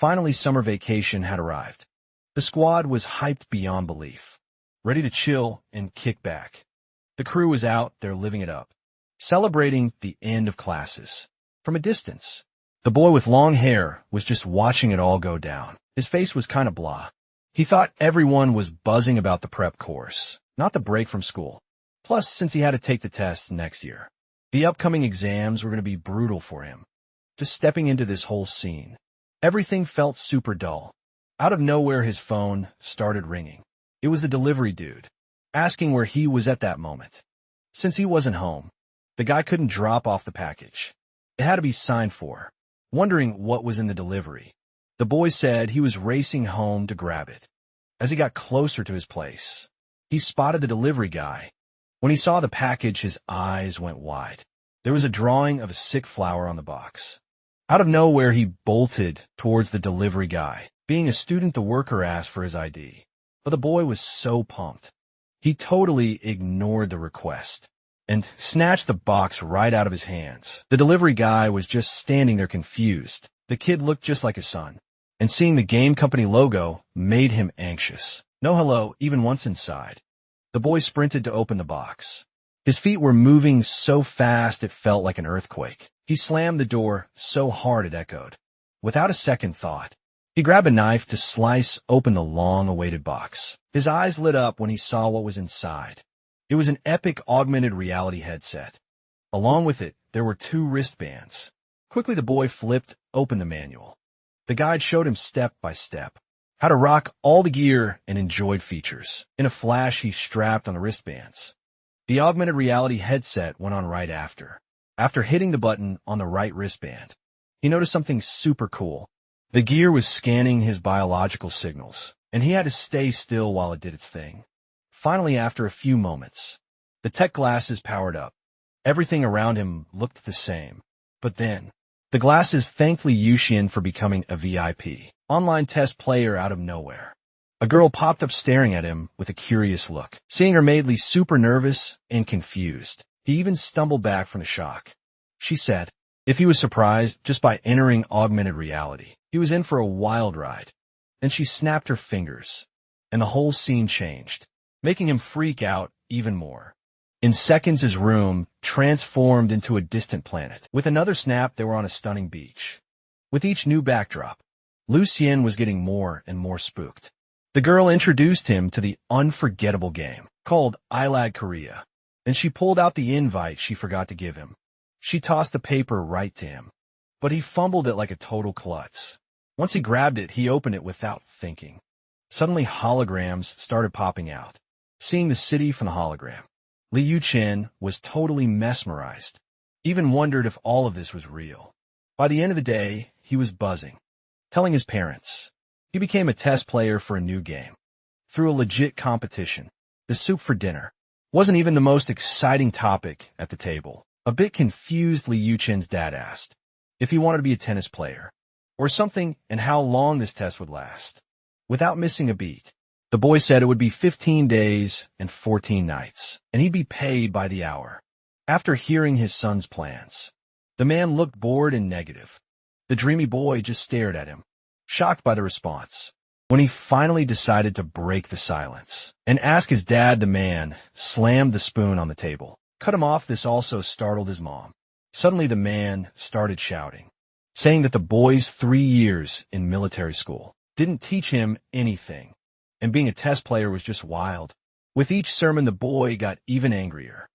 Finally, summer vacation had arrived. The squad was hyped beyond belief, ready to chill and kick back. The crew was out there living it up, celebrating the end of classes. From a distance, the boy with long hair was just watching it all go down. His face was kind of blah. He thought everyone was buzzing about the prep course, not the break from school. Plus, since he had to take the tests next year, the upcoming exams were going to be brutal for him. Just stepping into this whole scene, everything felt super dull. Out of nowhere, his phone started ringing. It was the delivery dude, asking where he was at that moment. Since he wasn't home, the guy couldn't drop off the package. It had to be signed for. Wondering what was in the delivery, the boy said he was racing home to grab it. As he got closer to his place, he spotted the delivery guy. When he saw the package, his eyes went wide. There was a drawing of a sick flower on the box. Out of nowhere, he bolted towards the delivery guy. Being a student, the worker asked for his ID. But the boy was so pumped, he totally ignored the request and snatched the box right out of his hands. The delivery guy was just standing there confused. The kid looked just like his son, and seeing the game company logo made him anxious. No hello, even once inside. The boy sprinted to open the box. His feet were moving so fast it felt like an earthquake. He slammed the door so hard it echoed. Without a second thought, he grabbed a knife to slice open the long-awaited box. His eyes lit up when he saw what was inside. It was an epic augmented reality headset. Along with it, there were 2 wristbands. Quickly, the boy flipped open the manual. The guide showed him step by step how to rock all the gear and enjoyed features. In a flash, he strapped on the wristbands. The augmented reality headset went on right after. After hitting the button on the right wristband, he noticed something super cool. The gear was scanning his biological signals, and he had to stay still while it did its thing. Finally, after a few moments, the tech glasses powered up. Everything around him looked the same. But then, the glasses thanked Liu Xin for becoming a VIP online test player out of nowhere. A girl popped up staring at him with a curious look. Seeing her made Li super nervous and confused. He even stumbled back from the shock. She said, if he was surprised just by entering augmented reality, he was in for a wild ride. Then she snapped her fingers, and the whole scene changed, making him freak out even more. In seconds, his room transformed into a distant planet. With another snap, they were on a stunning beach. With each new backdrop, Liu Xian was getting more and more spooked. The girl introduced him to the unforgettable game called ILAG Korea, and she pulled out the invite she forgot to give him. She tossed the paper right to him, but he fumbled it like a total klutz. Once he grabbed it, he opened it without thinking. Suddenly, holograms started popping out. Seeing the city from the hologram, Liu Chen was totally mesmerized, even wondered if all of this was real. By the end of the day, he was buzzing, telling his parents. He became a test player for a new game. Through a legit competition, the soup for dinner wasn't even the most exciting topic at the table. A bit confused, Liu Chen's dad asked if he wanted to be a tennis player or something and how long this test would last. Without missing a beat, the boy said it would be 15 days and 14 nights, and he'd be paid by the hour. After hearing his son's plans, the man looked bored and negative. The dreamy boy just stared at him, shocked by the response. When he finally decided to break the silence and ask his dad, the man slammed the spoon on the table. Cut him off. This also startled his mom. Suddenly, the man started shouting, saying that the boy's 3 years in military school didn't teach him anything, and being a test player was just wild. With each sermon, the boy got even angrier.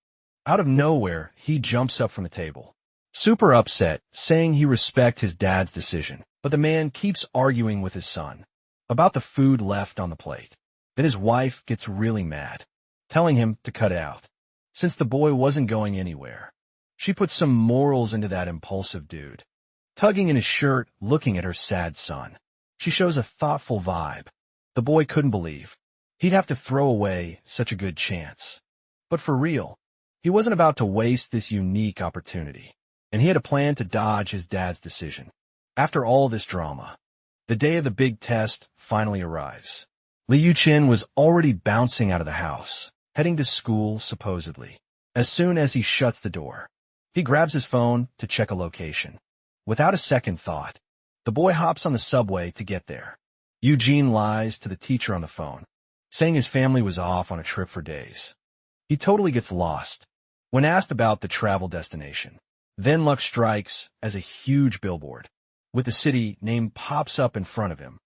Out of nowhere, he jumps up from the table, super upset, saying he respects his dad's decision. But the man keeps arguing with his son about the food left on the plate. Then his wife gets really mad, telling him to cut it out, since the boy wasn't going anywhere. She puts some morals into that impulsive dude, tugging in his shirt, looking at her sad son. She shows a thoughtful vibe. The boy couldn't believe he'd have to throw away such a good chance. But for real, he wasn't about to waste this unique opportunity, and he had a plan to dodge his dad's decision. After all this drama, the day of the big test finally arrives. Liu Chen was already bouncing out of the house, heading to school supposedly. As soon as he shuts the door, he grabs his phone to check a location. Without a second thought, The boy hops on the subway to get there. Eugene lies to the teacher on the phone, saying his family was off on a trip for days. He totally gets lost when asked about the travel destination. Then luck strikes as a huge billboard with the city name pops up in front of him.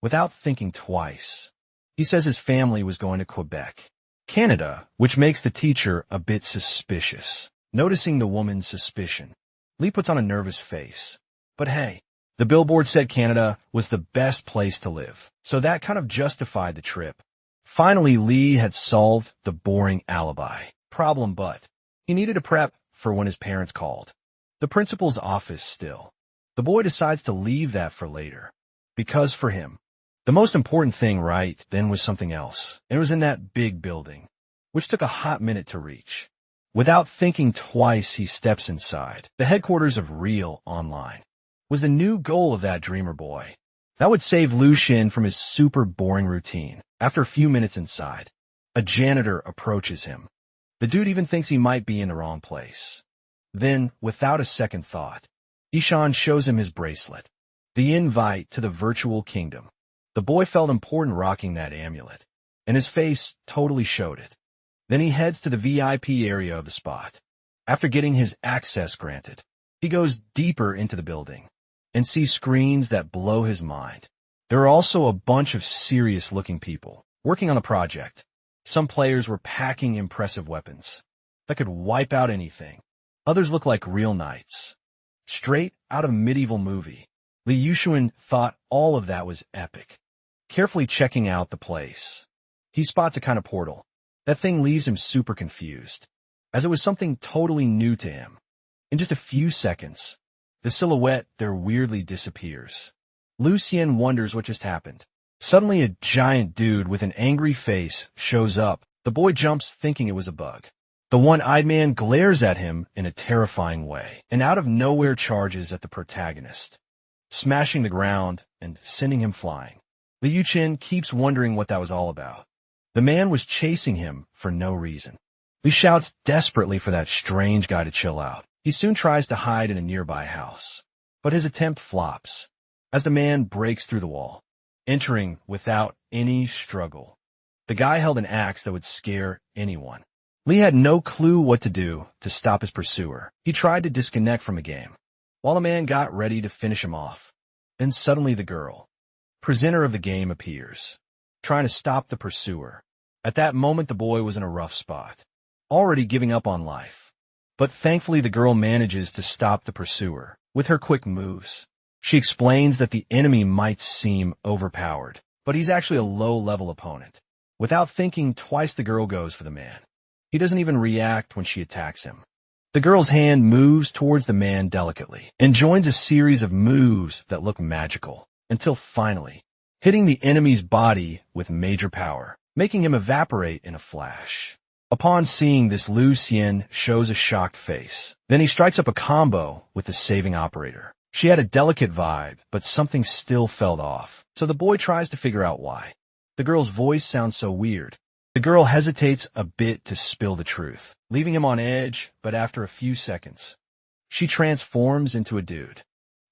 Without thinking twice, he says his family was going to Quebec, Canada, which makes the teacher a bit suspicious. Noticing the woman's suspicion, Lee puts on a nervous face. But hey, the billboard said Canada was the best place to live, so that kind of justified the trip. Finally, Lee had solved the boring alibi problem, but he needed to prep for when his parents called. The principal's office still. The boy decides to leave that for later, because for him, the most important thing right then was something else, and it was in that big building, which took a hot minute to reach. Without thinking twice, he steps inside. The headquarters of Real Online was the new goal of that dreamer boy. That would save Lu Xin from his super boring routine. After a few minutes inside, a janitor approaches him. The dude even thinks he might be in the wrong place. Then, without a second thought, Ishan shows him his bracelet, the invite to the virtual kingdom. The boy felt important rocking that amulet, and his face totally showed it. Then he heads to the VIP area of the spot. After getting his access granted, he goes deeper into the building and sees screens that blow his mind. There are also a bunch of serious-looking people working on the project. Some players were packing impressive weapons that could wipe out anything. Others look like real knights, straight out of a medieval movie. Li Yuxuan thought all of that was epic. Carefully checking out the place, he spots a kind of portal. That thing leaves him super confused, as it was something totally new to him. In just a few seconds, the silhouette there weirdly disappears. Lucien wonders what just happened. Suddenly a giant dude with an angry face shows up. The boy jumps thinking it was a bug. The one-eyed man glares at him in a terrifying way, and out of nowhere charges at the protagonist, smashing the ground and sending him flying. Liu Chen keeps wondering what that was all about. The man was chasing him for no reason. He shouts desperately for that strange guy to chill out. He soon tries to hide in a nearby house, but his attempt flops as the man breaks through the wall, entering without any struggle. The guy held an axe that would scare anyone. Lee had no clue what to do to stop his pursuer. He tried to disconnect from the game, while the man got ready to finish him off. Then suddenly the girl, presenter of the game, appears, trying to stop the pursuer. At that moment, the boy was in a rough spot, already giving up on life. But thankfully, the girl manages to stop the pursuer with her quick moves. She explains that the enemy might seem overpowered, but he's actually a low-level opponent. Without thinking twice, the girl goes for the man. He doesn't even react when she attacks him. The girl's hand moves towards the man delicately and joins a series of moves that look magical, until finally hitting the enemy's body with major power, making him evaporate in a flash. Upon seeing this, Lu Xian shows a shocked face. Then he strikes up a combo with the saving operator. She had a delicate vibe, but something still felt off, so the boy tries to figure out why. The girl's voice sounds so weird. The girl hesitates a bit to spill the truth, leaving him on edge, but after a few seconds, she transforms into a dude,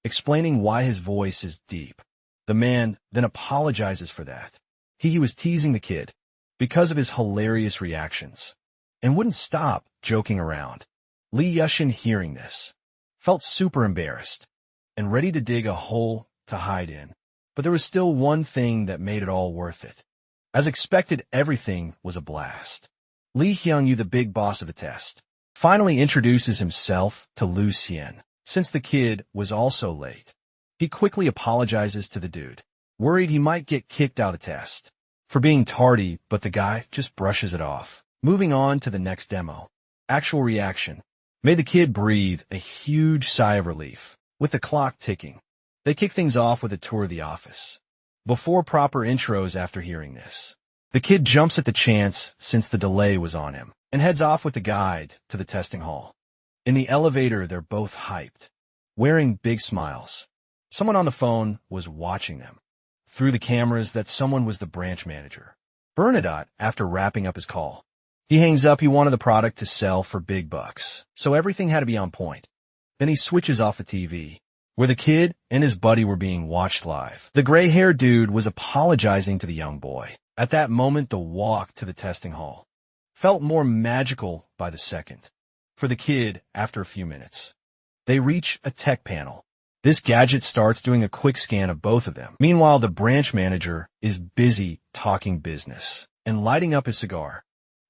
explaining why his voice is deep. The man then apologizes for that. He was teasing the kid because of his hilarious reactions and wouldn't stop joking around. Li Yushin, hearing this, felt super embarrassed and ready to dig a hole to hide in. But there was still one thing that made it all worth it. As expected, everything was a blast. Li Hyungyu, the big boss of the test, finally introduces himself to Lu Xian. Since the kid was also late, he quickly apologizes to the dude, worried he might get kicked out of the test for being tardy, but the guy just brushes it off. Moving on to the next demo. Actual reaction made the kid breathe a huge sigh of relief. With the clock ticking, they kick things off with a tour of the office. Before proper intros, after hearing this, the kid jumps at the chance since the delay was on him and heads off with the guide to the testing hall. In the elevator, they're both hyped, wearing big smiles. Someone on the phone was watching them through the cameras. That someone was the branch manager, Bernadotte. After wrapping up his call, he hangs up. He wanted the product to sell for big bucks, so everything had to be on point. Then he switches off the TV, where the kid and his buddy were being watched live. The gray-haired dude was apologizing to the young boy. At that moment, the walk to the testing hall felt more magical by the second. For the kid, after a few minutes, they reach a tech panel. This gadget starts doing a quick scan of both of them. Meanwhile, the branch manager is busy talking business and lighting up his cigar.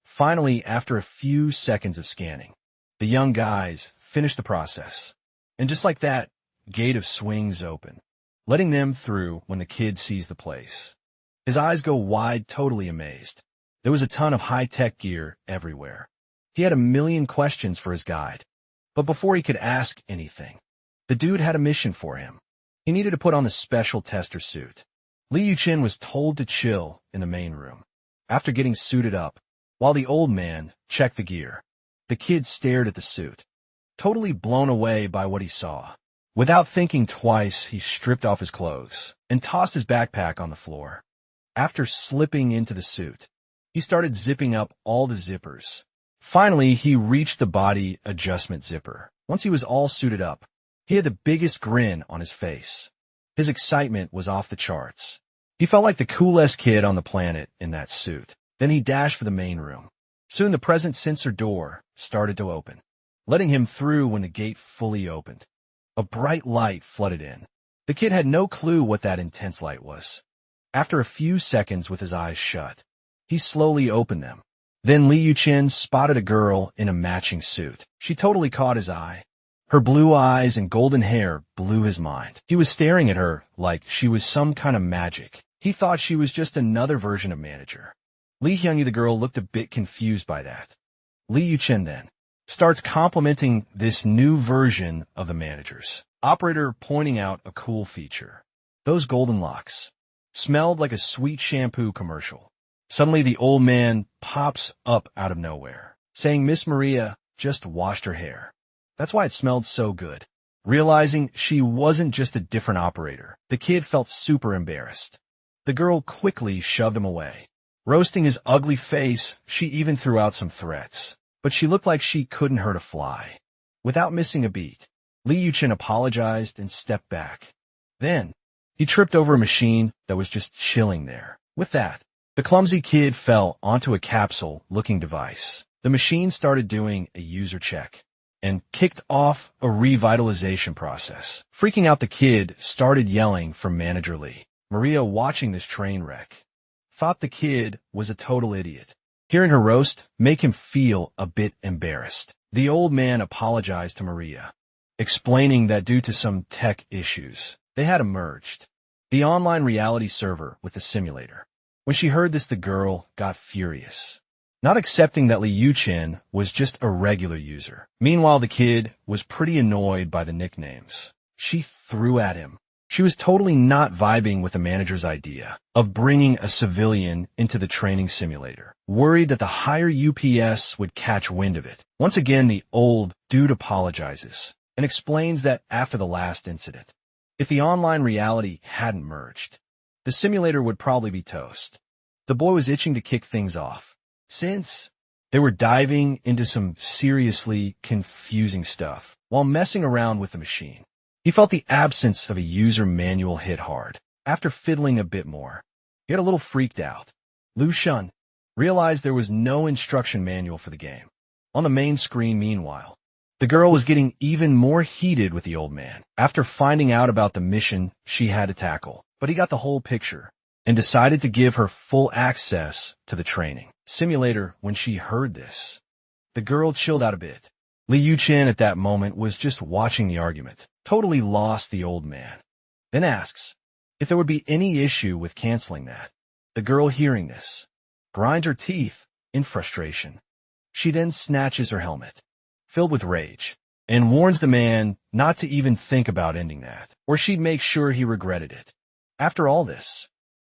Finally, after a few seconds of scanning, the young guys finish the process. And just like that, gate of swings open, letting them through when the kid sees the place. His eyes go wide, totally amazed. There was a ton of high-tech gear everywhere. He had a million questions for his guide. But before he could ask anything, the dude had a mission for him. He needed to put on the special tester suit. Li Yuqin was told to chill in the main room. After getting suited up, while the old man checked the gear, the kid stared at the suit, totally blown away by what he saw. Without thinking twice, he stripped off his clothes and tossed his backpack on the floor. After slipping into the suit, he started zipping up all the zippers. Finally, he reached the body adjustment zipper. Once he was all suited up, he had the biggest grin on his face. His excitement was off the charts. He felt like the coolest kid on the planet in that suit. Then he dashed for the main room. Soon the present sensor door started to open, letting him through when the gate fully opened. A bright light flooded in. The kid had no clue what that intense light was. After a few seconds with his eyes shut, he slowly opened them. Then Li Yuqin spotted a girl in a matching suit. She totally caught his eye. Her blue eyes and golden hair blew his mind. He was staring at her like she was some kind of magic. He thought she was just another version of manager. Li Hyunyi, the girl, looked a bit confused by that. Li Yuqin then starts complimenting this new version of the managers. Operator pointing out a cool feature. Those golden locks smelled like a sweet shampoo commercial. Suddenly the old man pops up out of nowhere, saying Miss Maria just washed her hair. That's why it smelled so good. Realizing she wasn't just a different operator, the kid felt super embarrassed. The girl quickly shoved him away. Roasting his ugly face, she even threw out some threats. But she looked like she couldn't hurt a fly. Without missing a beat, Li Yuqin apologized and stepped back. Then, he tripped over a machine that was just chilling there. With that, the clumsy kid fell onto a capsule-looking device. The machine started doing a user check and kicked off a revitalization process. Freaking out, the kid started yelling for Manager Lee. Maria, watching this train wreck, thought the kid was a total idiot. Hearing her roast make him feel a bit embarrassed. The old man apologized to Maria, explaining that due to some tech issues, they had merged the online reality server with the simulator. When she heard this, the girl got furious, not accepting that Li Yuqin was just a regular user. Meanwhile, the kid was pretty annoyed by the nicknames. She threw at him. She was totally not vibing with the manager's idea of bringing a civilian into the training simulator, worried that the higher UPS would catch wind of it. Once again, the old dude apologizes and explains that after the last incident, if the online reality hadn't merged, the simulator would probably be toast. The boy was itching to kick things off, since they were diving into some seriously confusing stuff while messing around with the machine. He felt the absence of a user manual hit hard. After fiddling a bit more, he got a little freaked out. Lu Shun realized there was no instruction manual for the game. On the main screen, meanwhile, the girl was getting even more heated with the old man after finding out about the mission she had to tackle. But he got the whole picture and decided to give her full access to the training simulator. When she heard this, the girl chilled out a bit. Li Yuqin at that moment was just watching the argument, totally lost the old man, then asks if there would be any issue with canceling that. The girl, hearing this, grinds her teeth in frustration. She then snatches her helmet, filled with rage, and warns the man not to even think about ending that, or she'd make sure he regretted it. After all this,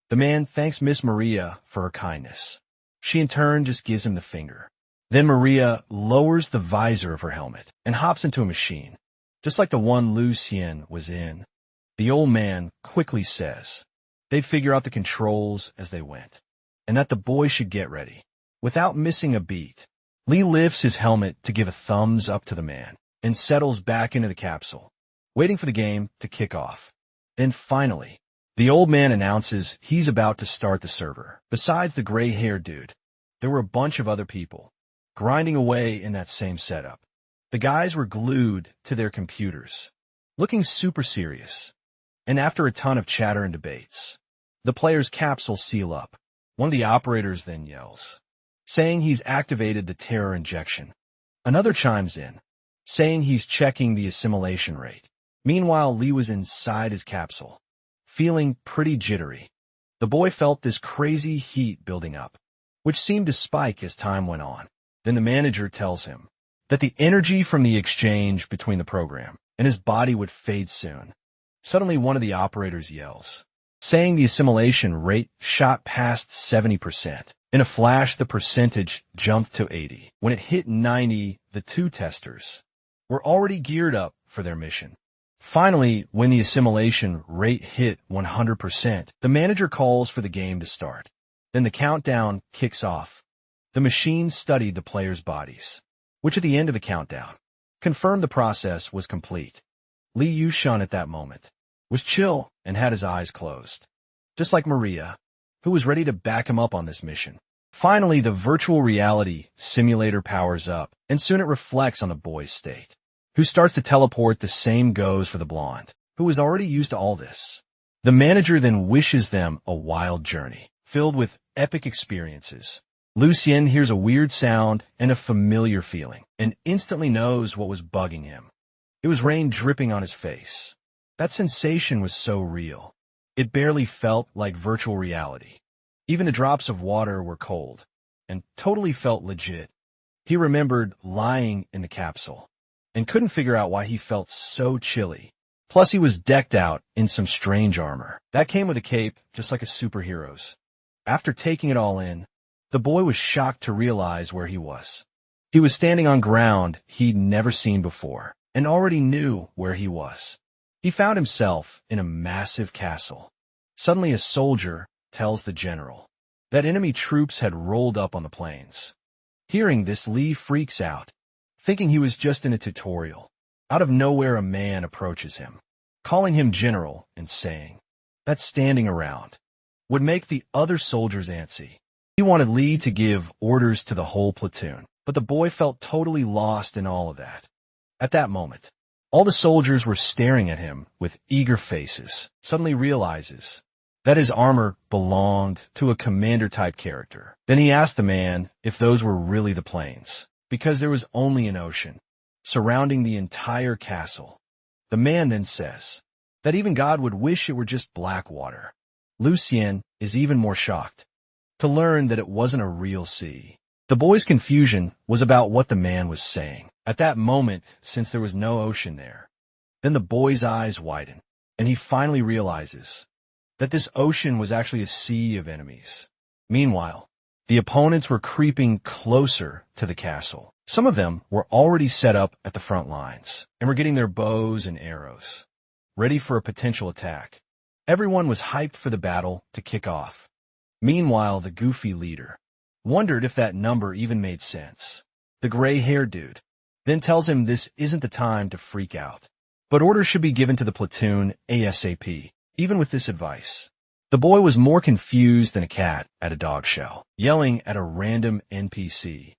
the man thanks Miss Maria for her kindness. She in turn just gives him the finger. Then Maria lowers the visor of her helmet and hops into a machine, just like the one Lu Xian was in. The old man quickly says they'd figure out the controls as they went, and that the boy should get ready. Without missing a beat, Li lifts his helmet to give a thumbs up to the man and settles back into the capsule. waiting for the game to kick off. And finally, the old man announces he's about to start the server. Besides the gray-haired dude, there were a bunch of other people, grinding away in that same setup. The guys were glued to their computers, looking super serious. And after a ton of chatter and debates, the player's capsules seal up. One of the operators then yells, saying he's activated the terror injection. Another chimes in, saying he's checking the assimilation rate. Meanwhile, Lee was inside his capsule, feeling pretty jittery. The boy felt this crazy heat building up, which seemed to spike as time went on. Then the manager tells him that the energy from the exchange between the program and his body would fade soon. Suddenly, one of the operators yells, saying the assimilation rate shot past 70%. In a flash, the percentage jumped to 80. When it hit 90, the two testers were already geared up for their mission. Finally, when the assimilation rate hit 100%, the manager calls for the game to start. Then the countdown kicks off. The machine studied the players' bodies, which at the end of the countdown confirmed the process was complete. Lee Yushun at that moment was chill and had his eyes closed, just like Maria, who was ready to back him up on this mission. Finally, the virtual reality simulator powers up, and soon it reflects on the boy's state, who starts to teleport. The same goes for the blonde, who was already used to all this. The manager then wishes them a wild journey, filled with epic experiences. Lucien hears a weird sound and a familiar feeling, and instantly knows what was bugging him. It was rain dripping on his face. That sensation was so real. It barely felt like virtual reality. Even the drops of water were cold, and totally felt legit. He remembered lying in the capsule, and couldn't figure out why he felt so chilly. Plus, he was decked out in some strange armor that came with a cape, just like a superhero's. After taking it all in, the boy was shocked to realize where he was. He was standing on ground he'd never seen before, and already knew where he was. He found himself in a massive castle. Suddenly, a soldier tells the general that enemy troops had rolled up on the plains. Hearing this, Lee freaks out, thinking he was just in a tutorial. Out of nowhere, a man approaches him, calling him general and saying that standing around would make the other soldiers antsy. He wanted Lee to give orders to the whole platoon, but the boy felt totally lost in all of that. At that moment, all the soldiers were staring at him with eager faces. Suddenly realizes that his armor belonged to a commander-type character. Then he asked the man if those were really the plains, because there was only an ocean surrounding the entire castle. The man then says that even God would wish it were just black water. Lucien is even more shocked to learn that it wasn't a real sea. The boy's confusion was about what the man was saying. At that moment, since there was no ocean there, then the boy's eyes widen, and he finally realizes that this ocean was actually a sea of enemies. Meanwhile, the opponents were creeping closer to the castle. Some of them were already set up at the front lines and were getting their bows and arrows, ready for a potential attack. Everyone was hyped for the battle to kick off. Meanwhile, the goofy leader wondered if that number even made sense. The gray-haired dude then tells him this isn't the time to freak out, but orders should be given to the platoon ASAP. Even with this advice, the boy was more confused than a cat at a dog show, yelling at a random NPC.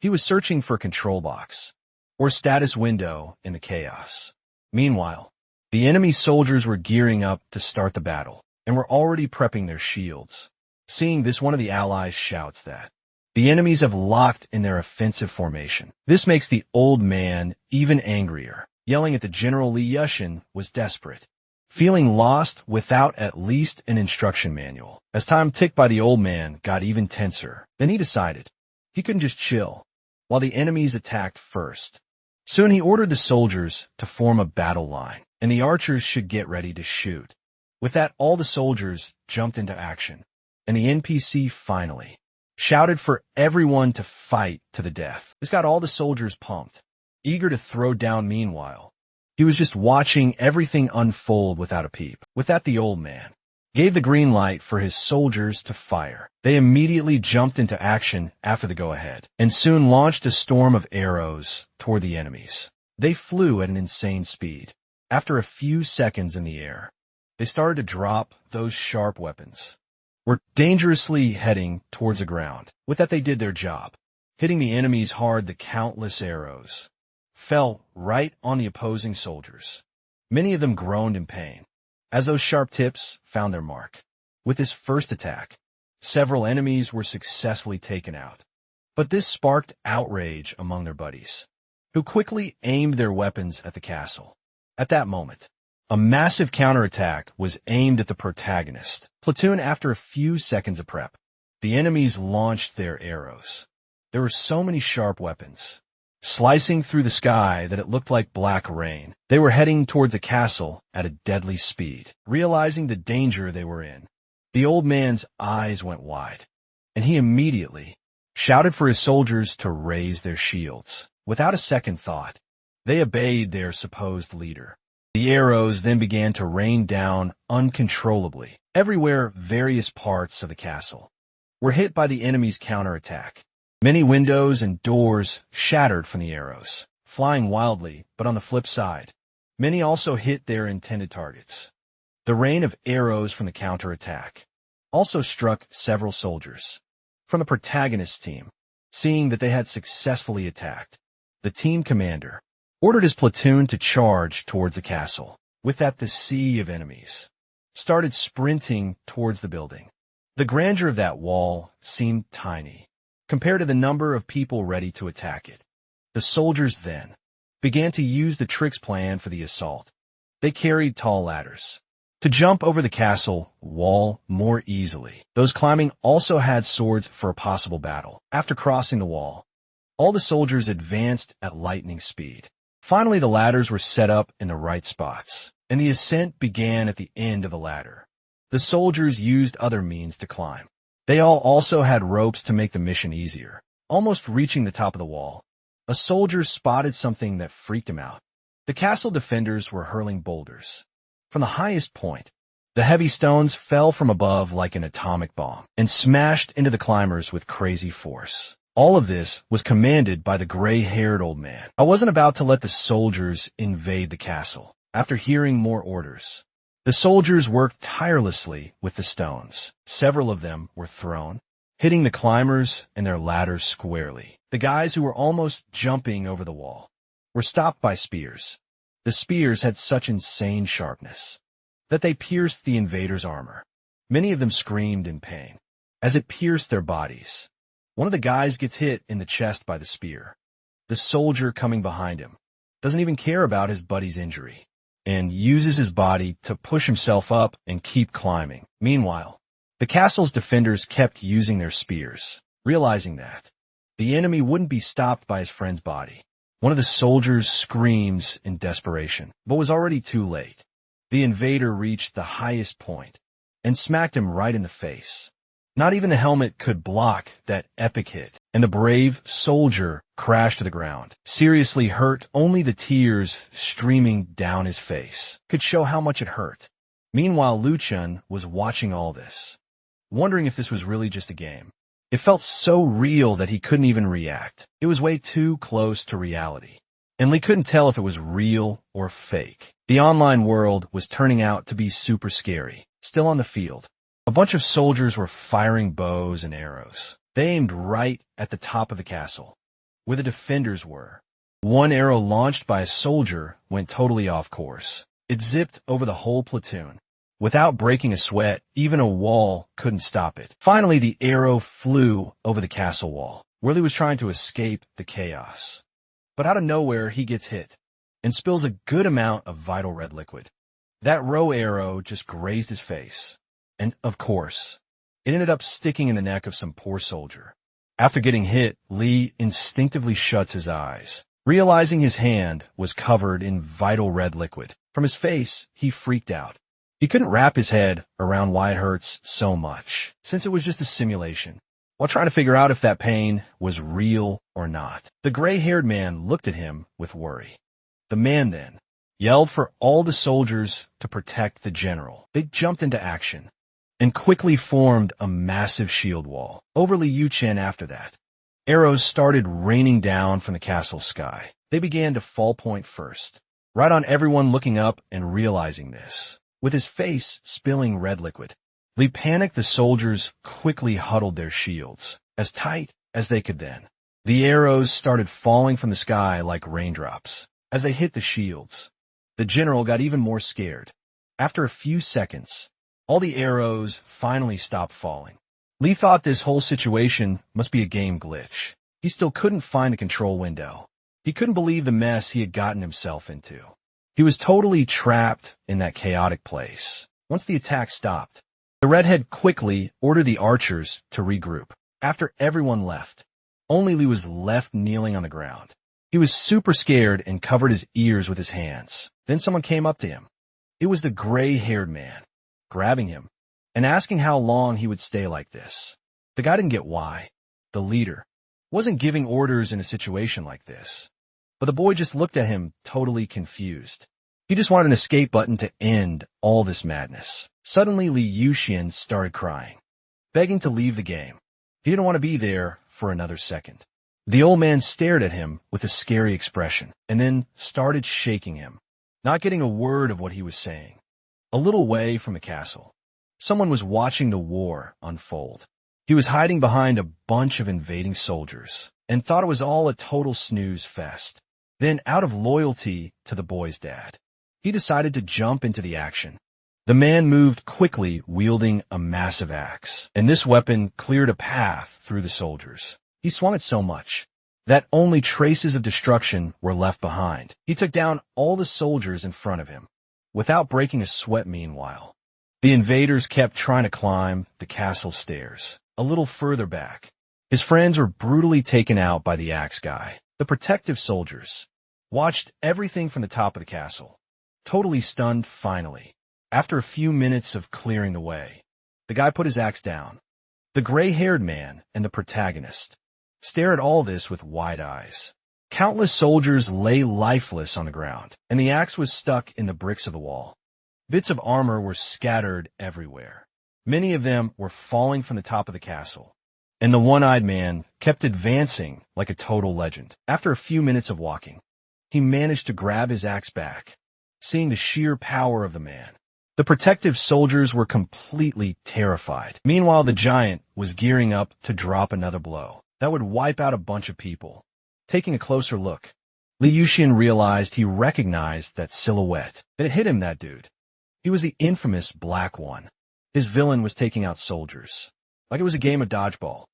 He was searching for a control box or status window in the chaos. Meanwhile, the enemy soldiers were gearing up to start the battle and were already prepping their shields. Seeing this, one of the allies shouts that the enemies have locked in their offensive formation. This makes the old man even angrier. Yelling at the general, Lee Yushin was desperate, feeling lost without at least an instruction manual. As time ticked by, the old man got even tenser. Then he decided he couldn't just chill while the enemies attacked first. Soon he ordered the soldiers to form a battle line, and the archers should get ready to shoot. With that, all the soldiers jumped into action, and the NPC finally shouted for everyone to fight to the death. This got all the soldiers pumped, eager to throw down. Meanwhile, he was just watching everything unfold without a peep. With that, the old man gave the green light for his soldiers to fire. They immediately jumped into action after the go-ahead, and soon launched a storm of arrows toward the enemies. They flew at an insane speed, After a few seconds in the air, they started to drop those sharp weapons. Were dangerously heading towards the ground. With that, they did their job. Hitting the enemies hard, the countless arrows fell right on the opposing soldiers. Many of them groaned in pain as those sharp tips found their mark. With this first attack, several enemies were successfully taken out. But this sparked outrage among their buddies, who quickly aimed their weapons at the castle. At that moment, a massive counterattack was aimed at the protagonist. Platoon, after a few seconds of prep, the enemies launched their arrows. There were so many sharp weapons, slicing through the sky that it looked like black rain. They were heading toward the castle at a deadly speed. Realizing the danger they were in, the old man's eyes went wide, and he immediately shouted for his soldiers to raise their shields. Without a second thought, they obeyed their supposed leader. The arrows then began to rain down uncontrollably. Everywhere, various parts of the castle were hit by the enemy's counterattack. Many windows and doors shattered from the arrows, flying wildly, but on the flip side, many also hit their intended targets. The rain of arrows from the counterattack also struck several soldiers from the protagonist's team. Seeing that they had successfully attacked, the team commander ordered his platoon to charge towards the castle. With that, the sea of enemies started sprinting towards the building. The grandeur of that wall seemed tiny compared to the number of people ready to attack it. The soldiers then began to use the tricks planned for the assault. They carried tall ladders to jump over the castle wall more easily. Those climbing also had swords for a possible battle. After crossing the wall, all the soldiers advanced at lightning speed. Finally, the ladders were set up in the right spots, and the ascent began at the end of the ladder. The soldiers used other means to climb. They all also had ropes to make the mission easier. Almost reaching the top of the wall, a soldier spotted something that freaked him out. The castle defenders were hurling boulders from the highest point. The heavy stones fell from above like an atomic bomb and smashed into the climbers with crazy force. All of this was commanded by the gray-haired old man. I wasn't about to let the soldiers invade the castle. After hearing more orders, the soldiers worked tirelessly with the stones. Several of them were thrown, hitting the climbers and their ladders squarely. The guys who were almost jumping over the wall were stopped by spears. The spears had such insane sharpness that they pierced the invaders' armor. Many of them screamed in pain as it pierced their bodies. One of the guys gets hit in the chest by the spear. The soldier coming behind him doesn't even care about his buddy's injury and uses his body to push himself up and keep climbing. Meanwhile, the castle's defenders kept using their spears, realizing that the enemy wouldn't be stopped by his friend's body. One of the soldiers screams in desperation, but was already too late. The invader reached the highest point and smacked him right in the face. Not even the helmet could block that epic hit, and the brave soldier crashed to the ground. Seriously hurt, only the tears streaming down his face could show how much it hurt. Meanwhile, Lu Chun was watching all this, wondering if this was really just a game. It felt so real that he couldn't even react. It was way too close to reality, and Lee couldn't tell if it was real or fake. The online world was turning out to be super scary. Still on the field, a bunch of soldiers were firing bows and arrows. They aimed right at the top of the castle, where the defenders were. One arrow launched by a soldier went totally off course. It zipped over the whole platoon. Without breaking a sweat, even a wall couldn't stop it. Finally, the arrow flew over the castle wall. Willie was trying to escape the chaos. But out of nowhere, he gets hit and spills a good amount of vital red liquid. That row arrow just grazed his face. And, of course, it ended up sticking in the neck of some poor soldier. After getting hit, Lee instinctively shuts his eyes, realizing his hand was covered in vital red liquid. From his face, he freaked out. He couldn't wrap his head around why it hurts so much, since it was just a simulation, while trying to figure out if that pain was real or not. The gray-haired man looked at him with worry. The man then yelled for all the soldiers to protect the general. They jumped into action and quickly formed a massive shield wall over Liu Chen. After that, arrows started raining down from the castle sky. They began to fall point first, right on everyone looking up and realizing this. With his face spilling red liquid, Lee panicked. The soldiers quickly huddled their shields, as tight as they could then. The arrows started falling from the sky like raindrops. As they hit the shields, the general got even more scared. After a few seconds, all the arrows finally stopped falling. Lee thought this whole situation must be a game glitch. He still couldn't find a control window. He couldn't believe the mess he had gotten himself into. He was totally trapped in that chaotic place. Once the attack stopped, the redhead quickly ordered the archers to regroup. After everyone left, only Lee was left kneeling on the ground. He was super scared and covered his ears with his hands. Then someone came up to him. It was the gray-haired man, grabbing him and asking how long he would stay like this. The guy didn't get why. The leader wasn't giving orders in a situation like this. But the boy just looked at him totally confused. He just wanted an escape button to end all this madness. Suddenly, Li Yuxian started crying, begging to leave the game. He didn't want to be there for another second. The old man stared at him with a scary expression and then started shaking him, not getting a word of what he was saying. A little way from the castle, someone was watching the war unfold. He was hiding behind a bunch of invading soldiers and thought it was all a total snooze fest. Then, out of loyalty to the boy's dad, he decided to jump into the action. The man moved quickly, wielding a massive axe, and this weapon cleared a path through the soldiers. He swung it so much that only traces of destruction were left behind. He took down all the soldiers in front of him, without breaking a sweat. Meanwhile, the invaders kept trying to climb the castle stairs. A little further back, his friends were brutally taken out by the axe guy. The protective soldiers watched everything from the top of the castle, totally stunned. Finally, after a few minutes of clearing the way, the guy put his axe down. The gray-haired man and the protagonist stare at all this with wide eyes. Countless soldiers lay lifeless on the ground, and the axe was stuck in the bricks of the wall. Bits of armor were scattered everywhere. Many of them were falling from the top of the castle, and the one-eyed man kept advancing like a total legend. After a few minutes of walking, he managed to grab his axe back, seeing the sheer power of the man. The protective soldiers were completely terrified. Meanwhile, the giant was gearing up to drop another blow that would wipe out a bunch of people. Taking a closer look, Li Yuxian realized he recognized that silhouette. That it hit him, that dude. He was the infamous Black One. His villain was taking out soldiers, like it was a game of dodgeball.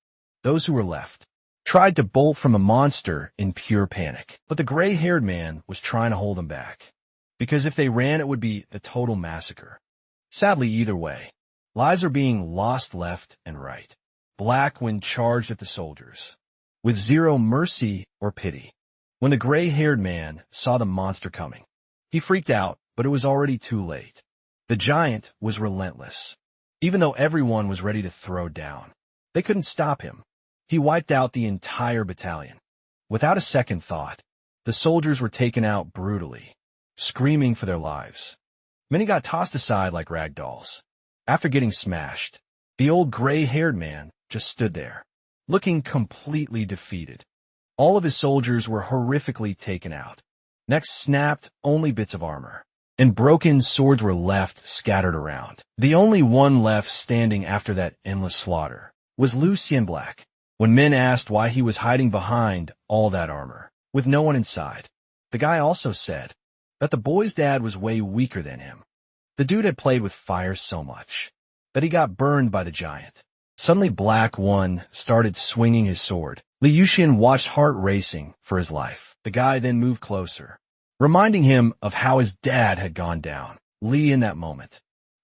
Those who were left tried to bolt from the monster in pure panic, but the gray-haired man was trying to hold them back, because if they ran, it would be a total massacre. Sadly, either way, lives are being lost left and right. Black One charged at the soldiers, with zero mercy or pity. When the gray-haired man saw the monster coming, he freaked out, but it was already too late. The giant was relentless. Even though everyone was ready to throw down, they couldn't stop him. He wiped out the entire battalion. Without a second thought, the soldiers were taken out brutally, screaming for their lives. Many got tossed aside like rag dolls. After getting smashed, the old gray-haired man just stood there, looking completely defeated. All of his soldiers were horrifically taken out. Necks snapped, only bits of armor, and broken swords were left scattered around. The only one left standing after that endless slaughter was Lucien Black. When men asked why he was hiding behind all that armor, with no one inside, the guy also said that the boy's dad was way weaker than him. The dude had played with fire so much that he got burned by the giant. Suddenly, Black One started swinging his sword. Li Yuxian watched, heart racing for his life. The guy then moved closer, reminding him of how his dad had gone down. Li, in that moment,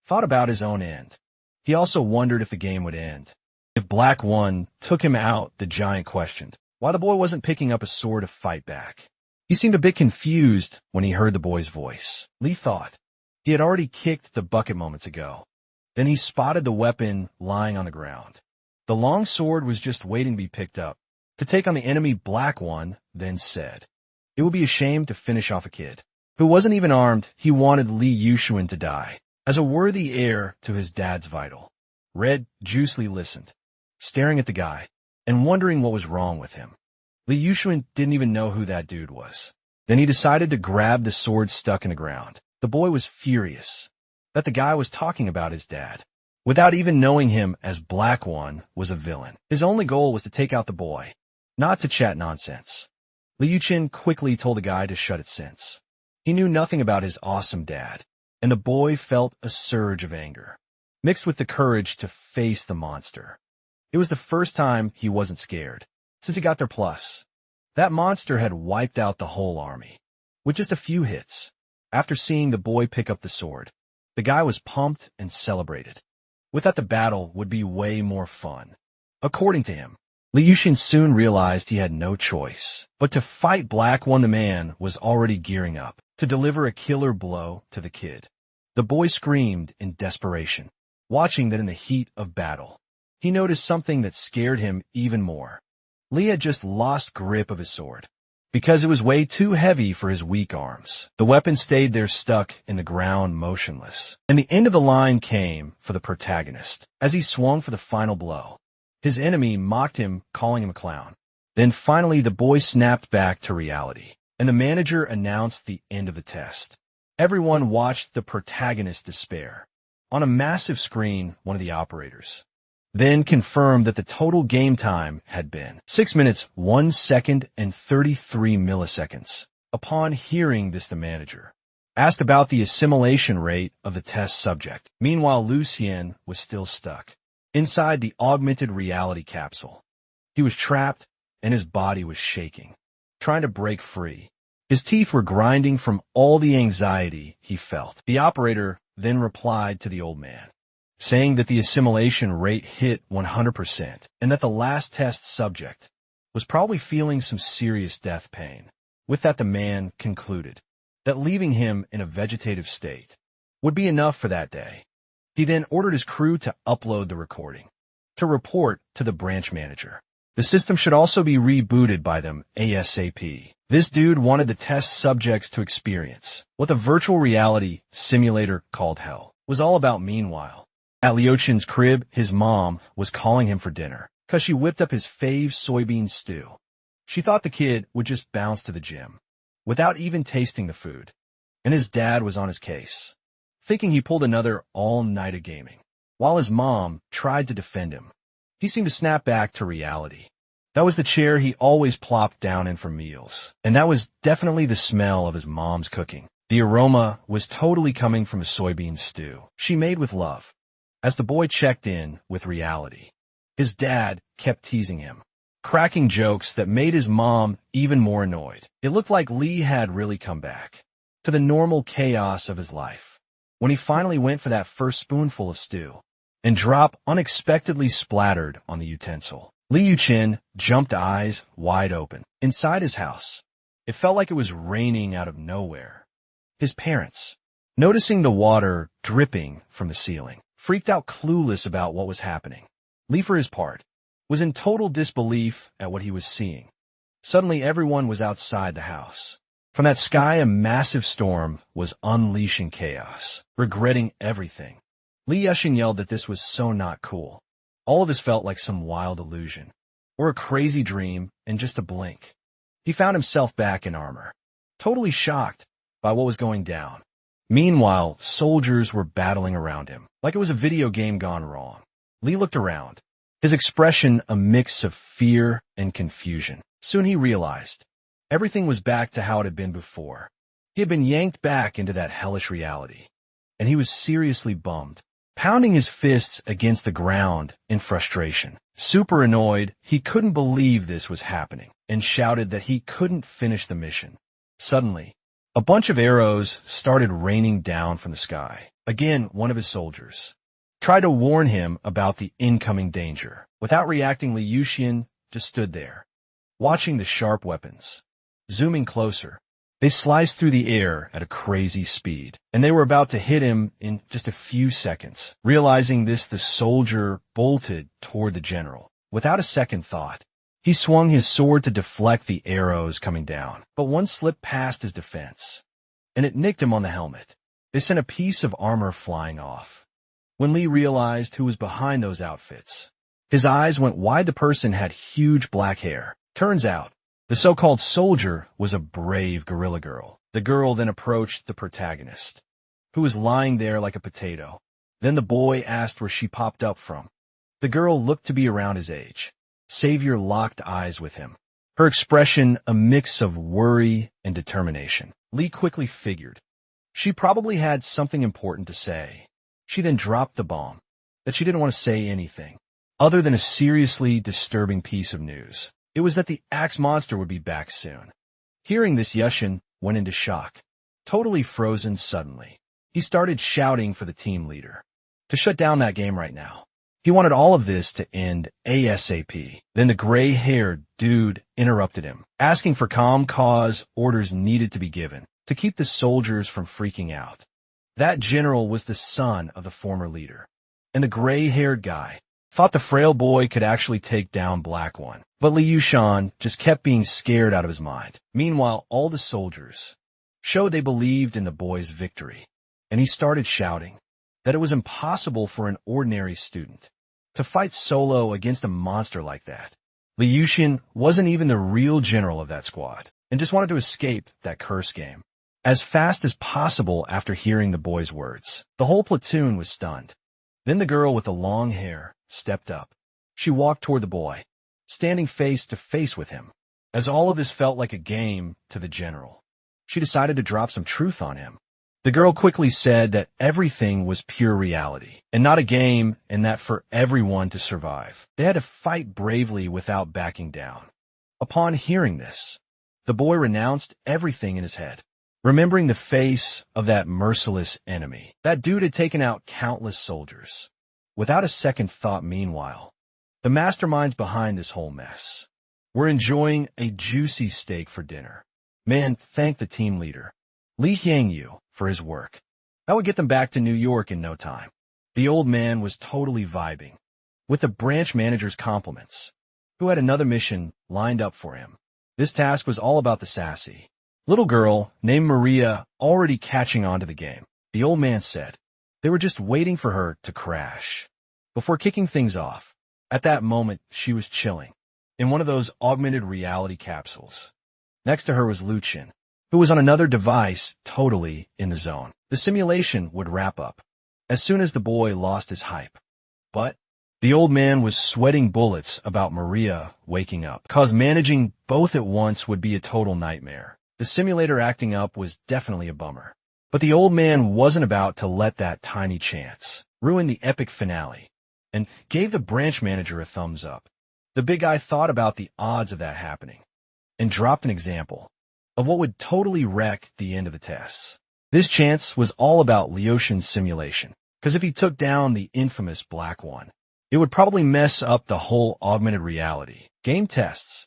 thought about his own end. He also wondered if the game would end. If Black One took him out, the giant questioned why the boy wasn't picking up a sword to fight back. He seemed a bit confused when he heard the boy's voice. Li thought he had already kicked the bucket moments ago. Then he spotted the weapon lying on the ground. The long sword was just waiting to be picked up to take on the enemy. Black One then said it would be a shame to finish off a kid who wasn't even armed. He wanted Li Yuxian to die as a worthy heir to his dad's vital. Red Juice Li listened, staring at the guy and wondering what was wrong with him. Li Yuxian didn't even know who that dude was. Then he decided to grab the sword stuck in the ground. The boy was furious that the guy was talking about his dad, without even knowing him as Black One was a villain. His only goal was to take out the boy, not to chat nonsense. Liu Chen quickly told the guy to shut it since he knew nothing about his awesome dad, and the boy felt a surge of anger, mixed with the courage to face the monster. It was the first time he wasn't scared since he got there. Plus, that monster had wiped out the whole army with just a few hits. After seeing the boy pick up the sword, the guy was pumped and celebrated, with that the battle would be way more fun. According to him, Liu Chen soon realized he had no choice but to fight Black One. The man was already gearing up to deliver a killer blow to the kid. The boy screamed in desperation, watching that in the heat of battle. He noticed something that scared him even more. Li had just lost grip of his sword because it was way too heavy for his weak arms. The weapon stayed there stuck in the ground motionless. And the end of the line came for the protagonist as he swung for the final blow. His enemy mocked him, calling him a clown. Then finally the boy snapped back to reality, and the manager announced the end of the test. Everyone watched the protagonist despair. On a massive screen, one of the operators then confirmed that the total game time had been 6 minutes, 1 second, and 33 milliseconds. Upon hearing this, the manager asked about the assimilation rate of the test subject. Meanwhile, Lu Xian was still stuck inside the augmented reality capsule. He was trapped, and his body was shaking, trying to break free. His teeth were grinding from all the anxiety he felt. The operator then replied to the old man, saying that the assimilation rate hit 100% and that the last test subject was probably feeling some serious death pain. With that, the man concluded that leaving him in a vegetative state would be enough for that day. He then ordered his crew to upload the recording to report to the branch manager. The system should also be rebooted by them ASAP. This dude wanted the test subjects to experience what the virtual reality simulator called hell was all about. Meanwhile, at Liu Chen's crib, his mom was calling him for dinner because she whipped up his fave soybean stew. She thought the kid would just bounce to the gym without even tasting the food, and his dad was on his case, thinking he pulled another all-nighter gaming. While his mom tried to defend him, he seemed to snap back to reality. That was the chair he always plopped down in for meals, and that was definitely the smell of his mom's cooking. The aroma was totally coming from a soybean stew she made with love. As the boy checked in with reality, his dad kept teasing him, cracking jokes that made his mom even more annoyed. It looked like Lee had really come back to the normal chaos of his life when he finally went for that first spoonful of stew and drop unexpectedly splattered on the utensil. Liu Chen jumped, eyes wide open. Inside his house, it felt like it was raining out of nowhere. His parents, noticing the water dripping from the ceiling, freaked out, clueless about what was happening. Li, for his part, was in total disbelief at what he was seeing. Suddenly, everyone was outside the house. From that sky, a massive storm was unleashing chaos, regretting everything. Li Yushin yelled that this was so not cool. All of this felt like some wild illusion, or a crazy dream in just a blink. He found himself back in armor, totally shocked by what was going down. Meanwhile, soldiers were battling around him, like it was a video game gone wrong. Li looked around, his expression a mix of fear and confusion. Soon he realized everything was back to how it had been before. He had been yanked back into that hellish reality, and he was seriously bummed, pounding his fists against the ground in frustration. Super annoyed, he couldn't believe this was happening, and shouted that he couldn't finish the mission. Suddenly, a bunch of arrows started raining down from the sky. Again, one of his soldiers tried to warn him about the incoming danger. Without reacting, Liu Xian just stood there, watching the sharp weapons. Zooming closer, they sliced through the air at a crazy speed, and they were about to hit him in just a few seconds. Realizing this, the soldier bolted toward the general. Without a second thought, he swung his sword to deflect the arrows coming down, but one slipped past his defense, and it nicked him on the helmet. They sent a piece of armor flying off. When Li realized who was behind those outfits, his eyes went wide. The person had huge black hair. Turns out, The so-called soldier was a brave guerrilla girl. The girl then approached the protagonist, who was lying there like a potato. Then the boy asked where she popped up from. The girl looked to be around his age. Savior locked eyes with him, her expression a mix of worry and determination. Lee quickly figured she probably had something important to say. She then dropped the bomb that she didn't want to say anything other than a seriously disturbing piece of news. It was that the axe monster would be back soon. Hearing this, Yushin went into shock, totally frozen suddenly. He started shouting for the team leader to shut down that game right now. He wanted all of this to end ASAP. Then the gray-haired dude interrupted him, asking for calm cause orders needed to be given to keep the soldiers from freaking out. That general was the son of the former leader, and the gray-haired guy thought the frail boy could actually take down Black One. But Li Yushan just kept being scared out of his mind. Meanwhile, all the soldiers showed they believed in the boy's victory, and he started shouting that it was impossible for an ordinary student to fight solo against a monster like that. Li Yushan wasn't even the real general of that squad, and just wanted to escape that curse game as fast as possible after hearing the boy's words. The whole platoon was stunned. Then the girl with the long hair stepped up. She walked toward the boy, standing face to face with him. As all of this felt like a game to the general, she decided to drop some truth on him. The girl quickly said that everything was pure reality and not a game, and that for everyone to survive, they had to fight bravely without backing down. Upon hearing this, the boy renounced everything in his head, remembering the face of that merciless enemy. That dude had taken out countless soldiers. Without a second thought, meanwhile, the masterminds behind this whole mess were enjoying a juicy steak for dinner. Man thanked the team leader, Li Hyangyu, for his work. That would get them back to New York in no time. The old man was totally vibing with the branch manager's compliments, who had another mission lined up for him. This task was all about the sassy little girl named Maria already catching on to the game. The old man said they were just waiting for her to crash before kicking things off. At that moment, she was chilling in one of those augmented reality capsules. Next to her was Luchin, who was on another device, totally in the zone. The simulation would wrap up as soon as the boy lost his hype. But the old man was sweating bullets about Maria waking up, cause managing both at once would be a total nightmare. The simulator acting up was definitely a bummer. But the old man wasn't about to let that tiny chance ruin the epic finale, and gave the branch manager a thumbs up. The big guy thought about the odds of that happening, and dropped an example of what would totally wreck the end of the tests. This chance was all about Lioshin's simulation, because if he took down the infamous Black One, it would probably mess up the whole augmented reality game tests.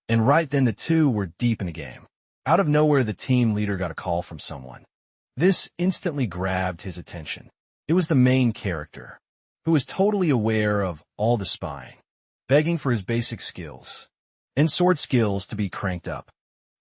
And right then the two were deep in a game. Out of nowhere, the team leader got a call from someone. This instantly grabbed his attention. It was the main character, who was totally aware of all the spying, begging for his basic skills and sword skills to be cranked up.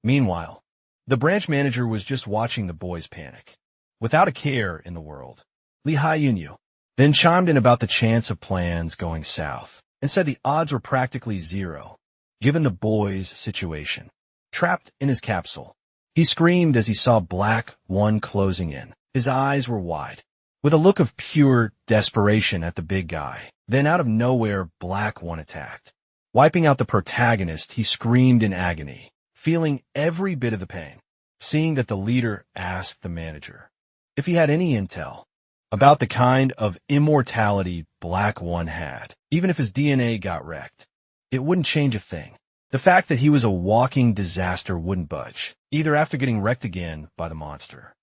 Meanwhile, the branch manager was just watching the boys panic, without a care in the world. Li Haiyunyu then chimed in about the chance of plans going south, and said the odds were practically zero, given the boys' situation. Trapped in his capsule, he screamed as he saw Black One closing in. His eyes were wide, with a look of pure desperation at the big guy. Then out of nowhere, Black One attacked. Wiping out the protagonist, he screamed in agony, feeling every bit of the pain. Seeing that the leader asked the manager if he had any intel about the kind of immortality Black One had, even if his DNA got wrecked, it wouldn't change a thing. The fact that he was a walking disaster wouldn't budge, either after getting wrecked again by the monster.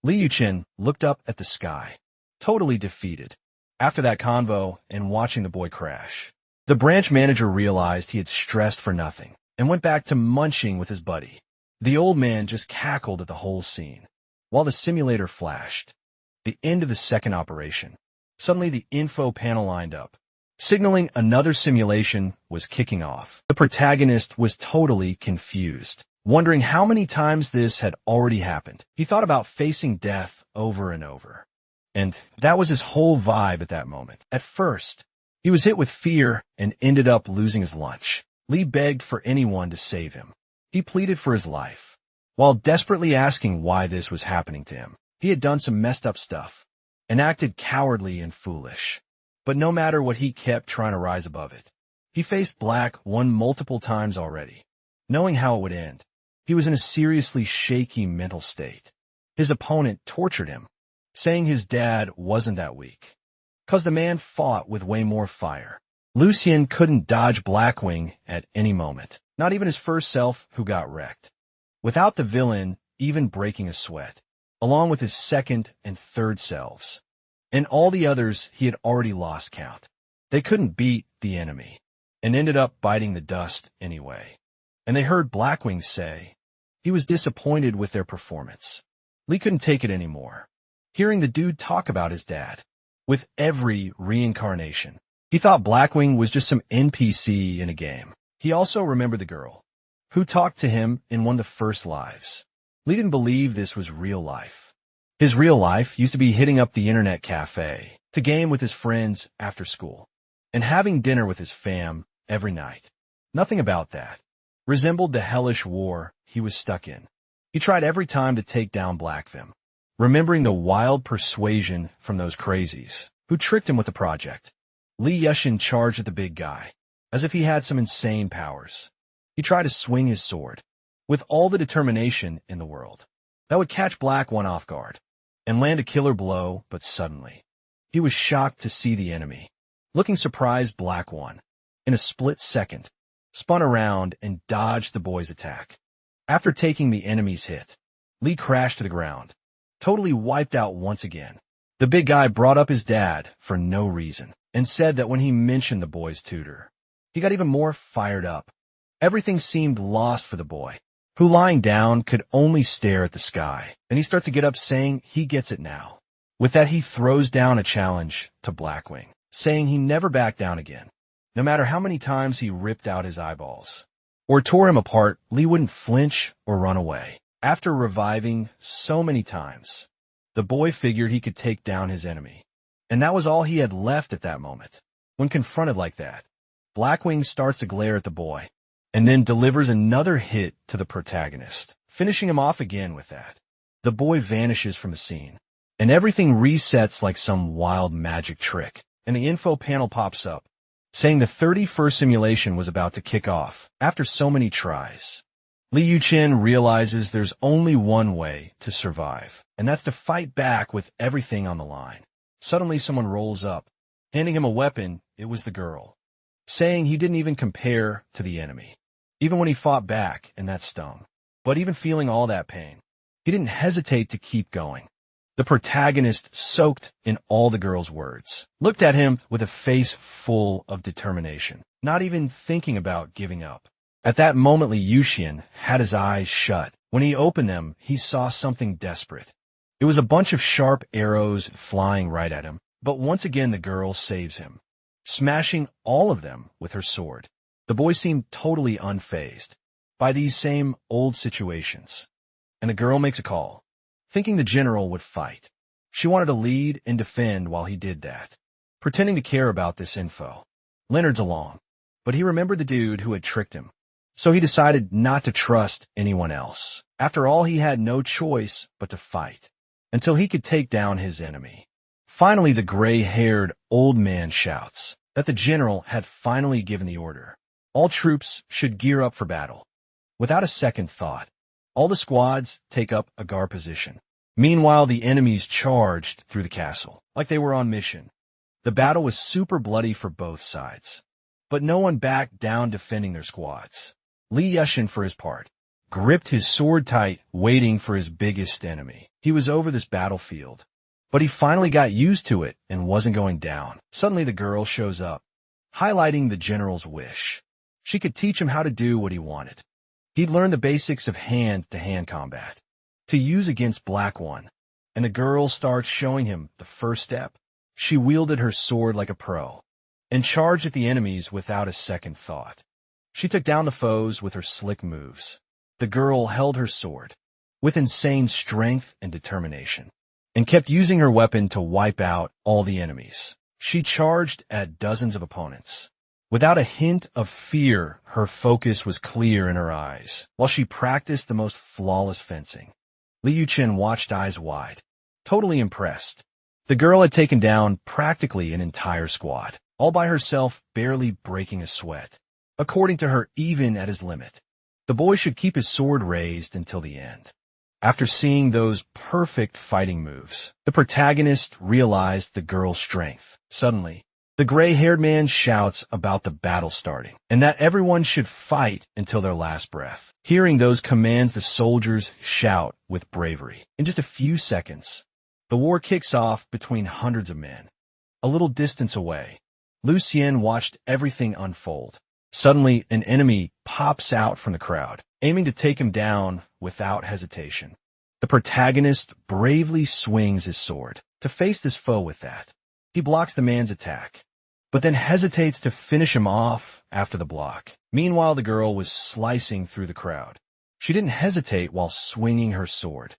Li Yuchen looked up at the sky, totally defeated, after that convo and watching the boy crash. The branch manager realized he had stressed for nothing, and went back to munching with his buddy. The old man just cackled at the whole scene, while the simulator flashed. The end of the second operation. Suddenly the info panel lined up, signaling another simulation was kicking off. The protagonist was totally confused, wondering how many times this had already happened. He thought about facing death over and over, and that was his whole vibe at that moment. At first, he was hit with fear and ended up losing his lunch. Lee begged for anyone to save him. He pleaded for his life, while desperately asking why this was happening to him. He had done some messed up stuff, and acted cowardly and foolish. But no matter what, he kept trying to rise above it. He faced Black One multiple times already, knowing how it would end. He was in a seriously shaky mental state. His opponent tortured him, saying his dad wasn't that weak, 'cause the man fought with way more fire. Lucien couldn't dodge Blackwing at any moment, not even his first self, who got wrecked, without the villain even breaking a sweat, along with his second and third selves. And all the others he had already lost count. They couldn't beat the enemy, and ended up biting the dust anyway. And they heard Blackwing say he was disappointed with their performance. Lee couldn't take it anymore, hearing the dude talk about his dad. With every reincarnation, he thought Blackwing was just some NPC in a game. He also remembered the girl who talked to him in one of the first lives. Lee didn't believe this was real life. His real life used to be hitting up the internet cafe to game with his friends after school, and having dinner with his fam every night. Nothing about that resembled the hellish war he was stuck in. He tried every time to take down Blackvim, remembering the wild persuasion from those crazies who tricked him with the project. Lee Yushin charged at the big guy, as if he had some insane powers. He tried to swing his sword, with all the determination in the world, that would catch Black One off guard, and land a killer blow, but suddenly, he was shocked to see the enemy. Looking surprised, Black One, in a split second, spun around and dodged the boy's attack. After taking the enemy's hit, Lee crashed to the ground, totally wiped out once again. The big guy brought up his dad for no reason, and said that when he mentioned the boy's tutor, he got even more fired up. Everything seemed lost for the boy, who lying down could only stare at the sky. Then he starts to get up, saying he gets it now. With that, he throws down a challenge to Blackwing, saying he never back down again. No matter how many times he ripped out his eyeballs or tore him apart, Lee wouldn't flinch or run away. After reviving so many times, the boy figured he could take down his enemy, and that was all he had left at that moment. When confronted like that, Blackwing starts to glare at the boy, and then delivers another hit to the protagonist, finishing him off again with that. The boy vanishes from the scene, and everything resets like some wild magic trick, and the info panel pops up, saying the 31st simulation was about to kick off after so many tries. Li Yuchen realizes there's only one way to survive, and that's to fight back with everything on the line. Suddenly someone rolls up, handing him a weapon. It was the girl, saying he didn't even compare to the enemy, even when he fought back, and that stung. But even feeling all that pain, he didn't hesitate to keep going. The protagonist, soaked in all the girl's words, looked at him with a face full of determination, not even thinking about giving up. At that moment, Li Yuxian had his eyes shut. When he opened them, he saw something desperate. It was a bunch of sharp arrows flying right at him, but once again the girl saves him, smashing all of them with her sword. The boy seemed totally unfazed by these same old situations, and the girl makes a call, thinking the general would fight. She wanted to lead and defend while he did that, pretending to care about this info. Leonard's along, but he remembered the dude who had tricked him, so he decided not to trust anyone else. After all, he had no choice but to fight, until he could take down his enemy. Finally, the gray-haired old man shouts that the general had finally given the order. All troops should gear up for battle. Without a second thought, all the squads take up a guard position. Meanwhile, the enemies charged through the castle, like they were on mission. The battle was super bloody for both sides, but no one backed down defending their squads. Li Yushin, for his part, gripped his sword tight, waiting for his biggest enemy. He was over this battlefield, but he finally got used to it and wasn't going down. Suddenly the girl shows up, highlighting the general's wish. She could teach him how to do what he wanted. He'd learned the basics of hand-to-hand combat, to use against Black One, and the girl starts showing him the first step. She wielded her sword like a pro, and charged at the enemies without a second thought. She took down the foes with her slick moves. The girl held her sword with insane strength and determination, and kept using her weapon to wipe out all the enemies. She charged at dozens of opponents, Without a hint of fear, her focus was clear in her eyes, while she practiced the most flawless fencing. Liu Chen watched eyes wide, totally impressed. The girl had taken down practically an entire squad, all by herself, barely breaking a sweat. According to her, even at his limit, the boy should keep his sword raised until the end. After seeing those perfect fighting moves, the protagonist realized the girl's strength. Suddenly, the gray-haired man shouts about the battle starting, and that everyone should fight until their last breath. Hearing those commands, the soldiers shout with bravery. In just a few seconds, the war kicks off between hundreds of men. A little distance away, Lu Xian watched everything unfold. Suddenly, an enemy pops out from the crowd, aiming to take him down without hesitation. The protagonist bravely swings his sword to face this foe with that. He blocks the man's attack, but then hesitates to finish him off after the block. Meanwhile, the girl was slicing through the crowd. She didn't hesitate while swinging her sword,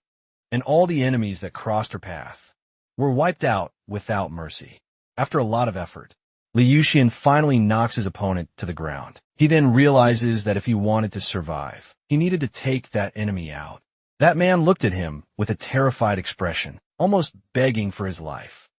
and all the enemies that crossed her path were wiped out without mercy. After a lot of effort, Liu Xian finally knocks his opponent to the ground. He then realizes that if he wanted to survive, he needed to take that enemy out. That man looked at him with a terrified expression, almost begging for his life.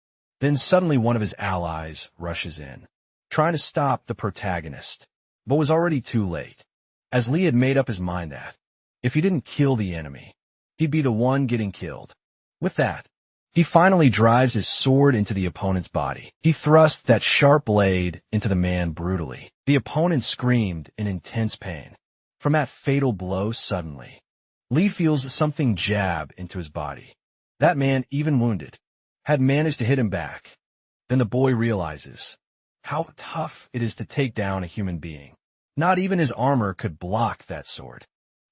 Then suddenly one of his allies rushes in, trying to stop the protagonist, but was already too late, as Li had made up his mind that, if he didn't kill the enemy, he'd be the one getting killed. With that, he finally drives his sword into the opponent's body. He thrusts that sharp blade into the man brutally. The opponent screamed in intense pain. From that fatal blow suddenly, Li feels something jab into his body. That man, even wounded, had managed to hit him back. Then the boy realizes how tough it is to take down a human being. Not even his armor could block that sword.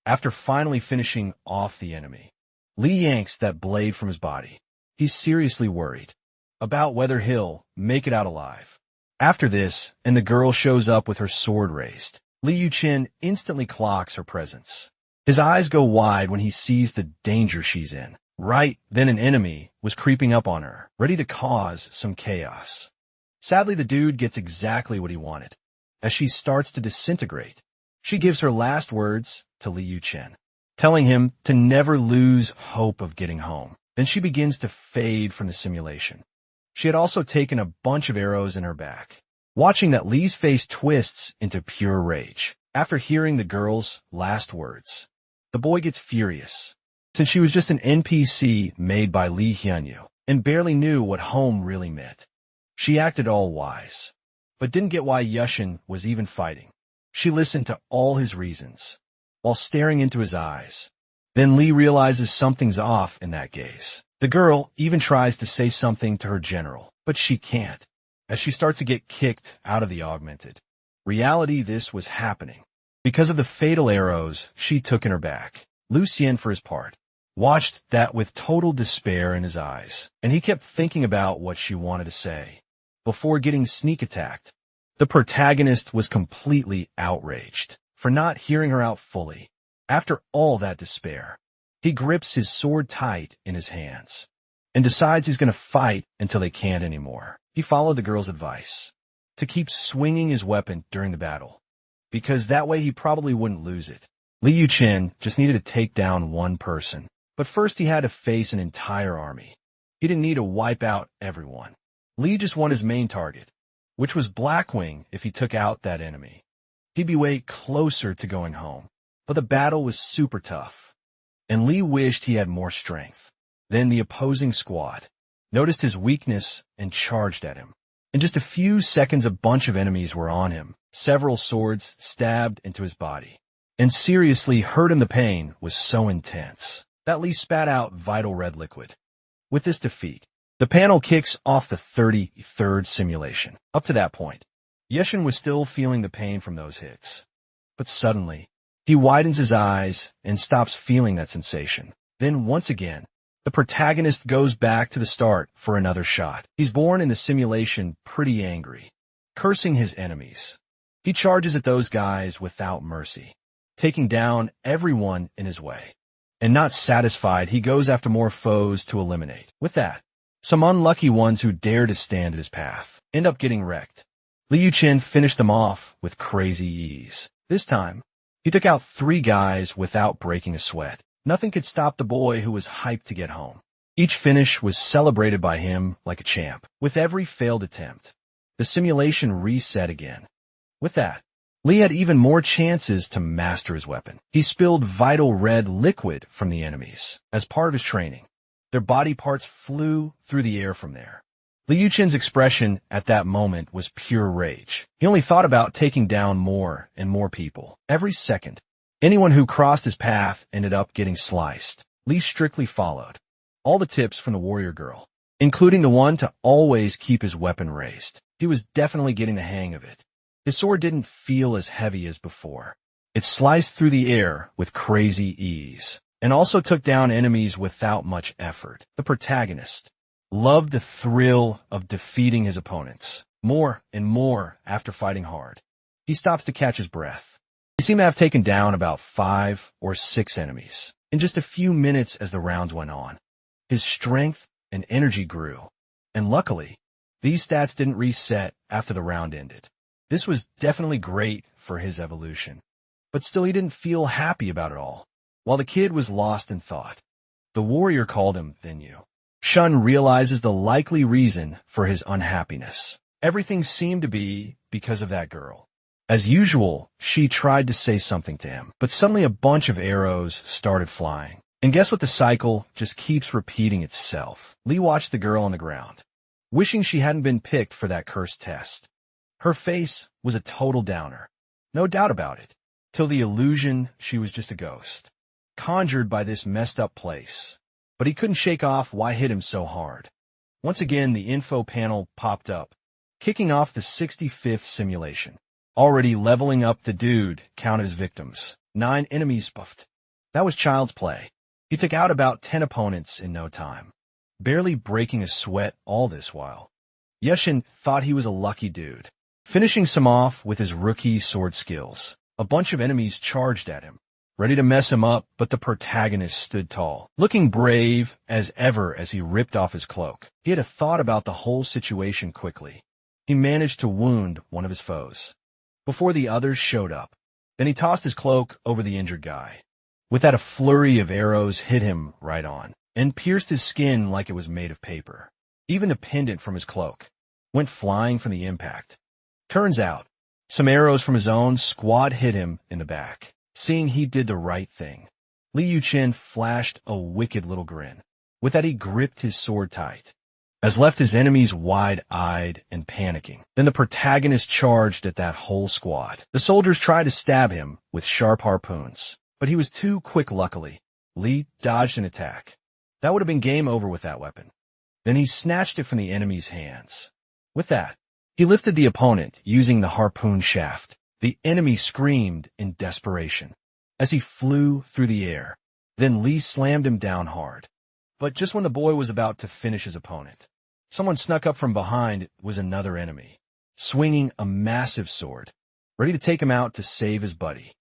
After finally finishing off the enemy, Li yanks that blade from his body. He's seriously worried about whether he'll make it out alive. After this, and the girl shows up with her sword raised, Liu Chen instantly clocks her presence. His eyes go wide when he sees the danger she's in. Right then an enemy was creeping up on her, ready to cause some chaos. Sadly, the dude gets exactly what he wanted. As she starts to disintegrate, she gives her last words to Liu Chen, telling him to never lose hope of getting home. Then she begins to fade from the simulation. She had also taken a bunch of arrows in her back. Watching that, Li's face twists into pure rage. After hearing the girl's last words, the boy gets furious, since she was just an NPC made by Li Hyunyu and barely knew what home really meant. She acted all wise, but didn't get why Yushin was even fighting. She listened to all his reasons, while staring into his eyes. Then Li realizes something's off in that gaze. The girl even tries to say something to her general, but she can't, as she starts to get kicked out of the augmented reality. This was happening because of the fatal arrows she took in her back. Lu Xian, for his part, watched that with total despair in his eyes, and he kept thinking about what she wanted to say before getting sneak attacked. The protagonist was completely outraged for not hearing her out fully. After all that despair, he grips his sword tight in his hands and decides he's going to fight until they can't anymore. He followed the girl's advice to keep swinging his weapon during the battle, because that way he probably wouldn't lose it. Liu Chen just needed to take down one person, but first he had to face an entire army. He didn't need to wipe out everyone. Li just won his main target, which was Blackwing. If he took out that enemy, he'd be way closer to going home. But the battle was super tough, and Li wished he had more strength. Then the opposing squad noticed his weakness and charged at him. In just a few seconds, a bunch of enemies were on him. Several swords stabbed into his body, and seriously hurt him. The pain was so intense that Li spat out vital red liquid. With this defeat, the panel kicks off the 33rd simulation. Up to that point, Yushin was still feeling the pain from those hits. But suddenly, he widens his eyes and stops feeling that sensation. Then once again, the protagonist goes back to the start for another shot. He's born in the simulation pretty angry, cursing his enemies. He charges at those guys without mercy, taking down everyone in his way. And not satisfied, he goes after more foes to eliminate. With that, some unlucky ones who dare to stand in his path end up getting wrecked. Liu Chen finished them off with crazy ease. This time, he took out 3 guys without breaking a sweat. Nothing could stop the boy who was hyped to get home. Each finish was celebrated by him like a champ. With every failed attempt, the simulation reset again. With that, Li had even more chances to master his weapon. He spilled vital red liquid from the enemies. As part of his training, their body parts flew through the air from there. Liu Chen's expression at that moment was pure rage. He only thought about taking down more and more people. Every second, anyone who crossed his path ended up getting sliced. Li strictly followed all the tips from the warrior girl, including the one to always keep his weapon raised. He was definitely getting the hang of it. His sword didn't feel as heavy as before. It sliced through the air with crazy ease, and also took down enemies without much effort. The protagonist loved the thrill of defeating his opponents, more and more after fighting hard. He stops to catch his breath. He seemed to have taken down about 5 or 6 enemies in just a few minutes as the rounds went on. His strength and energy grew, and luckily, these stats didn't reset after the round ended. This was definitely great for his evolution, but still he didn't feel happy about it all. While the kid was lost in thought, the warrior called him Venue. Shun realizes the likely reason for his unhappiness. Everything seemed to be because of that girl. As usual, she tried to say something to him, but suddenly a bunch of arrows started flying. And guess what? The cycle just keeps repeating itself. Li watched the girl on the ground, wishing she hadn't been picked for that cursed test. Her face was a total downer, no doubt about it, till the illusion she was just a ghost, conjured by this messed up place. But he couldn't shake off why hit him so hard. Once again, the info panel popped up, kicking off the 65th simulation. Already leveling up, the dude counted his victims. 9 enemies buffed. That was child's play. He took out about 10 opponents in no time, barely breaking a sweat all this while. Yushin thought he was a lucky dude, finishing some off with his rookie sword skills. A bunch of enemies charged at him, ready to mess him up, but the protagonist stood tall, looking brave as ever as he ripped off his cloak. He had a thought about the whole situation quickly. He managed to wound one of his foes before the others showed up. Then he tossed his cloak over the injured guy. With that, a flurry of arrows hit him right on and pierced his skin like it was made of paper. Even the pendant from his cloak went flying from the impact. Turns out, some arrows from his own squad hit him in the back. Seeing he did the right thing, Liu Chen flashed a wicked little grin. With that, he gripped his sword tight, as left his enemies wide-eyed and panicking. Then the protagonist charged at that whole squad. The soldiers tried to stab him with sharp harpoons, but he was too quick luckily. Li dodged an attack. That would have been game over with that weapon. Then he snatched it from the enemy's hands. With that, he lifted the opponent using the harpoon shaft. The enemy screamed in desperation as he flew through the air. Then Li slammed him down hard. But just when the boy was about to finish his opponent, someone snuck up from behind. It was another enemy, swinging a massive sword, ready to take him out to save his buddy.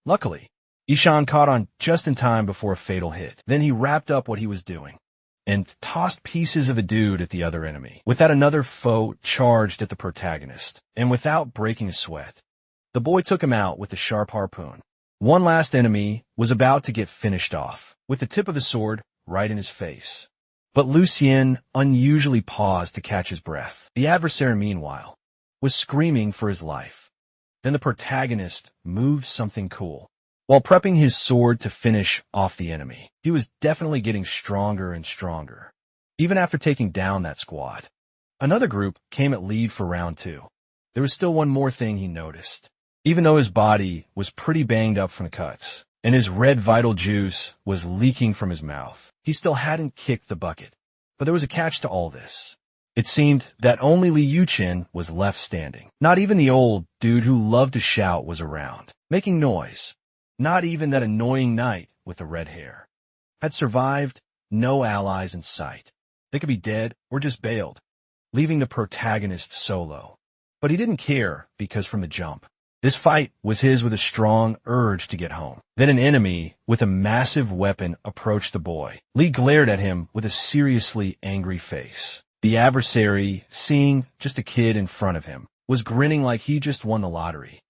Luckily, Ishan caught on just in time before a fatal hit. Then he wrapped up what he was doing and tossed pieces of a dude at the other enemy. With that, another foe charged at the protagonist, and without breaking a sweat, the boy took him out with a sharp harpoon. One last enemy was about to get finished off, with the tip of the sword right in his face. But Lucien unusually paused to catch his breath. The adversary, meanwhile, was screaming for his life. Then the protagonist moved something cool. While prepping his sword to finish off the enemy, he was definitely getting stronger and stronger, even after taking down that squad. Another group came at lead for round 2. There was still one more thing he noticed. Even though his body was pretty banged up from the cuts, and his red vital juice was leaking from his mouth, he still hadn't kicked the bucket. But there was a catch to all this. It seemed that only Liu Chen was left standing. Not even the old dude who loved to shout was around, making noise. Not even that annoying knight with the red hair had survived. No allies in sight. They could be dead or just bailed, leaving the protagonist solo. But he didn't care, because from the jump, this fight was his with a strong urge to get home. Then an enemy with a massive weapon approached the boy. Li glared at him with a seriously angry face. The adversary, seeing just a kid in front of him, was grinning like he just won the lottery.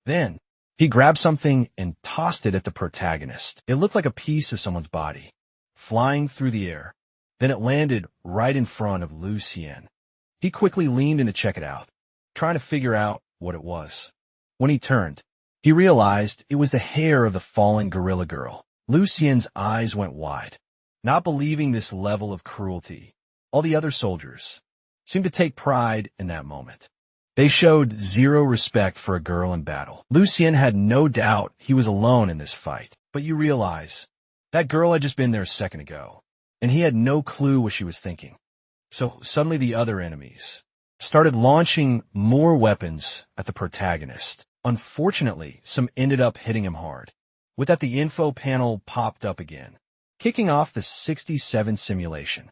Then, he grabbed something and tossed it at the protagonist. It looked like a piece of someone's body, flying through the air. Then it landed right in front of Lu Xian. He quickly leaned in to check it out, trying to figure out what it was. When he turned, he realized it was the hair of the fallen gorilla girl. Lu Xian's eyes went wide, not believing this level of cruelty. All the other soldiers seemed to take pride in that moment. They showed zero respect for a girl in battle. Lu Xian had no doubt he was alone in this fight, but you realize that girl had just been there a second ago, and he had no clue what she was thinking. So suddenly the other enemies started launching more weapons at the protagonist. Unfortunately, some ended up hitting him hard. With that, the info panel popped up again, kicking off the 67 simulation.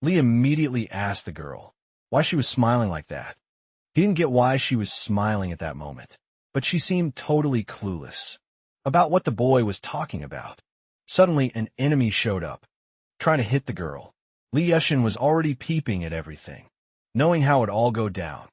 Lee immediately asked the girl why she was smiling like that. He didn't get why she was smiling at that moment, but she seemed totally clueless about what the boy was talking about. Suddenly, an enemy showed up, trying to hit the girl. Li Yushin was already peeping at everything, knowing how it'd all go down.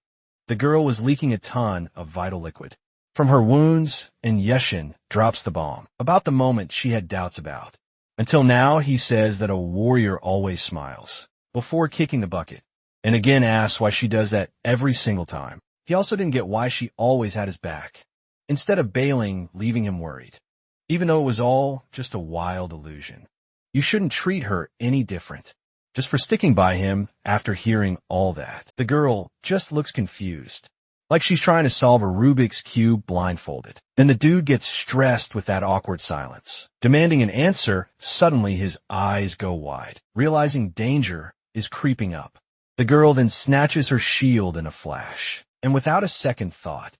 The girl was leaking a ton of vital liquid from her wounds, and Yushin drops the bomb about the moment she had doubts about. Until now, he says that a warrior always smiles before kicking the bucket, and again asks why she does that every single time. He also didn't get why she always had his back, instead of bailing, leaving him worried, even though it was all just a wild illusion. You shouldn't treat her any different, just for sticking by him after hearing all that. The girl just looks confused, like she's trying to solve a Rubik's Cube blindfolded. Then the dude gets stressed with that awkward silence. Demanding an answer, suddenly his eyes go wide, realizing danger is creeping up. The girl then snatches her shield in a flash, and without a second thought,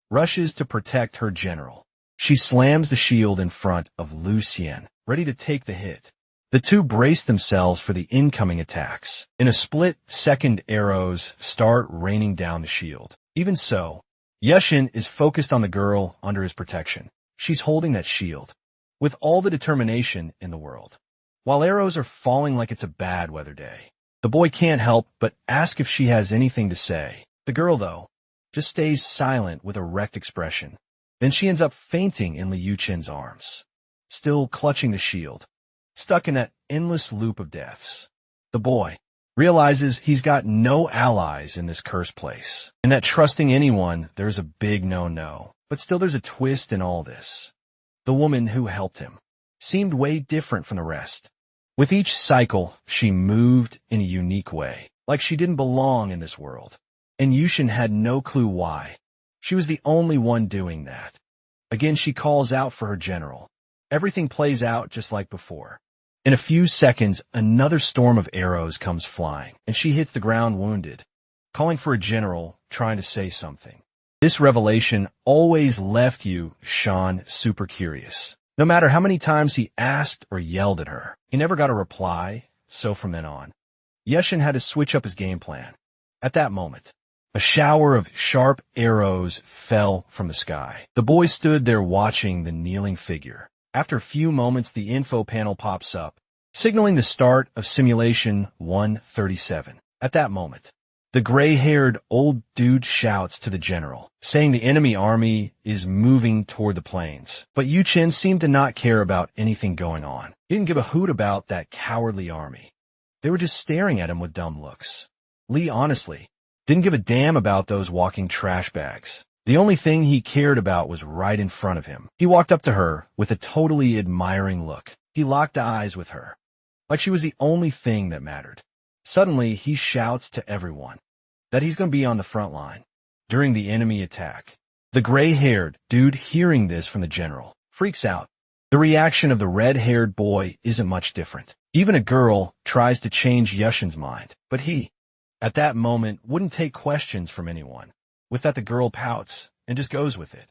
rushes to protect her general. She slams the shield in front of Lu Xian, ready to take the hit. The two brace themselves for the incoming attacks. In a split second, arrows start raining down the shield. Even so, Yushin is focused on the girl under his protection. She's holding that shield with all the determination in the world, while arrows are falling like it's a bad weather day. The boy can't help but ask if she has anything to say. The girl, though, just stays silent with a wrecked expression. Then she ends up fainting in Li Yuchen's arms, still clutching the shield, stuck in that endless loop of deaths. The boy realizes he's got no allies in this cursed place, and that trusting anyone, there's a big no-no. But still there's a twist in all this. The woman who helped him seemed way different from the rest. With each cycle, she moved in a unique way, like she didn't belong in this world. And Yushin had no clue why. She was the only one doing that. Again, she calls out for her general. Everything plays out just like before. In a few seconds, another storm of arrows comes flying, and she hits the ground wounded, calling for a general, trying to say something. This revelation always left you, Sean, super curious. No matter how many times he asked or yelled at her, he never got a reply, so from then on, Yushin had to switch up his game plan. At that moment, a shower of sharp arrows fell from the sky. The boy stood there watching the kneeling figure. After a few moments, the info panel pops up, signaling the start of Simulation 137. At that moment, the gray-haired old dude shouts to the general, saying the enemy army is moving toward the plains. But Yu Chen seemed to not care about anything going on. He didn't give a hoot about that cowardly army. They were just staring at him with dumb looks. Lee honestly didn't give a damn about those walking trash bags. The only thing he cared about was right in front of him. He walked up to her with a totally admiring look. He locked eyes with her, like she was the only thing that mattered. Suddenly, he shouts to everyone that he's going to be on the front line during the enemy attack. The gray-haired dude, hearing this from the general, freaks out. The reaction of the red-haired boy isn't much different. Even a girl tries to change Yushin's mind, but he, at that moment, wouldn't take questions from anyone. With that, the girl pouts and just goes with it.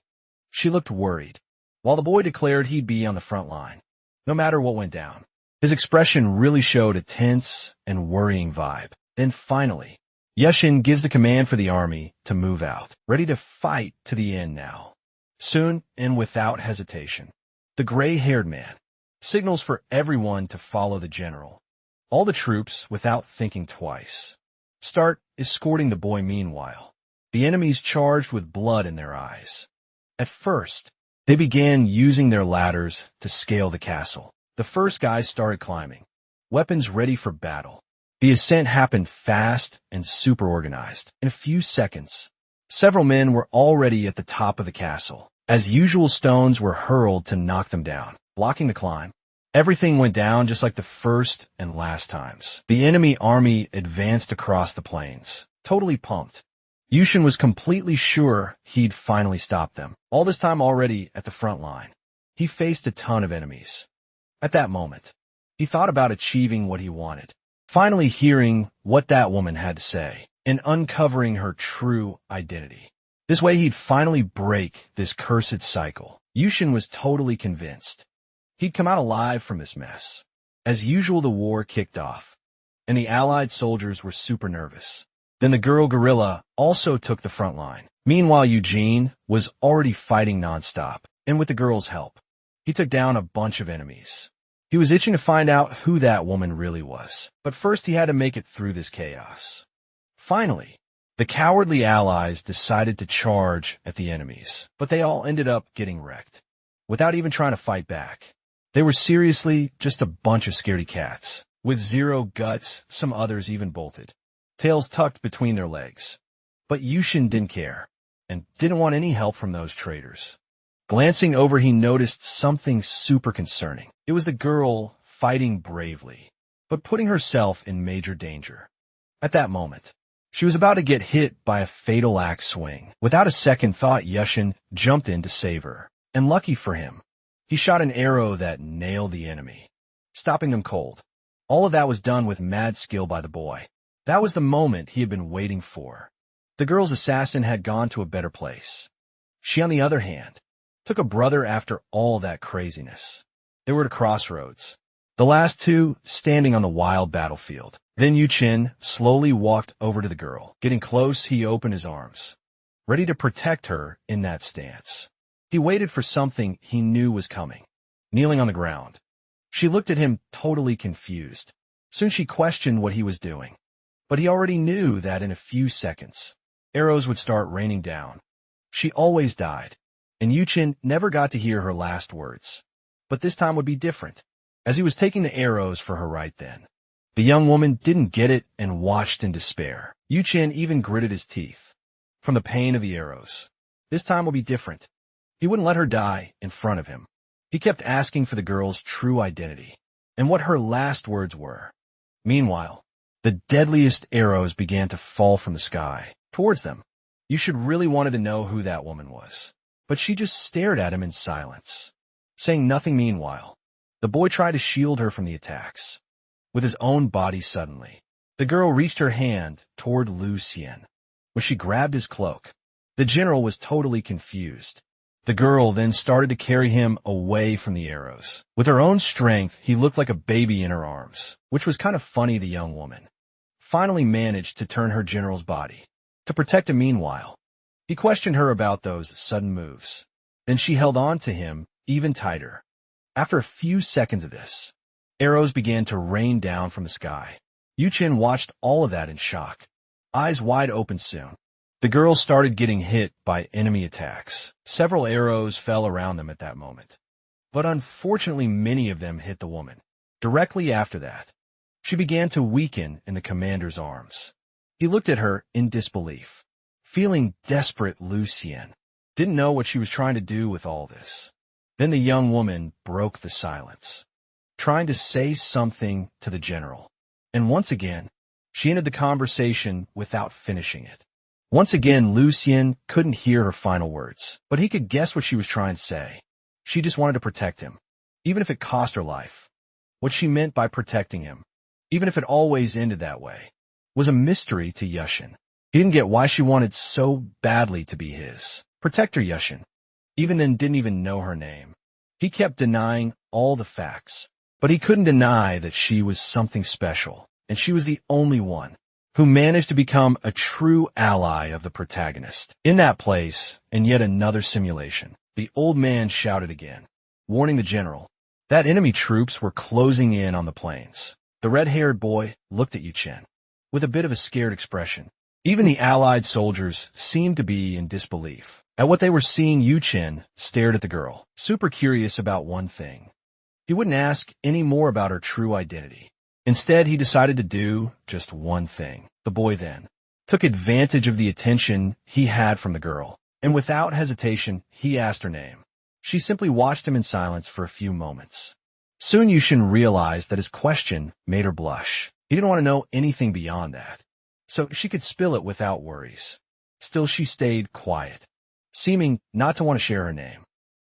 She looked worried, while the boy declared he'd be on the front line, no matter what went down. His expression really showed a tense and worrying vibe. Then finally, Yushin gives the command for the army to move out, ready to fight to the end now. Soon, and without hesitation, the gray-haired man signals for everyone to follow the general. All the troops, without thinking twice, start escorting the boy meanwhile. the enemies charged with blood in their eyes. At first, they began using their ladders to scale the castle. The first guys started climbing, weapons ready for battle. The ascent happened fast and super organized. In a few seconds, several men were already at the top of the castle. As usual, stones were hurled to knock them down, blocking the climb. Everything went down just like the first and last times. The enemy army advanced across the plains, totally pumped. Yushin was completely sure he'd finally stop them. All this time already at the front line, he faced a ton of enemies. At that moment, he thought about achieving what he wanted. Finally hearing what that woman had to say and uncovering her true identity. This way he'd finally break this cursed cycle. Yushin was totally convinced he'd come out alive from this mess. As usual, the war kicked off, and the Allied soldiers were super nervous. Then the girl gorilla also took the front line. Meanwhile, Eugene was already fighting nonstop, and with the girl's help, he took down a bunch of enemies. He was itching to find out who that woman really was, but first he had to make it through this chaos. Finally, the cowardly allies decided to charge at the enemies, but they all ended up getting wrecked, without even trying to fight back. They were seriously just a bunch of scaredy cats, with zero guts. Some others even bolted, tails tucked between their legs. But Yushin didn't care, and didn't want any help from those traitors. Glancing over, he noticed something super concerning. It was the girl fighting bravely, but putting herself in major danger. At that moment, she was about to get hit by a fatal axe swing. Without a second thought, Yushin jumped in to save her. And lucky for him, he shot an arrow that nailed the enemy, stopping them cold. All of that was done with mad skill by the boy. That was the moment he had been waiting for. The girl's assassin had gone to a better place. She, on the other hand, took a brother after all that craziness. They were at a crossroads, the last two standing on the wild battlefield. Then Yushin slowly walked over to the girl. Getting close, he opened his arms, ready to protect her in that stance. He waited for something he knew was coming. Kneeling on the ground, she looked at him totally confused. Soon she questioned what he was doing, but he already knew that in a few seconds, arrows would start raining down. She always died, and Yushin never got to hear her last words. But this time would be different, as he was taking the arrows for her right then. The young woman didn't get it and watched in despair. Yushin even gritted his teeth from the pain of the arrows. This time will be different. He wouldn't let her die in front of him. He kept asking for the girl's true identity and what her last words were. Meanwhile, the deadliest arrows began to fall from the sky towards them. Yushin really wanted to know who that woman was, but she just stared at him in silence, saying nothing. Meanwhile, the boy tried to shield her from the attacks with his own body. Suddenly, the girl reached her hand toward Lucien, when she grabbed his cloak. The general was totally confused. The girl then started to carry him away from the arrows. With her own strength, he looked like a baby in her arms, which was kind of funny. The young woman finally managed to turn her general's body to protect him. Meanwhile, he questioned her about those sudden moves. Then she held on to him even tighter. After a few seconds of this, arrows began to rain down from the sky. Yushin watched all of that in shock, eyes wide open. Soon, the girl started getting hit by enemy attacks. Several arrows fell around them at that moment, but unfortunately many of them hit the woman. Directly after that, she began to weaken in the commander's arms. He looked at her in disbelief, feeling desperate. Lucien didn't know what she was trying to do with all this. Then the young woman broke the silence, trying to say something to the general. And once again, she ended the conversation without finishing it. Once again, Lucien couldn't hear her final words, but he could guess what she was trying to say. She just wanted to protect him, even if it cost her life. What she meant by protecting him, even if it always ended that way, was a mystery to Yushin. He didn't get why she wanted so badly to be his. Protect her, Yushin. Even then, didn't even know her name. He kept denying all the facts, but he couldn't deny that she was something special, and she was the only one who managed to become a true ally of the protagonist. In that place, in yet another simulation, the old man shouted again, warning the general that enemy troops were closing in on the plains. The red-haired boy looked at Yushin with a bit of a scared expression. Even the allied soldiers seemed to be in disbelief. At what they were seeing, Yu-Chin stared at the girl, super curious about one thing. He wouldn't ask any more about her true identity. Instead, he decided to do just one thing. The boy then took advantage of the attention he had from the girl, and without hesitation, he asked her name. She simply watched him in silence for a few moments. Soon Yu-Shin realized that his question made her blush. He didn't want to know anything beyond that, so she could spill it without worries. Still, she stayed quiet, seeming not to want to share her name.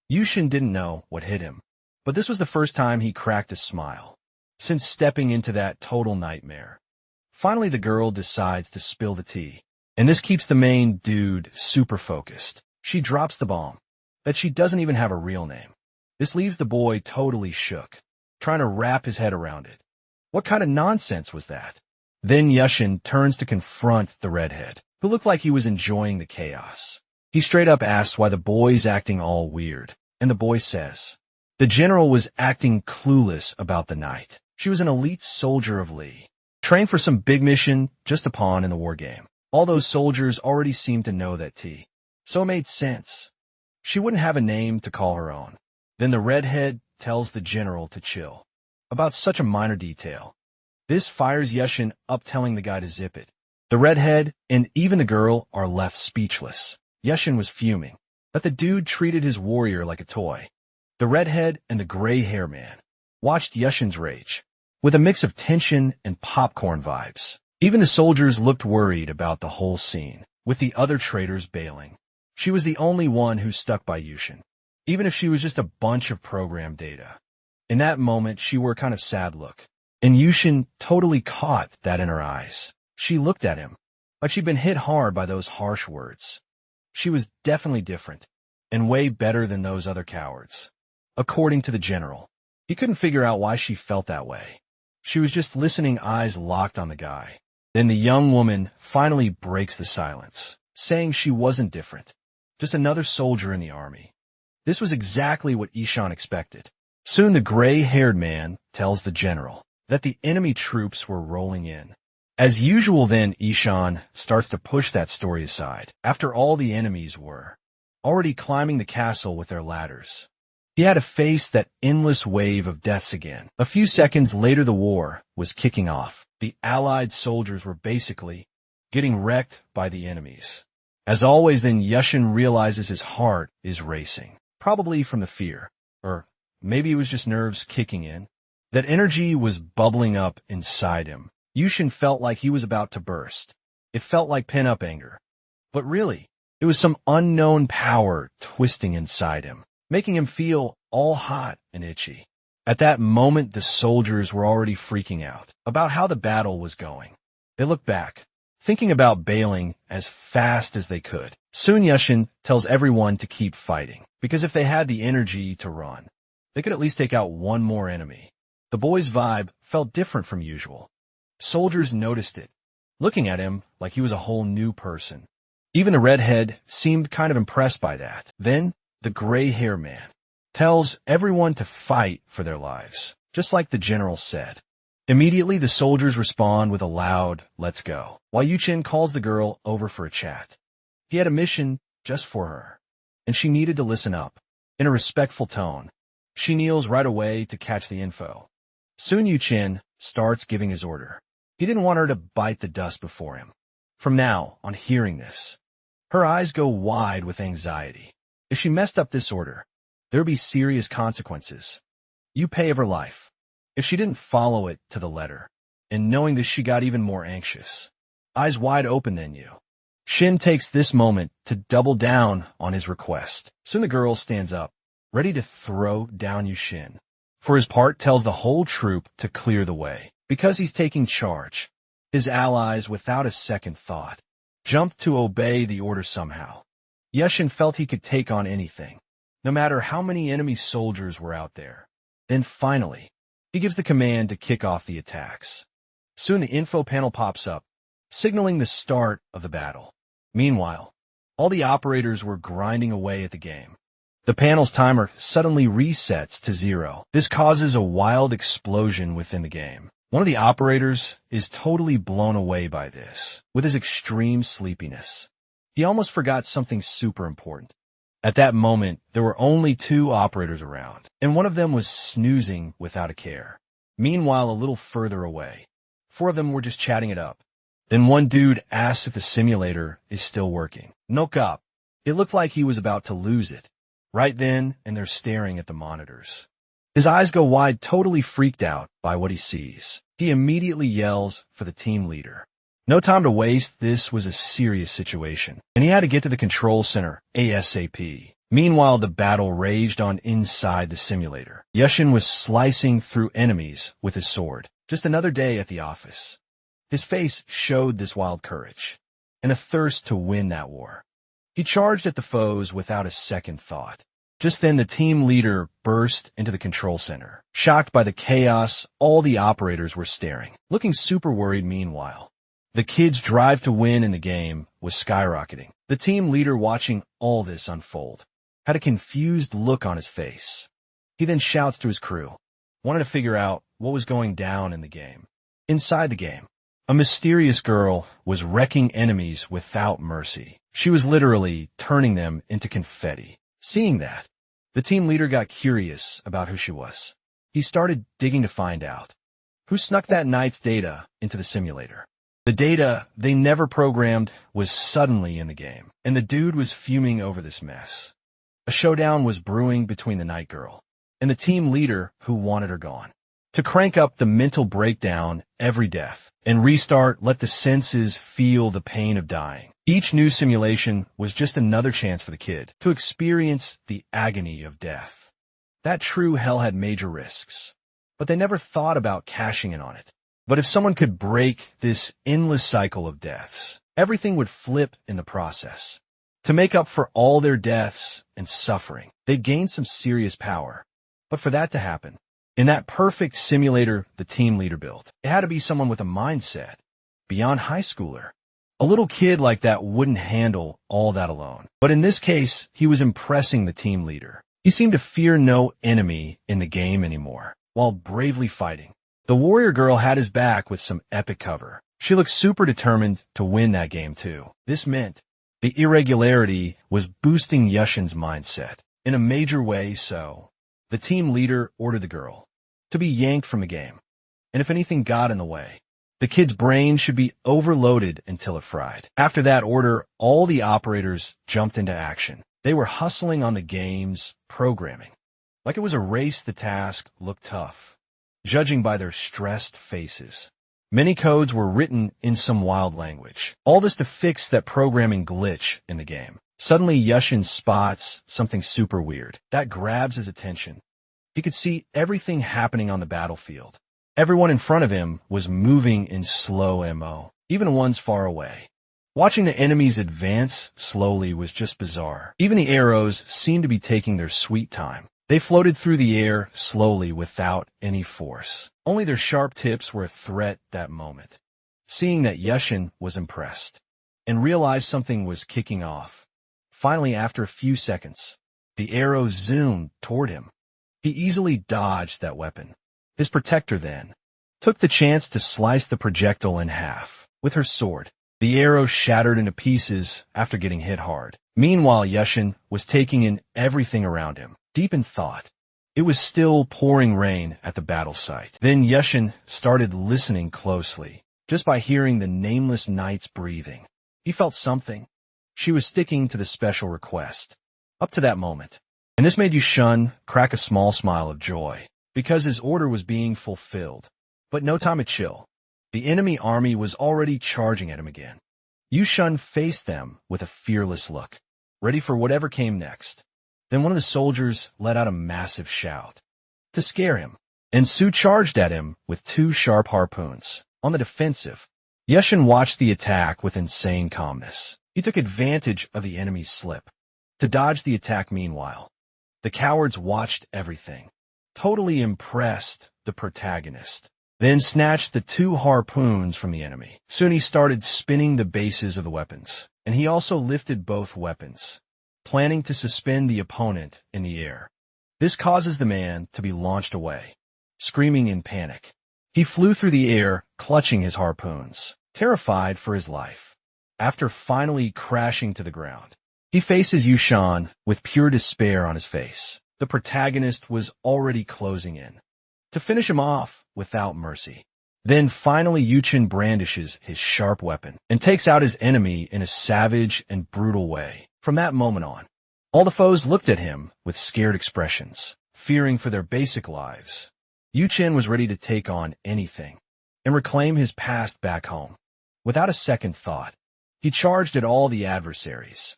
Yu-Shin didn't know what hit him, but this was the first time he cracked a smile since stepping into that total nightmare. Finally, the girl decides to spill the tea, and this keeps the main dude super focused. She drops the bomb that she doesn't even have a real name. This leaves the boy totally shook, trying to wrap his head around it. What kind of nonsense was that? Then Yushin turns to confront the redhead, who looked like he was enjoying the chaos. He straight up asks why the boy's acting all weird, and the boy says, the general was acting clueless about the night. She was an elite soldier of Lee, trained for some big mission, just a pawn in the war game. All those soldiers already seemed to know that tea, so it made sense. She wouldn't have a name to call her own. Then the redhead tells the general to chill about such a minor detail. This fires Yushin up, telling the guy to zip it. The redhead and even the girl are left speechless. Yushin was fuming that the dude treated his warrior like a toy. The redhead and the gray-hair man watched Yushin's rage with a mix of tension and popcorn vibes. Even the soldiers looked worried about the whole scene, with the other traitors bailing. She was the only one who stuck by Yushin, even if she was just a bunch of program data. In that moment, she wore a kind of sad look, and Yushin totally caught that in her eyes. She looked at him like she'd been hit hard by those harsh words. She was definitely different, and way better than those other cowards. According to the general, he couldn't figure out why she felt that way. She was just listening, eyes locked on the guy. Then the young woman finally breaks the silence, saying she wasn't different, just another soldier in the army. This was exactly what Ishan expected. Soon the gray-haired man tells the general that the enemy troops were rolling in. As usual then, Ishan starts to push that story aside, after all the enemies were already climbing the castle with their ladders. He had to face that endless wave of deaths again. A few seconds later, the war was kicking off. The Allied soldiers were basically getting wrecked by the enemies. As always, then Yushin realizes his heart is racing, probably from the fear, or maybe it was just nerves kicking in. That energy was bubbling up inside him. Yushin felt like he was about to burst. It felt like pent-up anger. But really, it was some unknown power twisting inside him, making him feel all hot and itchy. At that moment, the soldiers were already freaking out about how the battle was going. They looked back, thinking about bailing as fast as they could. Soon Yushin tells everyone to keep fighting, because if they had the energy to run, they could at least take out one more enemy. The boy's vibe felt different from usual. Soldiers noticed it, looking at him like he was a whole new person. Even the redhead seemed kind of impressed by that. Then, the gray-hair man tells everyone to fight for their lives, just like the general said. Immediately, the soldiers respond with a loud, "Let's go," while Yu-Chin calls the girl over for a chat. He had a mission just for her, and she needed to listen up. In a respectful tone, she kneels right away to catch the info. Soon Yu-Chin starts giving his order. He didn't want her to bite the dust before him. From now, on hearing this, her eyes go wide with anxiety. If she messed up this order, there would be serious consequences. You pay of her life. If she didn't follow it to the letter, and knowing this, she got even more anxious. Eyes wide open then you. Shin takes this moment to double down on his request. Soon the girl stands up, ready to throw down Yushin. For his part, tells the whole troop to clear the way, because he's taking charge. His allies, without a second thought, jumped to obey the order somehow. Yushin felt he could take on anything, no matter how many enemy soldiers were out there. Then finally, he gives the command to kick off the attacks. Soon the info panel pops up, signaling the start of the battle. Meanwhile, all the operators were grinding away at the game. The panel's timer suddenly resets to 0. This causes a wild explosion within the game. One of the operators is totally blown away by this, with his extreme sleepiness. He almost forgot something super important. At that moment, there were only 2 operators around, and one of them was snoozing without a care. Meanwhile, a little further away, 4 of them were just chatting it up. Then one dude asks if the simulator is still working. Nook up. It looked like he was about to lose it. Right then, and they're staring at the monitors. His eyes go wide, totally freaked out by what he sees. He immediately yells for the team leader. No time to waste, this was a serious situation, and he had to get to the control center ASAP. Meanwhile, the battle raged on inside the simulator. Yushin was slicing through enemies with his sword. Just another day at the office. His face showed this wild courage, and a thirst to win that war. He charged at the foes without a second thought. Just then, the team leader burst into the control center. Shocked by the chaos, all the operators were staring, looking super worried meanwhile. The kid's drive to win in the game was skyrocketing. The team leader, watching all this unfold, had a confused look on his face. He then shouts to his crew, wanted to figure out what was going down in the game. Inside the game, a mysterious girl was wrecking enemies without mercy. She was literally turning them into confetti. Seeing that, the team leader got curious about who she was. He started digging to find out who snuck that night's data into the simulator. The data they never programmed was suddenly in the game, and the dude was fuming over this mess. A showdown was brewing between the night girl and the team leader who wanted her gone. To crank up the mental breakdown every death and restart, let the senses feel the pain of dying. Each new simulation was just another chance for the kid to experience the agony of death. That true hell had major risks, but they never thought about cashing in on it. But if someone could break this endless cycle of deaths, everything would flip in the process. To make up for all their deaths and suffering, they'd gain some serious power. But for that to happen, in that perfect simulator the team leader built, it had to be someone with a mindset beyond high schooler. A little kid like that wouldn't handle all that alone. But in this case, he was impressing the team leader. He seemed to fear no enemy in the game anymore, while bravely fighting. The warrior girl had his back with some epic cover. She looked super determined to win that game too. This meant the irregularity was boosting Yushin's mindset in a major way, so the team leader ordered the girl to be yanked from the game. And if anything got in the way, the kid's brain should be overloaded until it fried. After that order, all the operators jumped into action. They were hustling on the game's programming. Like it was a race, the task looked tough, judging by their stressed faces. Many codes were written in some wild language. All this to fix that programming glitch in the game. Suddenly, Yushin spots something super weird. That grabs his attention. He could see everything happening on the battlefield. Everyone in front of him was moving in slow mo, even ones far away. Watching the enemies advance slowly was just bizarre. Even the arrows seemed to be taking their sweet time. They floated through the air slowly without any force. Only their sharp tips were a threat that moment. Seeing that, Yushin was impressed and realized something was kicking off. Finally, after a few seconds, the arrow zoomed toward him. He easily dodged that weapon. His protector then took the chance to slice the projectile in half with her sword. The arrow shattered into pieces after getting hit hard. Meanwhile, Yushin was taking in everything around him, deep in thought. It was still pouring rain at the battle site. Then Yushin started listening closely. Just by hearing the nameless knight's breathing, he felt something. She was sticking to the special request up to that moment. And this made Yushin crack a small smile of joy, because his order was being fulfilled. But no time to chill. The enemy army was already charging at him again. Yushin faced them with a fearless look, ready for whatever came next. Then one of the soldiers let out a massive shout to scare him, and Su charged at him with 2 sharp harpoons. On the defensive, Yushin watched the attack with insane calmness. He took advantage of the enemy's slip to dodge the attack. Meanwhile, the cowards watched everything, totally impressed the protagonist, then snatched the 2 harpoons from the enemy. Soon he started spinning the bases of the weapons, and he also lifted both weapons, planning to suspend the opponent in the air. This causes the man to be launched away, screaming in panic. He flew through the air, clutching his harpoons, terrified for his life. After finally crashing to the ground, he faces Yushan with pure despair on his face. The protagonist was already closing in, to finish him off without mercy. Then finally Yuchen brandishes his sharp weapon and takes out his enemy in a savage and brutal way. From that moment on, all the foes looked at him with scared expressions, fearing for their basic lives. Yuchen was ready to take on anything and reclaim his past back home. Without a second thought, he charged at all the adversaries.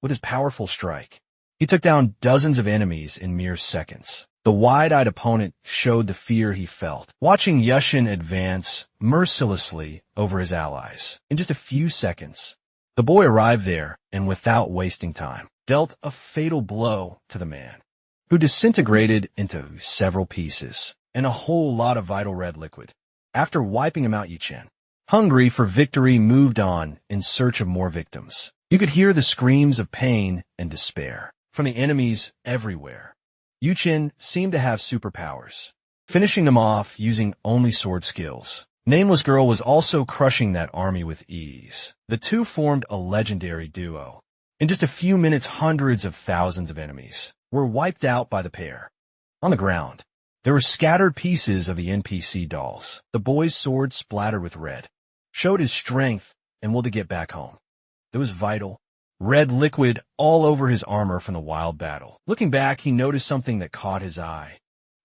With his powerful strike, he took down dozens of enemies in mere seconds. The wide-eyed opponent showed the fear he felt, watching Yushin advance mercilessly over his allies. In just a few seconds, the boy arrived there and, without wasting time, dealt a fatal blow to the man, who disintegrated into several pieces and a whole lot of vital red liquid. After wiping him out, Yuchen, hungry for victory, moved on in search of more victims. You could hear the screams of pain and despair from the enemies everywhere. Yuchen seemed to have superpowers, finishing them off using only sword skills. Nameless Girl was also crushing that army with ease. The two formed a legendary duo. In just a few minutes, hundreds of thousands of enemies were wiped out by the pair. On the ground, there were scattered pieces of the NPC dolls. The boy's sword, splattered with red, showed his strength and will to get back home. There was vital red liquid all over his armor from the wild battle. Looking back, he noticed something that caught his eye.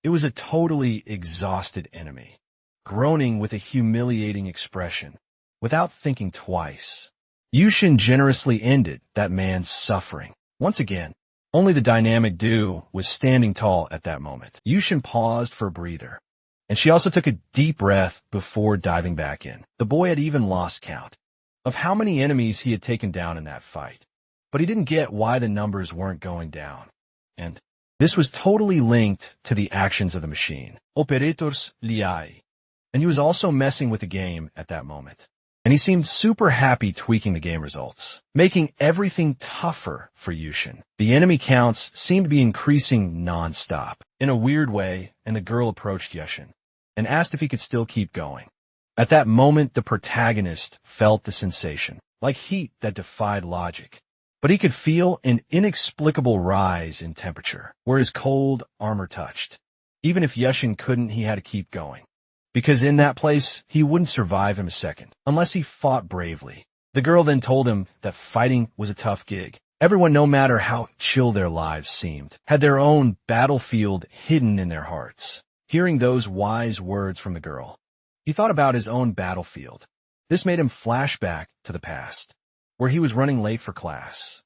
It was a totally exhausted enemy, groaning with a humiliating expression. Without thinking twice, Yushin generously ended that man's suffering. Once again, only the dynamic duo was standing tall at that moment. Yushin paused for a breather, and she also took a deep breath before diving back in. The boy had even lost count of how many enemies he had taken down in that fight, but he didn't get why the numbers weren't going down. And this was totally linked to the actions of the machine, Operators Liai. And he was also messing with the game at that moment. And he seemed super happy tweaking the game results, making everything tougher for Yushin. The enemy counts seemed to be increasing non-stop in a weird way, and the girl approached Yushin and asked if he could still keep going. At that moment, the protagonist felt the sensation, like heat that defied logic. But he could feel an inexplicable rise in temperature, where his cold armor touched. Even if Yushin couldn't, he had to keep going, because in that place, he wouldn't survive him a second, unless he fought bravely. The girl then told him that fighting was a tough gig. Everyone, no matter how chill their lives seemed, had their own battlefield hidden in their hearts. Hearing those wise words from the girl, he thought about his own battlefield. This made him flash back to the past, where he was running late for class.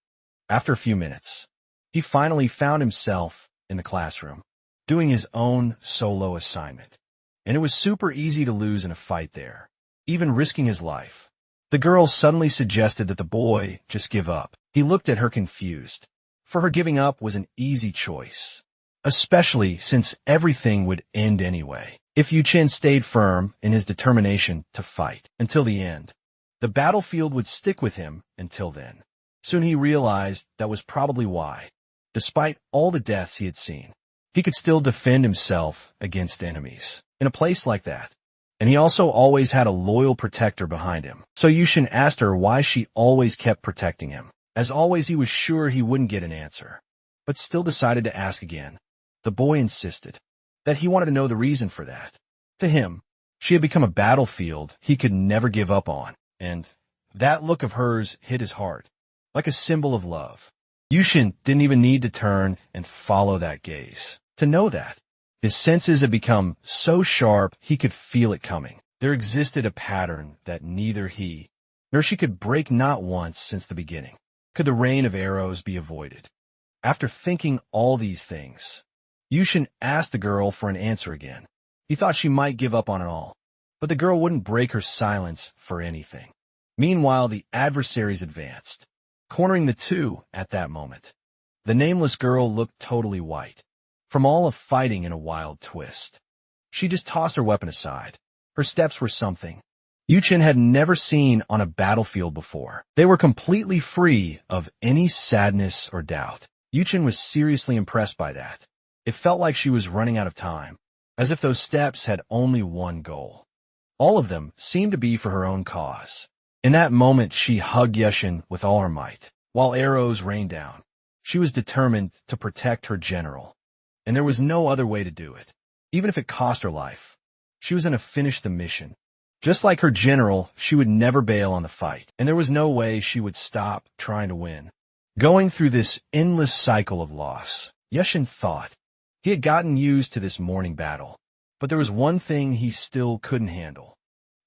After a few minutes, he finally found himself in the classroom, doing his own solo assignment. And it was super easy to lose in a fight there, even risking his life. The girl suddenly suggested that the boy just give up. He looked at her confused. For her, giving up was an easy choice, especially since everything would end anyway. If Yuchen stayed firm in his determination to fight until the end, the battlefield would stick with him until then. Soon he realized that was probably why, despite all the deaths he had seen, he could still defend himself against enemies in a place like that. And he also always had a loyal protector behind him. So Yushin asked her why she always kept protecting him. As always, he was sure he wouldn't get an answer, but still decided to ask again. The boy insisted that he wanted to know the reason for that. To him, she had become a battlefield he could never give up on, and that look of hers hit his heart, like a symbol of love. Yushin didn't even need to turn and follow that gaze to know that. His senses had become so sharp he could feel it coming. There existed a pattern that neither he nor she could break, not once since the beginning. Could the rain of arrows be avoided? After thinking all these things, Yushin asked the girl for an answer again. He thought she might give up on it all, but the girl wouldn't break her silence for anything. Meanwhile, the adversaries advanced, cornering the two at that moment. The nameless girl looked totally white, from all of fighting in a wild twist. She just tossed her weapon aside. Her steps were something Yuchen had never seen on a battlefield before. They were completely free of any sadness or doubt. Yuchen was seriously impressed by that. It felt like she was running out of time, as if those steps had only one goal. All of them seemed to be for her own cause. In that moment, she hugged Yushin with all her might, while arrows rained down. She was determined to protect her general, and there was no other way to do it, even if it cost her life. She was going to finish the mission. Just like her general, she would never bail on the fight, and there was no way she would stop trying to win. Going through this endless cycle of loss, Yushin thought. He had gotten used to this morning battle, but there was one thing he still couldn't handle.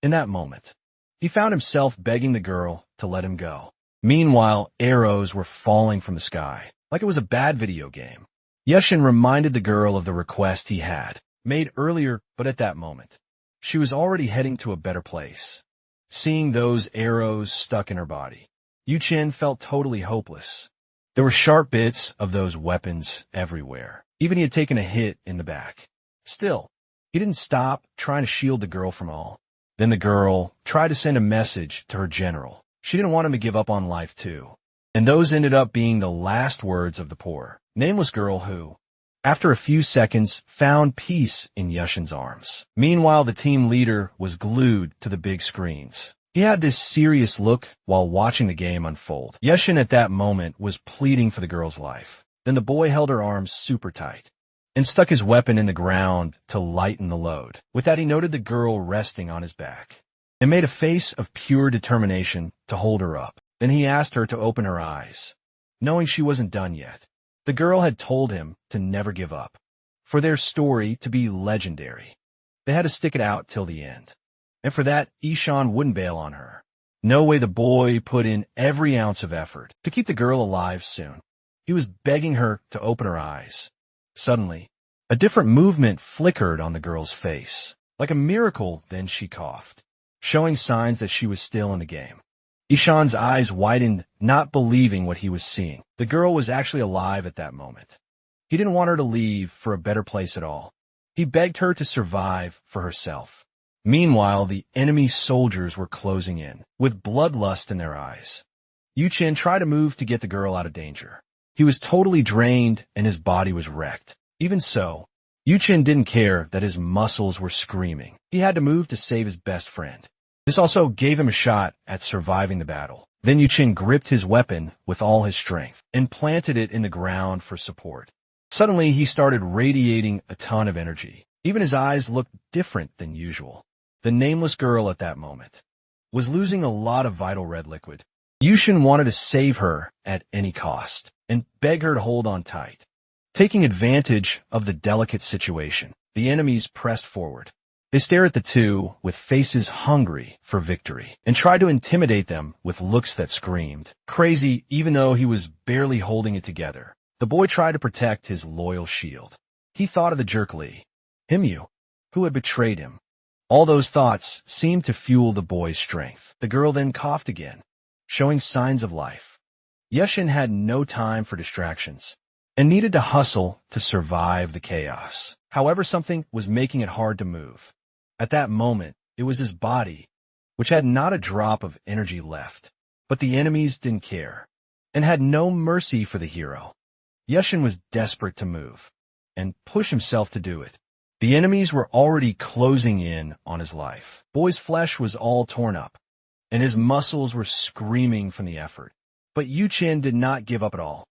In that moment, he found himself begging the girl to let him go. Meanwhile, arrows were falling from the sky, like it was a bad video game. Yushin reminded the girl of the request he had made earlier, but at that moment, she was already heading to a better place. Seeing those arrows stuck in her body, Yuchen felt totally hopeless. There were sharp bits of those weapons everywhere. Even he had taken a hit in the back. Still, he didn't stop trying to shield the girl from all. Then the girl tried to send a message to her general. She didn't want him to give up on life too. And those ended up being the last words of the poor, nameless girl who, after a few seconds, found peace in Yushin's arms. Meanwhile, the team leader was glued to the big screens. He had this serious look while watching the game unfold. Yushin at that moment was pleading for the girl's life. Then the boy held her arms super tight and stuck his weapon in the ground to lighten the load. With that, he noted the girl resting on his back and made a face of pure determination to hold her up. Then he asked her to open her eyes, knowing she wasn't done yet. The girl had told him to never give up. For their story to be legendary, they had to stick it out till the end. And for that, Ishan wouldn't bail on her. No way. The boy put in every ounce of effort to keep the girl alive soon. He was begging her to open her eyes. Suddenly, a different movement flickered on the girl's face. Like a miracle, then she coughed, showing signs that she was still in the game. Ishan's eyes widened, not believing what he was seeing. The girl was actually alive at that moment. He didn't want her to leave for a better place at all. He begged her to survive for herself. Meanwhile, the enemy soldiers were closing in, with bloodlust in their eyes. Yuchen tried to move to get the girl out of danger. He was totally drained and his body was wrecked. Even so, Yuchen didn't care that his muscles were screaming. He had to move to save his best friend. This also gave him a shot at surviving the battle. Then Yuchen gripped his weapon with all his strength and planted it in the ground for support. Suddenly, he started radiating a ton of energy. Even his eyes looked different than usual. The nameless girl at that moment was losing a lot of vital red liquid. Yushin wanted to save her at any cost and beg her to hold on tight. Taking advantage of the delicate situation, the enemies pressed forward. They stared at the two with faces hungry for victory and tried to intimidate them with looks that screamed crazy, even though he was barely holding it together. The boy tried to protect his loyal shield. He thought of the jerk Lee, Himyu, who had betrayed him. All those thoughts seemed to fuel the boy's strength. The girl then coughed again, showing signs of life. Yushin had no time for distractions and needed to hustle to survive the chaos. However, something was making it hard to move. At that moment, it was his body, which had not a drop of energy left. But the enemies didn't care and had no mercy for the hero. Yushin was desperate to move and push himself to do it. The enemies were already closing in on his life. Boy's flesh was all torn up, and his muscles were screaming from the effort. But Yuchen did not give up at all.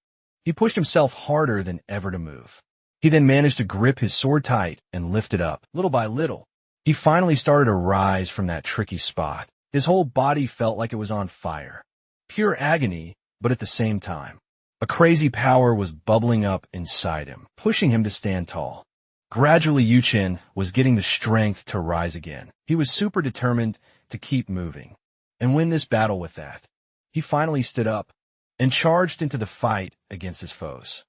He pushed himself harder than ever to move. He then managed to grip his sword tight and lift it up. Little by little, he finally started to rise from that tricky spot. His whole body felt like it was on fire. Pure agony, but at the same time, a crazy power was bubbling up inside him, pushing him to stand tall. Gradually, Yuchen was getting the strength to rise again. He was super determined to keep moving and win this battle with that. He finally stood up and charged into the fight against his foes.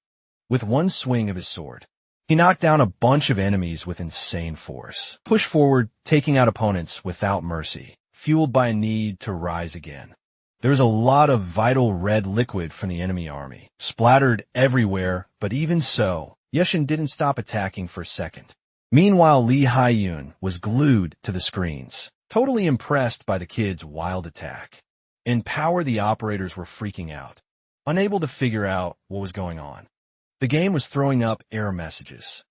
With one swing of his sword, he knocked down a bunch of enemies with insane force, pushed forward, taking out opponents without mercy, fueled by a need to rise again. There was a lot of vital red liquid from the enemy army, splattered everywhere, but even so, Yushin didn't stop attacking for a second. Meanwhile, Lee Haiyun was glued to the screens, totally impressed by the kid's wild attack. In power, the operators were freaking out, unable to figure out what was going on. The game was throwing up error messages.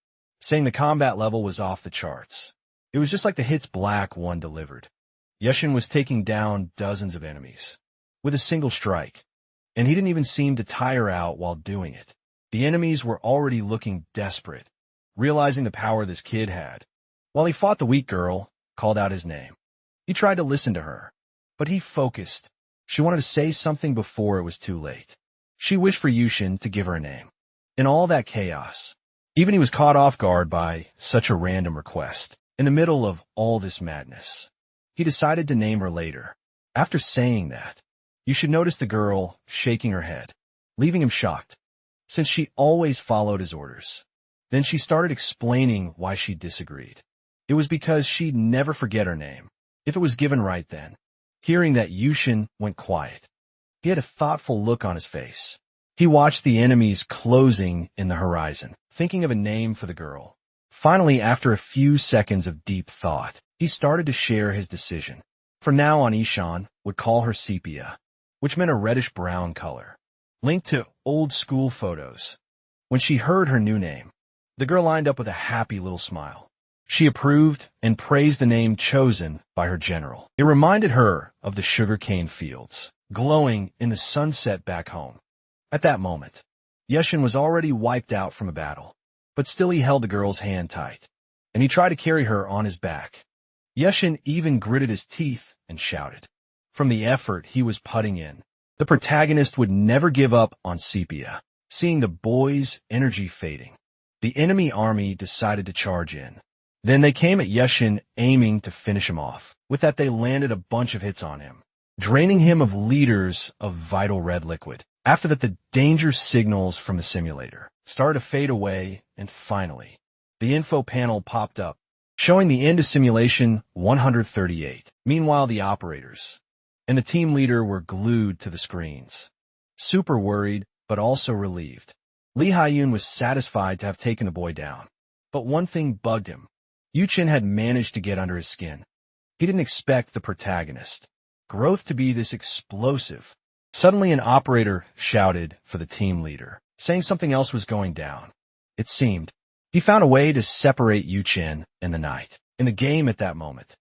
saying the combat level was off the charts. It was just like the hits Black One delivered. Yushin was taking down dozens of enemies with a single strike, and he didn't even seem to tire out while doing it. The enemies were already looking desperate, realizing the power this kid had. While he fought the weak girl, called out his name. He tried to listen to her, but he focused. She wanted to say something before it was too late. She wished for Yushin to give her a name. In all that chaos, even he was caught off guard by such a random request. In the middle of all this madness, he decided to name her later. After saying that, you should notice the girl shaking her head, leaving him shocked, since she always followed his orders. Then she started explaining why she disagreed. It was because she'd never forget her name, if it was given right then. Hearing that, Yushin went quiet. He had a thoughtful look on his face. He watched the enemies closing in the horizon, thinking of a name for the girl. Finally, after a few seconds of deep thought, he started to share his decision. From now on, Ishan would call her Sepia, which meant a reddish-brown color, linked to old school photos. When she heard her new name, the girl lined up with a happy little smile. She approved and praised the name chosen by her general. It reminded her of the sugarcane fields, glowing in the sunset back home. At that moment, Yushin was already wiped out from a battle, but still he held the girl's hand tight, and he tried to carry her on his back. Yushin even gritted his teeth and shouted. From the effort he was putting in, the protagonist would never give up on Sepia. Seeing the boy's energy fading, the enemy army decided to charge in. Then they came at Yushin, aiming to finish him off. With that, they landed a bunch of hits on him, draining him of liters of vital red liquid. After that, the danger signals from the simulator started to fade away, and finally, the info panel popped up, showing the end of simulation 138. Meanwhile, the operators and the team leader were glued to the screens, super worried, but also relieved. Lee Hyun was satisfied to have taken the boy down, but one thing bugged him. Yushin had managed to get under his skin. He didn't expect the protagonist, growth, to be this explosive. Suddenly, an operator shouted for the team leader, saying something else was going down. It seemed he found a way to separate Yushin and the night. In the game at that moment,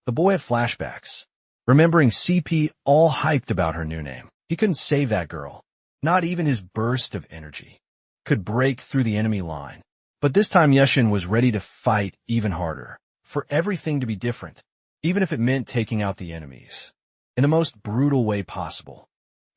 the boy had flashbacks, remembering CP all hyped about her new name. He couldn't save that girl. Not even his burst of energy could break through the enemy line. But this time Yushin was ready to fight even harder, for everything to be different, even if it meant taking out the enemies in the most brutal way possible.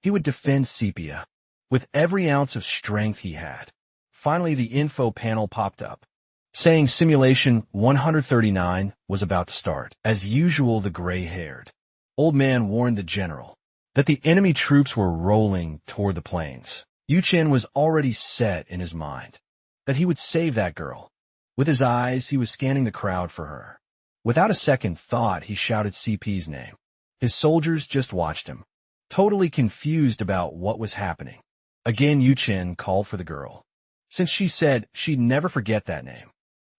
He would defend Sepia with every ounce of strength he had. Finally, the info panel popped up, saying simulation 139 was about to start. As usual, the gray-haired old man warned the general that the enemy troops were rolling toward the plains. Yushin was already set in his mind that he would save that girl. With his eyes, he was scanning the crowd for her. Without a second thought, he shouted CP's name. His soldiers just watched him, totally confused about what was happening. Again, Yushin called for the girl, since she said she'd never forget that name.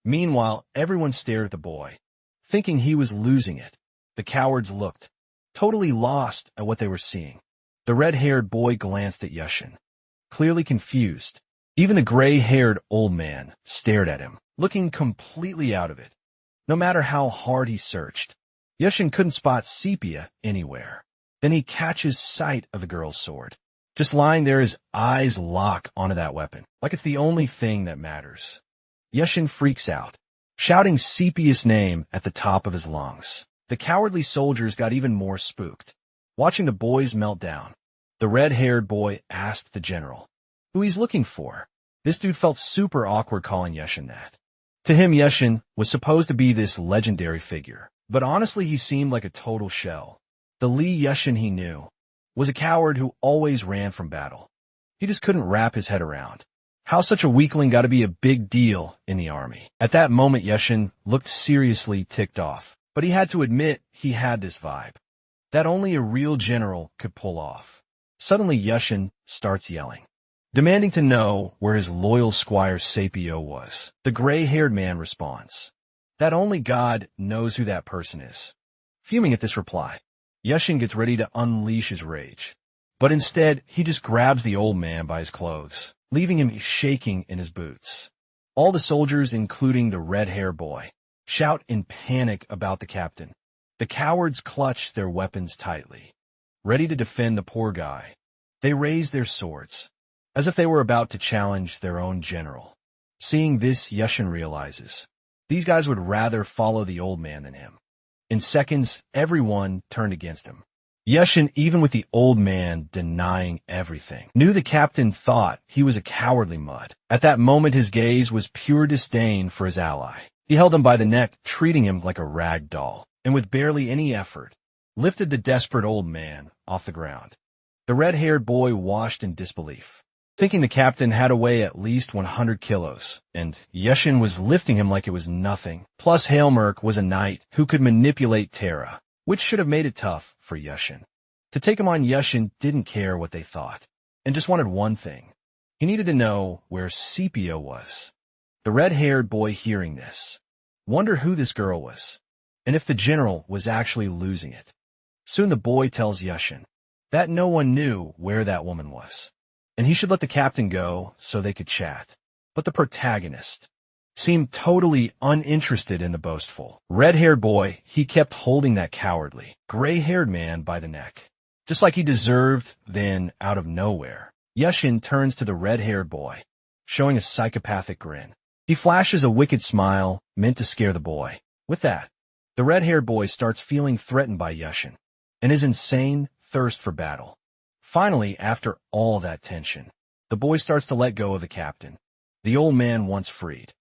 Meanwhile, everyone stared at the boy, thinking he was losing it. The cowards looked, totally lost at what they were seeing. The red-haired boy glanced at Yushin, clearly confused. Even the gray-haired old man stared at him, looking completely out of it. No matter how hard he searched, Yushin couldn't spot Sepia anywhere. Then he catches sight of the girl's sword. Just lying there, his eyes lock onto that weapon, like it's the only thing that matters. Yushin freaks out, shouting Sepia's name at the top of his lungs. The cowardly soldiers got even more spooked, watching the boys melt down. The red-haired boy asked the general who he's looking for. This dude felt super awkward calling Yushin that. To him, Yushin was supposed to be this legendary figure, but honestly he seemed like a total shell. The Lee Yushin he knew was a coward who always ran from battle. He just couldn't wrap his head around how such a weakling got to be a big deal in the army. At that moment, Yushin looked seriously ticked off, but he had to admit he had this vibe that only a real general could pull off. Suddenly, Yushin starts yelling, demanding to know where his loyal squire Sapio was. The gray-haired man responds that only God knows who that person is. Fuming at this reply, Yushin gets ready to unleash his rage, but instead he just grabs the old man by his clothes, leaving him shaking in his boots. All the soldiers, including the red-haired boy, shout in panic about the captain. The cowards clutch their weapons tightly, ready to defend the poor guy. They raise their swords, as if they were about to challenge their own general. Seeing this, Yushin realizes these guys would rather follow the old man than him. In seconds, everyone turned against him. Yushin, even with the old man denying everything, knew the captain thought he was a cowardly mud. At that moment, his gaze was pure disdain for his ally. He held him by the neck, treating him like a rag doll, and with barely any effort, lifted the desperate old man off the ground. The red-haired boy watched in disbelief, thinking the captain had to weigh at least 100 kilos, and Yushin was lifting him like it was nothing. Plus, Hailmerk was a knight who could manipulate Terra, which should have made it tough for Yushin. To take him on, Yushin didn't care what they thought, and just wanted one thing. He needed to know where Sepia was. The red-haired boy, hearing this, wondered who this girl was, and if the general was actually losing it. Soon the boy tells Yushin that no one knew where that woman was, and he should let the captain go so they could chat. But the protagonist seemed totally uninterested in the boastful red-haired boy. He kept holding that cowardly, gray-haired man by the neck, just like he deserved. Then, out of nowhere, Yushin turns to the red-haired boy, showing a psychopathic grin. He flashes a wicked smile meant to scare the boy. With that, the red-haired boy starts feeling threatened by Yushin and his insane thirst for battle. Finally, after all that tension, the boy starts to let go of the captain. The old man, once freed,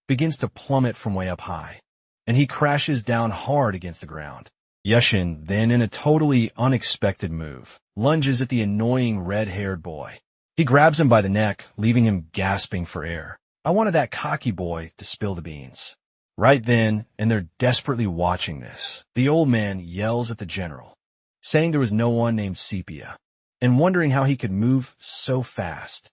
begins to plummet from way up high, and he crashes down hard against the ground. Yushin, then, in a totally unexpected move, lunges at the annoying red-haired boy. He grabs him by the neck, leaving him gasping for air. I wanted that cocky boy to spill the beans. Right then, and they're desperately watching this, the old man yells at the general, saying there was no one named Sepia, and wondering how he could move so fast.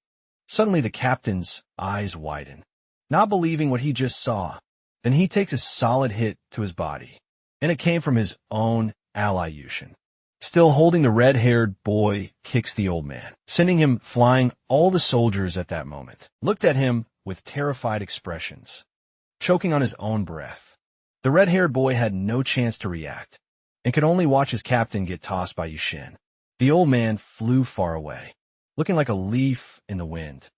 Suddenly the captain's eyes widen, not believing what he just saw. Then he takes a solid hit to his body, and it came from his own ally Yushin. Still holding the red-haired boy, kicks the old man, sending him flying. All the soldiers at that moment looked at him with terrified expressions, choking on his own breath. The red-haired boy had no chance to react, and could only watch his captain get tossed by Yushin. The old man flew far away, looking like a leaf in the wind.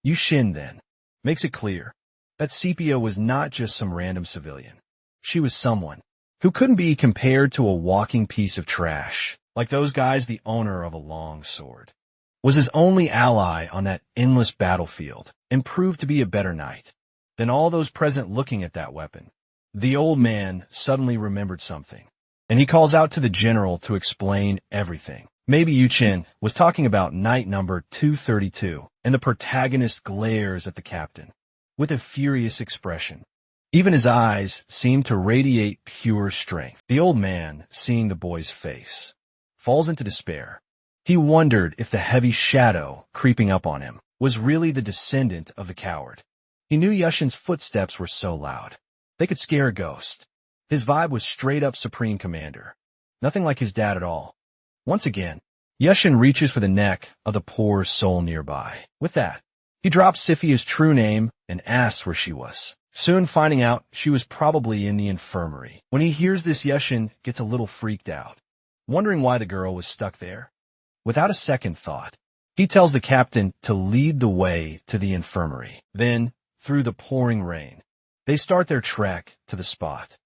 Yushin then makes it clear that Sepia was not just some random civilian. She was someone who couldn't be compared to a walking piece of trash. Like those guys, the owner of a long sword was his only ally on that endless battlefield, and proved to be a better knight than all those present looking at that weapon. The old man suddenly remembered something, and he calls out to the general to explain everything. Maybe Yushin was talking about night number 232, and the protagonist glares at the captain with a furious expression. Even his eyes seemed to radiate pure strength. The old man, seeing the boy's face, falls into despair. He wondered if the heavy shadow creeping up on him was really the descendant of the coward. He knew Yushin's footsteps were so loud, they could scare a ghost. His vibe was straight up Supreme Commander, nothing like his dad at all. Once again, Yushin reaches for the neck of the poor soul nearby. With that, he drops Sephia's true name and asks where she was, soon finding out she was probably in the infirmary. When he hears this, Yushin gets a little freaked out, wondering why the girl was stuck there. Without a second thought, he tells the captain to lead the way to the infirmary. Then, through the pouring rain, they start their trek to the spot.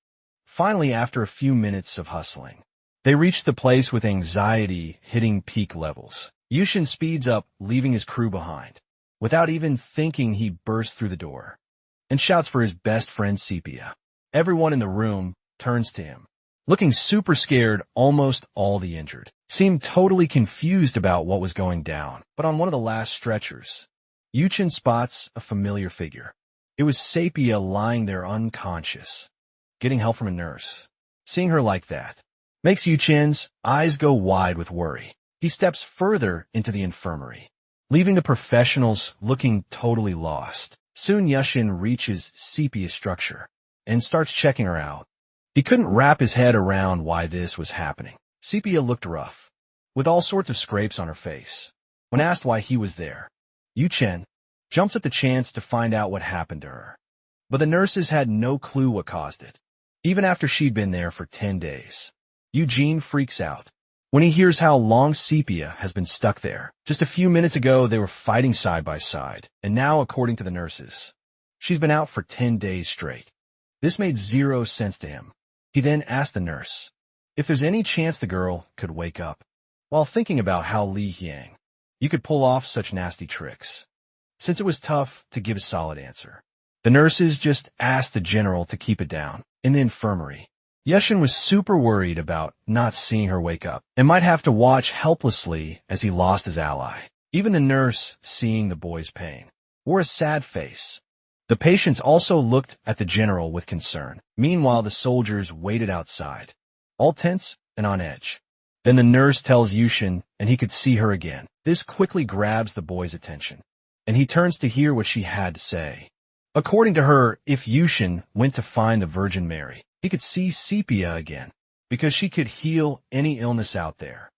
Finally, after a few minutes of hustling, they reach the place with anxiety hitting peak levels. Yushin speeds up, leaving his crew behind. Without even thinking, he bursts through the door and shouts for his best friend Sepia. Everyone in the room turns to him, looking super scared. Almost all the injured seemed totally confused about what was going down. But on one of the last stretchers, Yushin spots a familiar figure. It was Sepia lying there unconscious, getting help from a nurse. Seeing her like that makes Yushin's eyes go wide with worry. He steps further into the infirmary, leaving the professionals looking totally lost. Soon Yushin reaches Sepia's structure and starts checking her out. He couldn't wrap his head around why this was happening. Sepia looked rough, with all sorts of scrapes on her face. When asked why he was there, Yushin jumps at the chance to find out what happened to her. But the nurses had no clue what caused it, even after she'd been there for 10 days. Eugene freaks out when he hears how long Sepia has been stuck there. Just a few minutes ago, they were fighting side by side, and now, according to the nurses, she's been out for 10 days straight. This made zero sense to him. He then asked the nurse if there's any chance the girl could wake up. While thinking about how Li Hyang, you could pull off such nasty tricks. Since it was tough to give a solid answer, the nurses just asked the general to keep it down. In the infirmary, Yushin was super worried about not seeing her wake up and might have to watch helplessly as he lost his ally. Even the nurse, seeing the boy's pain, wore a sad face. The patients also looked at the general with concern. Meanwhile, the soldiers waited outside, all tense and on edge. Then the nurse tells Yushin, and he could see her again. This quickly grabs the boy's attention, and he turns to hear what she had to say. According to her, if Yushin went to find the Virgin Mary, he could see Sepia again, because she could heal any illness out there.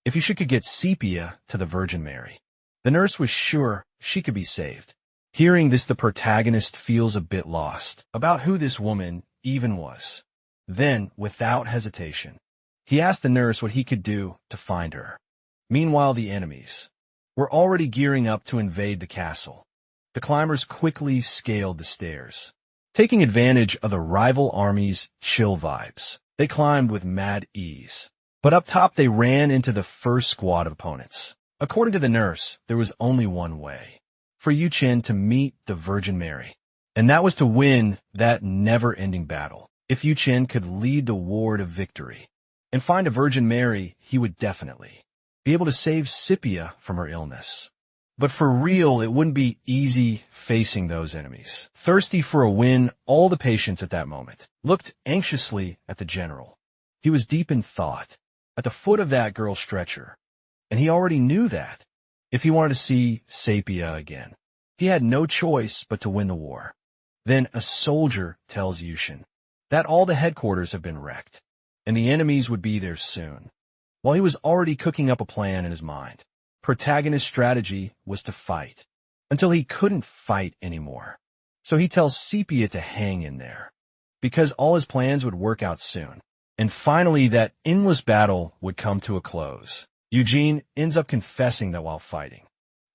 If he could get Sepia to the Virgin Mary, the nurse was sure she could be saved. Hearing this, the protagonist feels a bit lost about who this woman even was. Then, without hesitation, he asked the nurse what he could do to find her. Meanwhile, the enemies were already gearing up to invade the castle. The climbers quickly scaled the stairs. Taking advantage of the rival army's chill vibes, they climbed with mad ease. But up top, they ran into the first squad of opponents. According to the nurse, there was only one way for Yuchen to meet the Virgin Mary, and that was to win that never-ending battle. If Yuchen could lead the war to victory and find a Virgin Mary, he would definitely be able to save Sepia from her illness. But for real, it wouldn't be easy facing those enemies. Thirsty for a win, all the patients at that moment looked anxiously at the general. He was deep in thought, at the foot of that girl's stretcher, and he already knew that if he wanted to see Sepia again, he had no choice but to win the war. Then a soldier tells Yushin that all the headquarters have been wrecked, and the enemies would be there soon. While he was already cooking up a plan in his mind, protagonist's strategy was to fight until he couldn't fight anymore. So he tells Sepia to hang in there, because all his plans would work out soon. And finally, that endless battle would come to a close. Eugene ends up confessing that while fighting,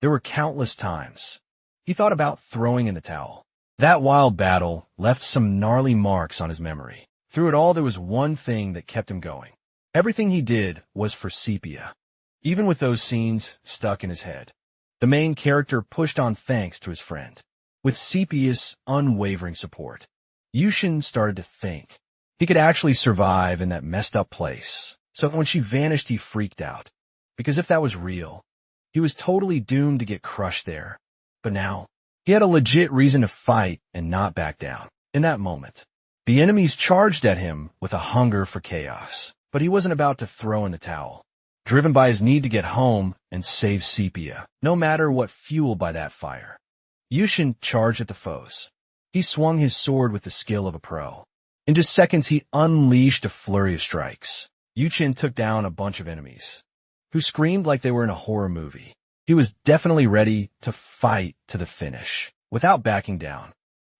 there were countless times he thought about throwing in the towel. That wild battle left some gnarly marks on his memory. Through it all, there was one thing that kept him going. Everything he did was for Sepia. Even with those scenes stuck in his head, the main character pushed on thanks to his friend. With Sepia's unwavering support, Yushin started to think he could actually survive in that messed up place. So when she vanished, he freaked out, because if that was real, he was totally doomed to get crushed there. But now, he had a legit reason to fight and not back down. In that moment, the enemies charged at him with a hunger for chaos, but he wasn't about to throw in the towel. Driven by his need to get home and save Sepia, no matter what fueled by that fire, Yushin charged at the foes. He swung his sword with the skill of a pro. In just seconds, he unleashed a flurry of strikes. Yushin took down a bunch of enemies, who screamed like they were in a horror movie. He was definitely ready to fight to the finish, without backing down.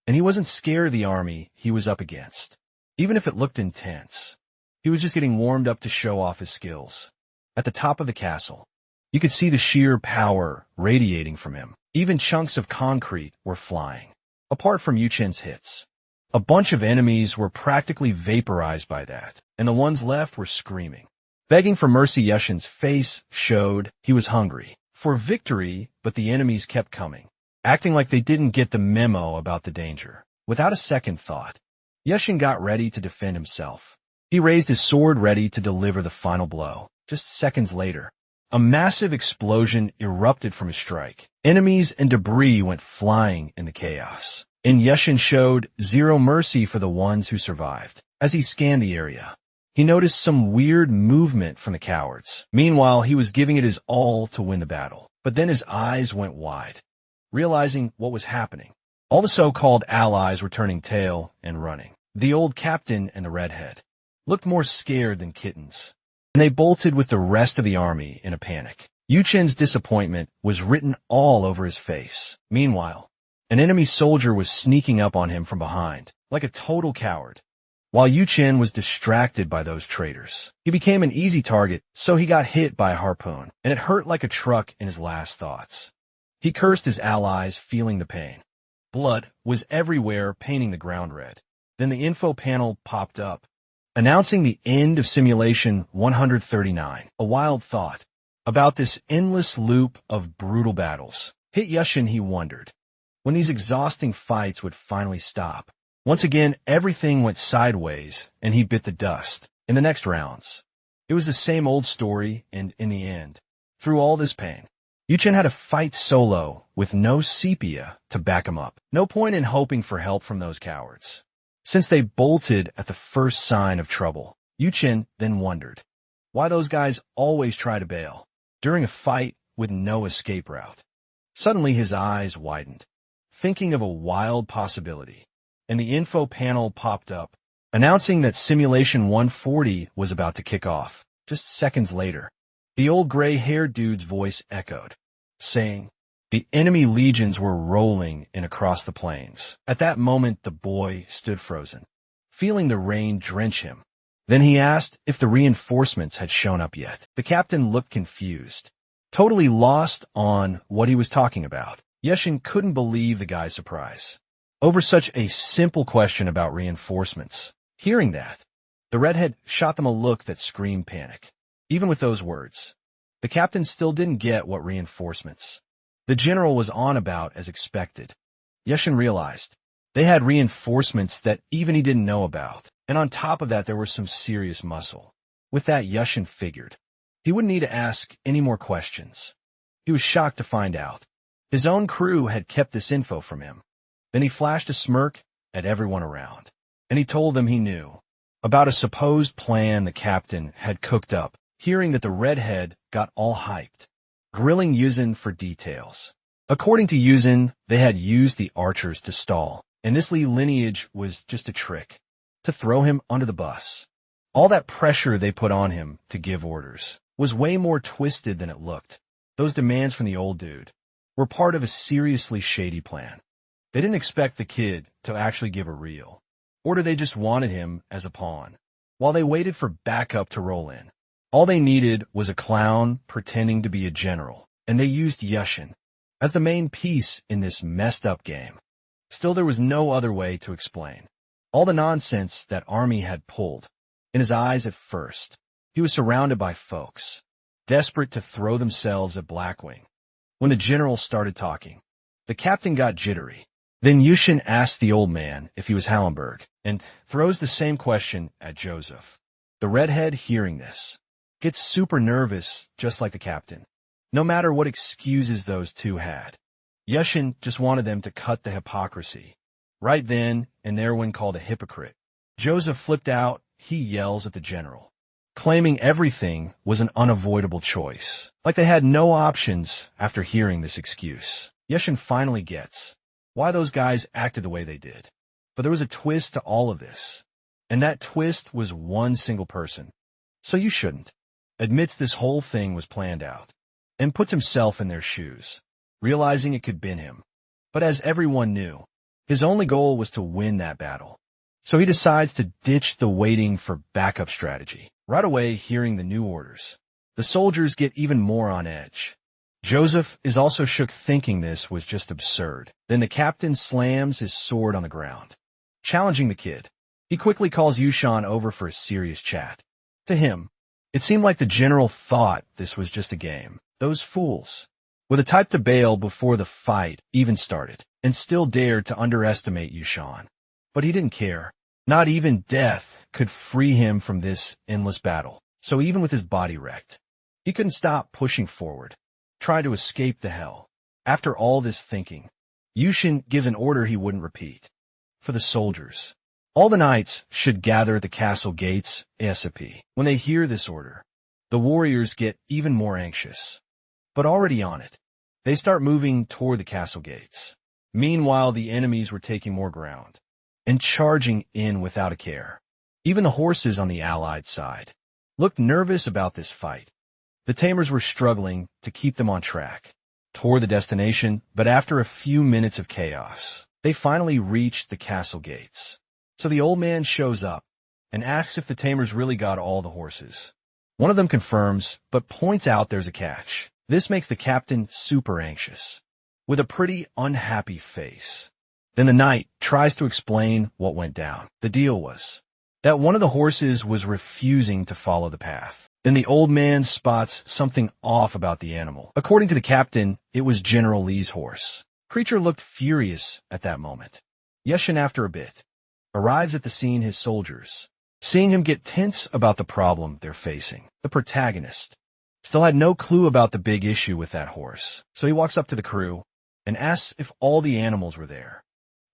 And he wasn't scared of the army he was up against, even if it looked intense. He was just getting warmed up to show off his skills. At the top of the castle, you could see the sheer power radiating from him. Even chunks of concrete were flying. Apart from Yuchen's hits, a bunch of enemies were practically vaporized by that, and the ones left were screaming. Begging for mercy, Yushin's face showed he was hungry for victory, but the enemies kept coming, acting like they didn't get the memo about the danger. Without a second thought, Yushin got ready to defend himself. He raised his sword ready to deliver the final blow. Just seconds later, a massive explosion erupted from his strike. Enemies and debris went flying in the chaos, and Yushin showed zero mercy for the ones who survived. As he scanned the area, he noticed some weird movement from the cowards. Meanwhile, he was giving it his all to win the battle. But then his eyes went wide, realizing what was happening. All the so-called allies were turning tail and running. The old captain and the redhead looked more scared than kittens, and they bolted with the rest of the army in a panic. Yu Chen's disappointment was written all over his face. Meanwhile, an enemy soldier was sneaking up on him from behind, like a total coward. While Yu Chen was distracted by those traitors, he became an easy target, so he got hit by a harpoon, and it hurt like a truck in his last thoughts. He cursed his allies, feeling the pain. Blood was everywhere, painting the ground red. Then the info panel popped up, announcing the end of Simulation 139. A wild thought about this endless loop of brutal battles hit Yushin. He wondered when these exhausting fights would finally stop. Once again, everything went sideways, and he bit the dust. In the next rounds, it was the same old story, and in the end, through all this pain, Yu Chen had to fight solo with no sepia to back him up. No point in hoping for help from those cowards, since they bolted at the first sign of trouble. Yu Chen then wondered why those guys always try to bail during a fight with no escape route. Suddenly his eyes widened, thinking of a wild possibility, and the info panel popped up, announcing that Simulation 140 was about to kick off. Just seconds later, the old gray-haired dude's voice echoed, saying, "The enemy legions were rolling in across the plains." At that moment, the boy stood frozen, feeling the rain drench him. Then he asked if the reinforcements had shown up yet. The captain looked confused, totally lost on what he was talking about. Yushin couldn't believe the guy's surprise over such a simple question about reinforcements. Hearing that, the redhead shot them a look that screamed panic. Even with those words, the captain still didn't get what reinforcements the general was on about as expected. Yushin realized they had reinforcements that even he didn't know about, and on top of that there was some serious muscle. With that, Yushin figured he wouldn't need to ask any more questions. He was shocked to find out his own crew had kept this info from him. Then he flashed a smirk at everyone around, and he told them he knew about a supposed plan the captain had cooked up. Hearing that, the redhead got all hyped, grilling Yuzin for details. According to Yuzin, they had used the archers to stall, and this Li lineage was just a trick to throw him under the bus. All that pressure they put on him to give orders was way more twisted than it looked. Those demands from the old dude were part of a seriously shady plan. They didn't expect the kid to actually give a real order. They just wanted him as a pawn, while they waited for backup to roll in. All they needed was a clown pretending to be a general, and they used Yushin as the main piece in this messed up game. Still, there was no other way to explain all the nonsense that army had pulled. In his eyes at first, he was surrounded by folks desperate to throw themselves at Blackwing. When the general started talking, the captain got jittery. Then Yushin asked the old man if he was Hallenberg, and throws the same question at Joseph. The redhead, hearing this, gets super nervous, just like the captain. No matter what excuses those two had, Yushin just wanted them to cut the hypocrisy. Right then and there, when called a hypocrite, Joseph flipped out. He yells at the general, claiming everything was an unavoidable choice, like they had no options after hearing this excuse. Yushin finally gets why those guys acted the way they did. But there was a twist to all of this, and that twist was one single person. So you shouldn't. Admits this whole thing was planned out, and puts himself in their shoes, realizing it could bend him. But as everyone knew, his only goal was to win that battle. So he decides to ditch the waiting for backup strategy. Right away, hearing the new orders, the soldiers get even more on edge. Joseph is also shook, thinking this was just absurd. Then the captain slams his sword on the ground, challenging the kid. He quickly calls Yushan over for a serious chat. To him, it seemed like the general thought this was just a game. Those fools were the type to bail before the fight even started, and still dared to underestimate Yushan. But he didn't care. Not even death could free him from this endless battle. So even with his body wrecked, he couldn't stop pushing forward, trying to escape the hell. After all this thinking, Yushin gives an order he wouldn't repeat. For the soldiers, all the knights should gather at the castle gates ASAP. When they hear this order, the warriors get even more anxious. But already on it, they start moving toward the castle gates. Meanwhile, the enemies were taking more ground and charging in without a care. Even the horses on the allied side looked nervous about this fight. The tamers were struggling to keep them on track toward the destination, but after a few minutes of chaos, they finally reached the castle gates. So the old man shows up and asks if the tamers really got all the horses. One of them confirms, but points out there's a catch. This makes the captain super anxious, with a pretty unhappy face. Then the knight tries to explain what went down. The deal was that one of the horses was refusing to follow the path. Then the old man spots something off about the animal. According to the captain, it was General Lee's horse. Creature looked furious at that moment. Yushin, after a bit, arrives at the scene his soldiers, seeing him get tense about the problem they're facing. The protagonist still had no clue about the big issue with that horse, so he walks up to the crew and asks if all the animals were there.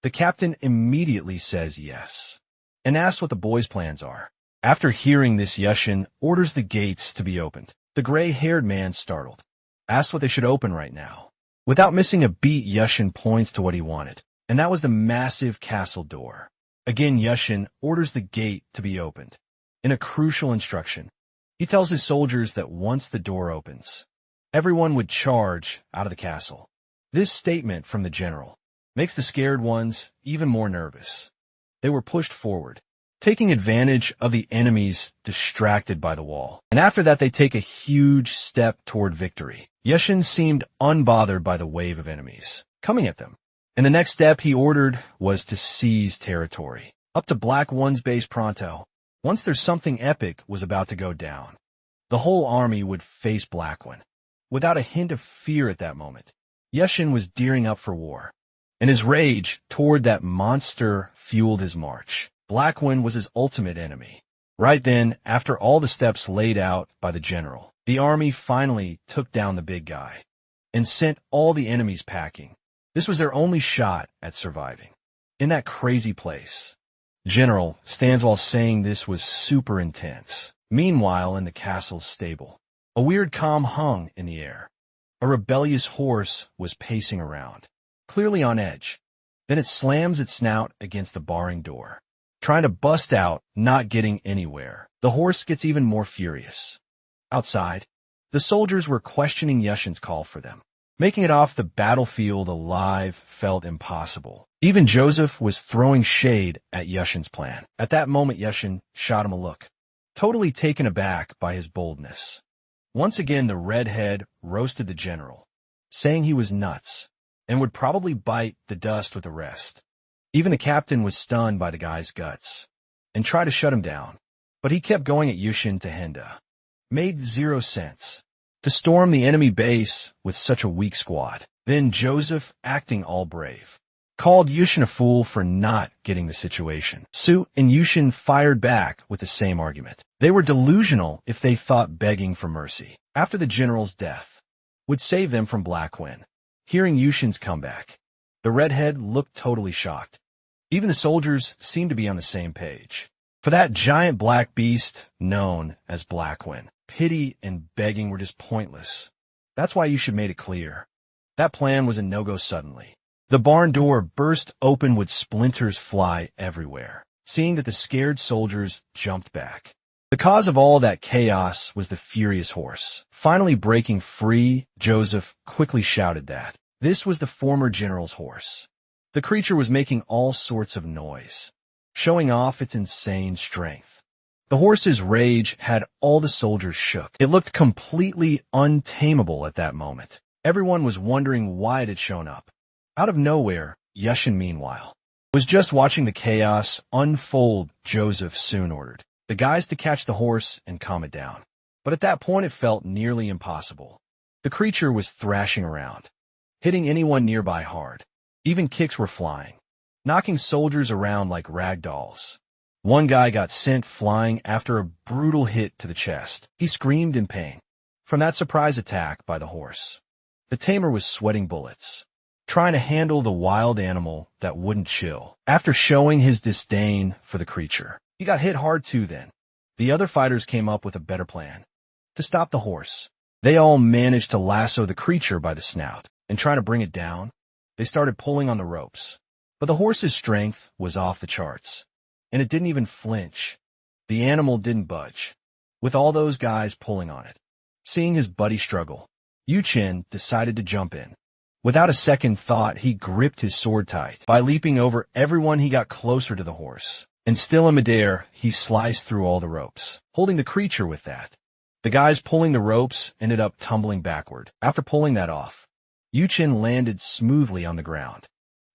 The captain immediately says yes, and asks what the boys' plans are. After hearing this, Yushin orders the gates to be opened. The gray-haired man, startled, asks what they should open right now. Without missing a beat, Yushin points to what he wanted, and that was the massive castle door. Again, Yushin orders the gate to be opened. In a crucial instruction, he tells his soldiers that once the door opens, everyone would charge out of the castle. This statement from the general makes the scared ones even more nervous. They were pushed forward, taking advantage of the enemies distracted by the wall. And after that, they take a huge step toward victory. Yushin seemed unbothered by the wave of enemies coming at them. And the next step he ordered was to seize territory. Up to Black One's base pronto. Once there's something epic was about to go down, the whole army would face Black One. Without a hint of fear at that moment, Yushin was gearing up for war, and his rage toward that monster fueled his march. Black One was his ultimate enemy. Right then, after all the steps laid out by the general, the army finally took down the big guy and sent all the enemies packing. This was their only shot at surviving. In that crazy place, General stands while saying this was super intense. Meanwhile, in the castle's stable, a weird calm hung in the air. A rebellious horse was pacing around, clearly on edge. Then it slams its snout against the barring door, trying to bust out, not getting anywhere. The horse gets even more furious. Outside, the soldiers were questioning Yushin's call for them. Making it off the battlefield alive felt impossible. Even Joseph was throwing shade at Yushin's plan. At that moment, Yushin shot him a look, totally taken aback by his boldness. Once again, the redhead roasted the general, saying he was nuts and would probably bite the dust with the rest. Even the captain was stunned by the guy's guts and tried to shut him down, but he kept going at Yushin to Henda. Made zero sense to storm the enemy base with such a weak squad. Then Joseph, acting all brave, called Yushin a fool for not getting the situation. Su and Yushin fired back with the same argument. They were delusional if they thought begging for mercy after the general's death would save them from Black Wind. Hearing Yushin's comeback, the redhead looked totally shocked. Even the soldiers seemed to be on the same page. For that giant black beast known as Black Wind, pity and begging were just pointless. That's why Yushin made it clear. That plan was a no-go suddenly. The barn door burst open with splinters fly everywhere. Seeing that the scared soldiers jumped back. The cause of all that chaos was the furious horse. Finally breaking free, Joseph quickly shouted that this was the former general's horse. The creature was making all sorts of noise, showing off its insane strength. The horse's rage had all the soldiers shook. It looked completely untamable at that moment. Everyone was wondering why it had shown up. Out of nowhere, Yushin, meanwhile, was just watching the chaos unfold. Joseph soon ordered the guys to catch the horse and calm it down. But at that point, it felt nearly impossible. The creature was thrashing around, hitting anyone nearby hard. Even kicks were flying, knocking soldiers around like rag dolls. One guy got sent flying after a brutal hit to the chest. He screamed in pain from that surprise attack by the horse. The tamer was sweating bullets, trying to handle the wild animal that wouldn't chill. After showing his disdain for the creature, he got hit hard too then. The other fighters came up with a better plan. To stop the horse, they all managed to lasso the creature by the snout, and trying to bring it down, they started pulling on the ropes. But the horse's strength was off the charts, and it didn't even flinch. The animal didn't budge, with all those guys pulling on it. Seeing his buddy struggle, Yu-Chin decided to jump in. Without a second thought, he gripped his sword tight. By leaping over everyone, he got closer to the horse. And still in midair, he sliced through all the ropes, holding the creature with that. The guys pulling the ropes ended up tumbling backward. After pulling that off, Yu-Chin landed smoothly on the ground.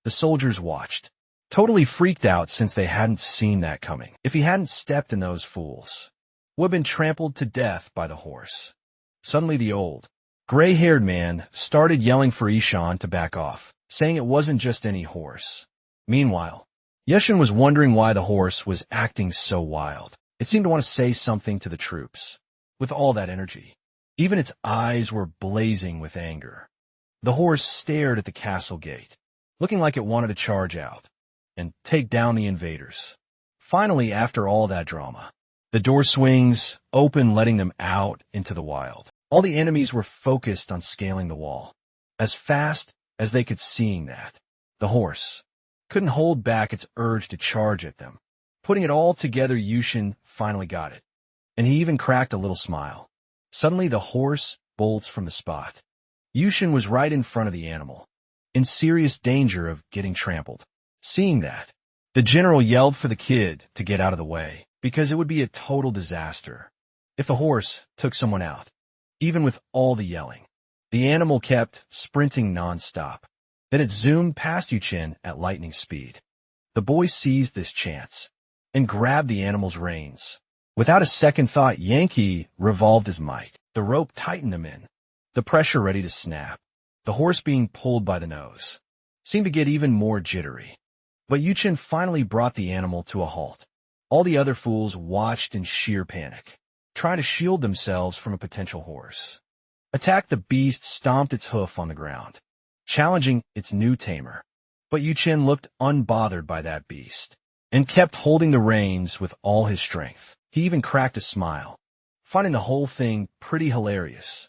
The soldiers watched, totally freaked out since they hadn't seen that coming. If he hadn't stepped in those fools, would have been trampled to death by the horse. Suddenly the old, gray-haired man started yelling for Ishan to back off, saying it wasn't just any horse. Meanwhile, Yeshin was wondering why the horse was acting so wild. It seemed to want to say something to the troops. With all that energy, even its eyes were blazing with anger. The horse stared at the castle gate, looking like it wanted to charge out and take down the invaders. Finally, after all that drama, the door swings open, letting them out into the wild. All the enemies were focused on scaling the wall, as fast as they could, seeing that. The horse couldn't hold back its urge to charge at them. Putting it all together, Yushin finally got it, and he even cracked a little smile. Suddenly, the horse bolts from the spot. Yushin was right in front of the animal, in serious danger of getting trampled. Seeing that, the general yelled for the kid to get out of the way, because it would be a total disaster if the horse took someone out. Even with all the yelling, the animal kept sprinting non-stop. Then it zoomed past Yu-Chin at lightning speed. The boy seized this chance and grabbed the animal's reins. Without a second thought, Yankee revolved his might. The rope tightened them in, the pressure ready to snap. The horse, being pulled by the nose, seemed to get even more jittery. But Yu-Chin finally brought the animal to a halt. All the other fools watched in sheer panic, trying to shield themselves from a potential horse. Attack, the beast stomped its hoof on the ground, challenging its new tamer. But Yu-Chin looked unbothered by that beast, and kept holding the reins with all his strength. He even cracked a smile, finding the whole thing pretty hilarious.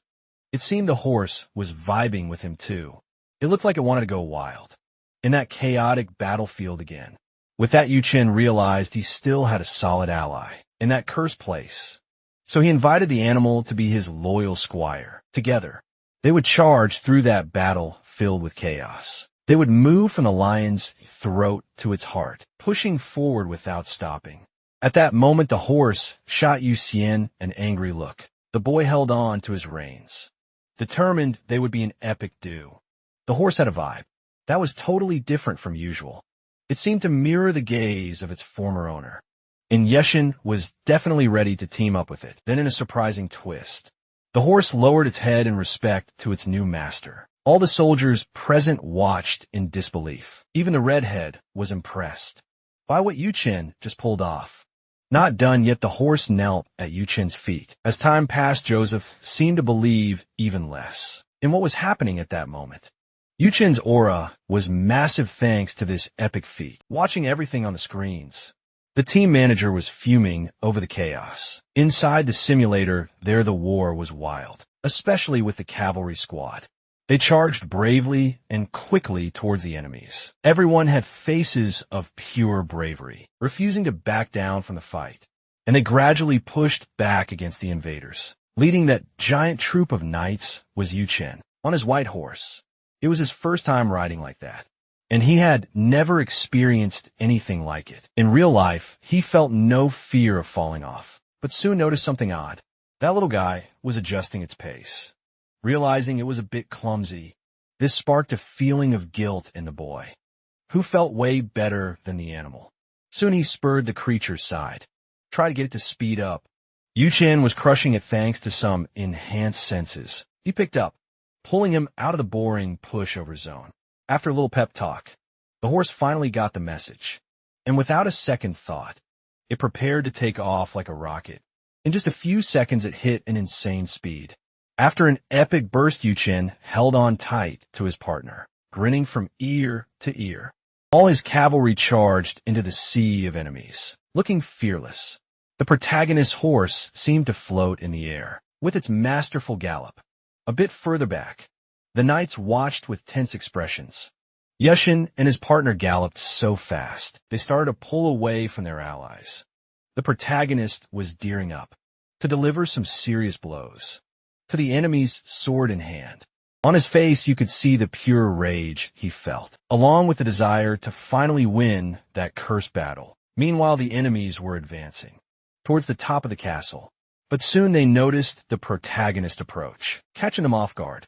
It seemed the horse was vibing with him too. It looked like it wanted to go wild in that chaotic battlefield again. With that, Yu-Chin realized he still had a solid ally in that cursed place. So he invited the animal to be his loyal squire. Together, they would charge through that battle filled with chaos. They would move from the lion's throat to its heart, pushing forward without stopping. At that moment, the horse shot Yu Xian an angry look. The boy held on to his reins, determined they would be an epic duo. The horse had a vibe that was totally different from usual. It seemed to mirror the gaze of its former owner. And Yeshin was definitely ready to team up with it. Then, in a surprising twist, the horse lowered its head in respect to its new master. All the soldiers present watched in disbelief. Even the redhead was impressed by what Yu-Chin just pulled off. Not done yet, the horse knelt at Yu-Chin's feet. As time passed, Joseph seemed to believe even less in what was happening at that moment. Yu-Chin's aura was massive thanks to this epic feat. Watching everything on the screens, the team manager was fuming over the chaos. Inside the simulator, there the war was wild, especially with the cavalry squad. They charged bravely and quickly towards the enemies. Everyone had faces of pure bravery, refusing to back down from the fight. And they gradually pushed back against the invaders. Leading that giant troop of knights was Yu-Chin, on his white horse. It was his first time riding like that, and he had never experienced anything like it. In real life, he felt no fear of falling off, but soon noticed something odd. That little guy was adjusting its pace. Realizing it was a bit clumsy, this sparked a feeling of guilt in the boy, who felt way better than the animal. Soon he spurred the creature's side, tried to get it to speed up. Yu-Chin was crushing it thanks to some enhanced senses. He picked up, pulling him out of the boring pushover zone. After a little pep talk, the horse finally got the message, and without a second thought, it prepared to take off like a rocket. In just a few seconds, it hit an insane speed. After an epic burst, Yu-Chin held on tight to his partner, grinning from ear to ear. All his cavalry charged into the sea of enemies, looking fearless. The protagonist's horse seemed to float in the air, with its masterful gallop. A bit further back, the knights watched with tense expressions. Yeshin and his partner galloped so fast, they started to pull away from their allies. The protagonist was gearing up to deliver some serious blows. to the enemy's sword in hand. On his face, you could see the pure rage he felt, along with the desire to finally win that cursed battle. Meanwhile, the enemies were advancing towards the top of the castle. But soon they noticed the protagonist approach, catching them off guard.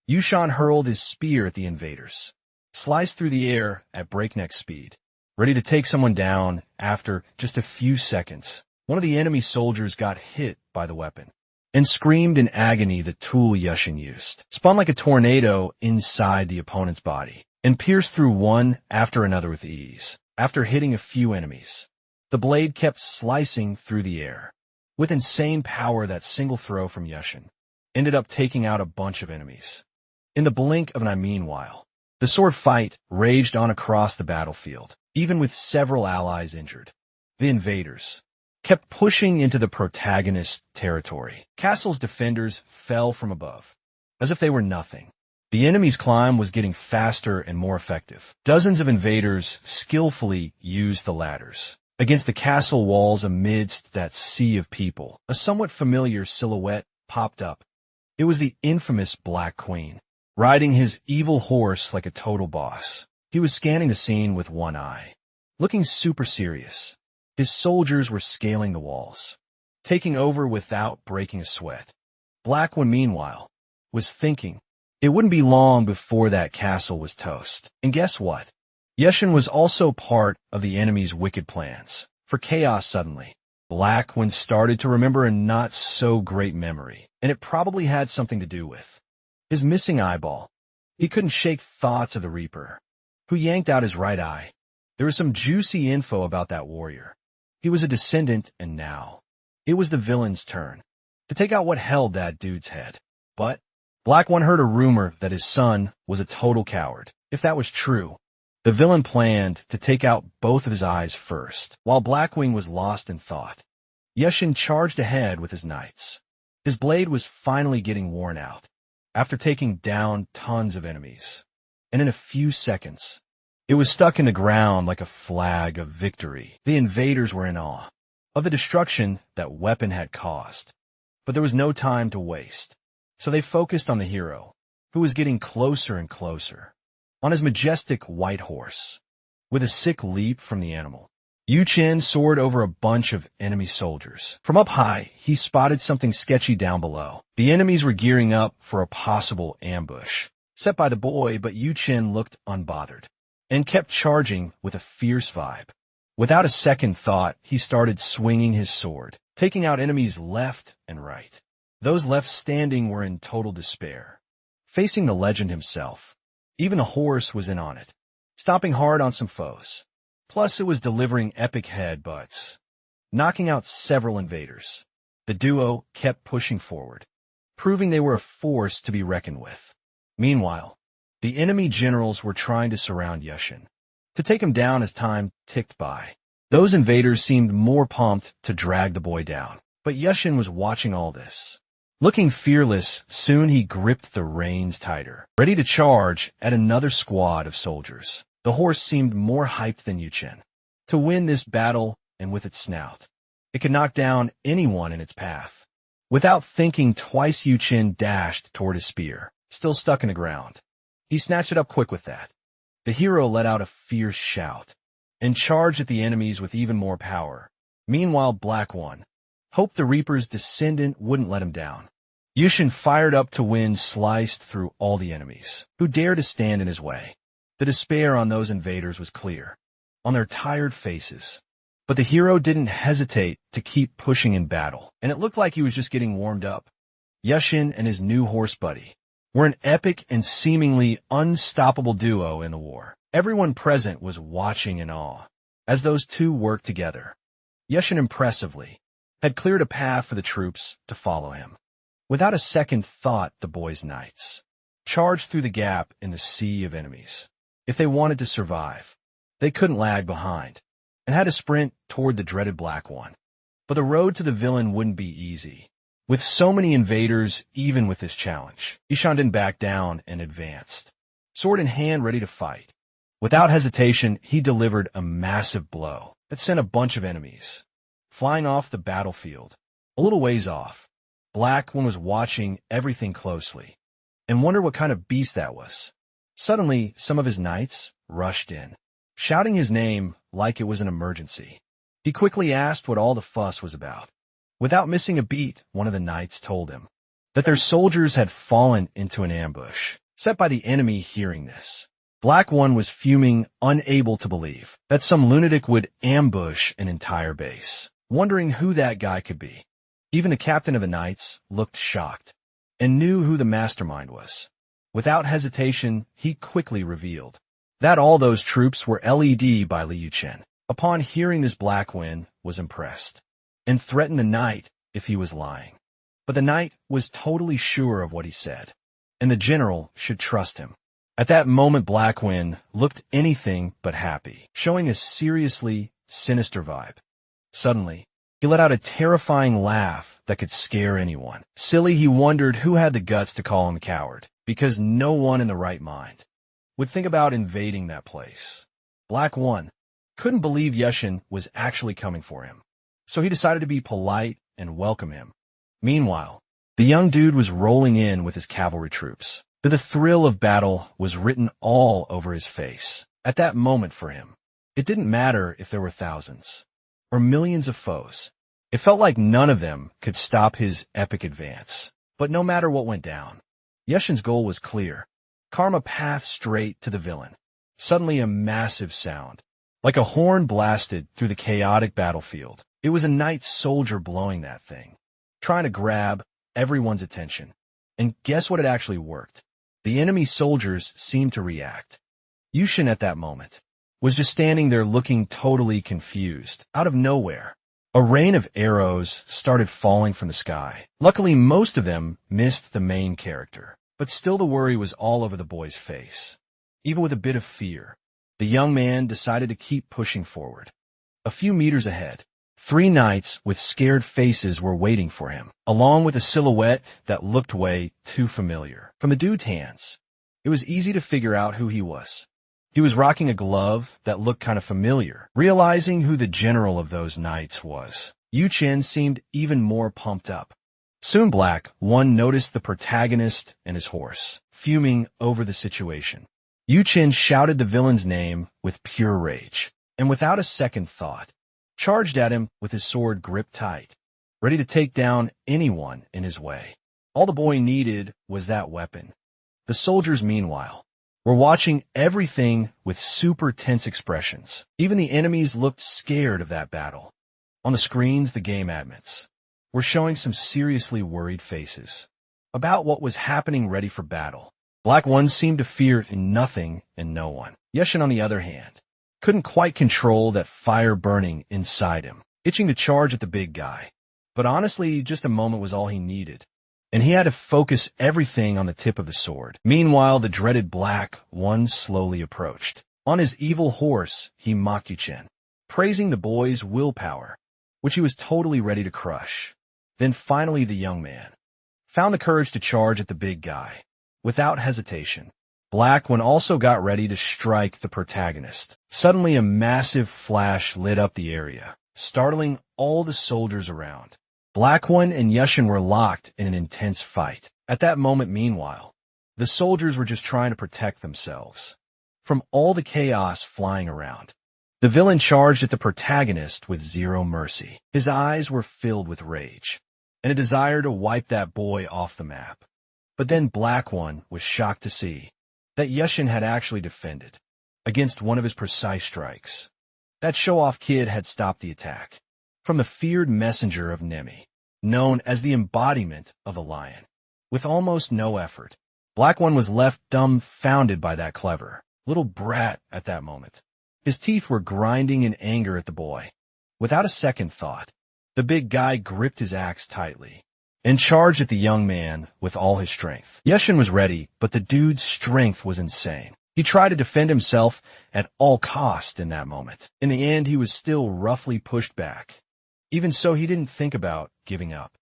Yushan hurled his spear at the invaders, sliced through the air at breakneck speed, ready to take someone down after just a few seconds. One of the enemy soldiers got hit by the weapon and screamed in agony. The tool Yushin used spun like a tornado inside the opponent's body and pierced through one after another with ease. After hitting a few enemies, the blade kept slicing through the air. With insane power, that single throw from Yushin ended up taking out a bunch of enemies. In the blink of an eye, meanwhile, the sword fight raged on across the battlefield, even with several allies injured. The invaders kept pushing into the protagonist's territory. Castle's defenders fell from above, as if they were nothing. The enemy's climb was getting faster and more effective. Dozens of invaders skillfully used the ladders against the castle walls amidst that sea of people. A somewhat familiar silhouette popped up. It was the infamous Black Queen, riding his evil horse like a total boss. He was scanning the scene with one eye, looking super serious. His soldiers were scaling the walls, taking over without breaking a sweat. Black One, meanwhile, was thinking it wouldn't be long before that castle was toast. And guess what? Yushin was also part of the enemy's wicked plans for chaos. Suddenly, Black One started to remember a not-so-great memory, and it probably had something to do with his missing eyeball. He couldn't shake thoughts of the Reaper, who yanked out his right eye. There was some juicy info about that warrior. He was a descendant, and now it was the villain's turn to take out what held that dude's head. But Black One heard a rumor that his son was a total coward. If that was true, the villain planned to take out both of his eyes first. While Blackwing was lost in thought, Yushin charged ahead with his knights. His blade was finally getting worn out after taking down tons of enemies, and in a few seconds, it was stuck in the ground like a flag of victory. The invaders were in awe of the destruction that weapon had caused, but there was no time to waste, so they focused on the hero, who was getting closer and closer. On his majestic white horse, with a sick leap from the animal, Yu Chen soared over a bunch of enemy soldiers. From up high, he spotted something sketchy down below. The enemies were gearing up for a possible ambush set by the boy, but Yu Chen looked unbothered and kept charging with a fierce vibe. Without a second thought, he started swinging his sword, taking out enemies left and right. Those left standing were in total despair, facing the legend himself. Even a horse was in on it, stomping hard on some foes. Plus, it was delivering epic headbutts, knocking out several invaders. The duo kept pushing forward, proving they were a force to be reckoned with. Meanwhile, the enemy generals were trying to surround Yushin, to take him down as time ticked by. Those invaders seemed more pumped to drag the boy down, but Yushin was watching all this. Looking fearless, soon he gripped the reins tighter, ready to charge at another squad of soldiers. The horse seemed more hyped than Yu Chen to win this battle, and with its snout, it could knock down anyone in its path. Without thinking twice, Yu Chen dashed toward his spear, still stuck in the ground. He snatched it up quick with that. The hero let out a fierce shout and charged at the enemies with even more power. Meanwhile, Black One hoped the Reaper's descendant wouldn't let him down. Yushin fired up to win, sliced through all the enemies who dared to stand in his way. The despair on those invaders was clear, on their tired faces. But the hero didn't hesitate to keep pushing in battle, and it looked like he was just getting warmed up. Yushin and his new horse buddy were an epic and seemingly unstoppable duo in the war. Everyone present was watching in awe as those two worked together. Yushin impressively had cleared a path for the troops to follow him. Without a second thought, the boy's knights charged through the gap in the sea of enemies. If they wanted to survive, they couldn't lag behind and had to sprint toward the dreaded Black One. But the road to the villain wouldn't be easy. With so many invaders, even with this challenge, Yushan didn't back down and advanced, sword in hand, ready to fight. Without hesitation, he delivered a massive blow that sent a bunch of enemies flying off the battlefield. A little ways off, Black One was watching everything closely and wondered what kind of beast that was. Suddenly, some of his knights rushed in, shouting his name like it was an emergency. He quickly asked what all the fuss was about. Without missing a beat, one of the knights told him that their soldiers had fallen into an ambush set by the enemy. Hearing this, Black One was fuming, unable to believe that some lunatic would ambush an entire base, wondering who that guy could be. Even the captain of the knights looked shocked and knew who the mastermind was. Without hesitation, he quickly revealed that all those troops were led by Liu Chen. Upon hearing this, Black One was impressed and threatened the knight if he was lying. But the knight was totally sure of what he said, and the general should trust him. At that moment, Black One looked anything but happy, showing a seriously sinister vibe. Suddenly, he let out a terrifying laugh that could scare anyone. Silly, he wondered who had the guts to call him a coward, because no one in the right mind would think about invading that place. Black One couldn't believe Yushin was actually coming for him, so he decided to be polite and welcome him. Meanwhile, the young dude was rolling in with his cavalry troops. The thrill of battle was written all over his face. At that moment for him, it didn't matter if there were thousands or millions of foes. It felt like none of them could stop his epic advance. But no matter what went down, Yushin's goal was clear. Carve a path straight to the villain. Suddenly a massive sound, like a horn, blasted through the chaotic battlefield. It was a knight soldier blowing that thing, trying to grab everyone's attention. And guess what? It actually worked. The enemy soldiers seemed to react. Yushin at that moment was just standing there looking totally confused. Out of nowhere, a rain of arrows started falling from the sky. Luckily, most of them missed the main character, but still the worry was all over the boy's face. Even with a bit of fear, the young man decided to keep pushing forward. A few meters ahead, 3 knights with scared faces were waiting for him, along with a silhouette that looked way too familiar. From the dude's hands, it was easy to figure out who he was. He was rocking a glove that looked kind of familiar. Realizing who the general of those knights was, Yu Chen seemed even more pumped up. Soon Black One noticed the protagonist and his horse, fuming over the situation. Yu Chen shouted the villain's name with pure rage, and without a second thought, charged at him with his sword gripped tight, ready to take down anyone in his way. All the boy needed was that weapon. The soldiers, meanwhile, were watching everything with super tense expressions. Even the enemies looked scared of that battle. On the screens, the game admins were showing some seriously worried faces about what was happening, ready for battle. Black One seemed to fear nothing and no one. Yushin, on the other hand, couldn't quite control that fire burning inside him, itching to charge at the big guy. But honestly, just a moment was all he needed, and he had to focus everything on the tip of the sword. Meanwhile, the dreaded Black One slowly approached. On his evil horse, he mocked Yu Chen, praising the boy's willpower, which he was totally ready to crush. Then finally the young man found the courage to charge at the big guy. Without hesitation, Black One also got ready to strike the protagonist. Suddenly a massive flash lit up the area, startling all the soldiers around. Black One and Yushin were locked in an intense fight. At that moment, meanwhile, the soldiers were just trying to protect themselves from all the chaos flying around. The villain charged at the protagonist with zero mercy. His eyes were filled with rage and a desire to wipe that boy off the map. But then Black One was shocked to see that Yushin had actually defended against one of his precise strikes. That show-off kid had stopped the attack from the feared messenger of Nemi, known as the embodiment of a lion. With almost no effort, Black One was left dumbfounded by that clever little brat at that moment. His teeth were grinding in anger at the boy. Without a second thought, the big guy gripped his axe tightly and charged at the young man with all his strength. Yushin was ready, but the dude's strength was insane. He tried to defend himself at all cost in that moment. In the end, he was still roughly pushed back. Even so, he didn't think about giving up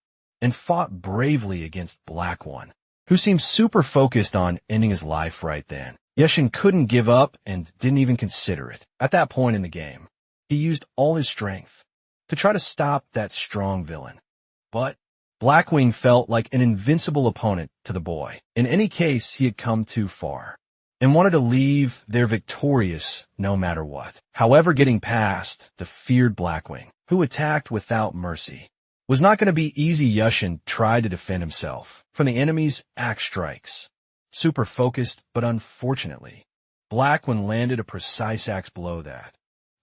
and fought bravely against Black One, who seemed super focused on ending his life right then. Yushin couldn't give up and didn't even consider it. At that point in the game, he used all his strength to try to stop that strong villain. But Blackwing felt like an invincible opponent to the boy. In any case, he had come too far and wanted to leave there victorious no matter what. However, getting past the feared Blackwing, who attacked without mercy, was not going to be easy. Yushin tried to defend himself from the enemy's axe strikes. Super focused, but unfortunately, Blackwing landed a precise axe blow that,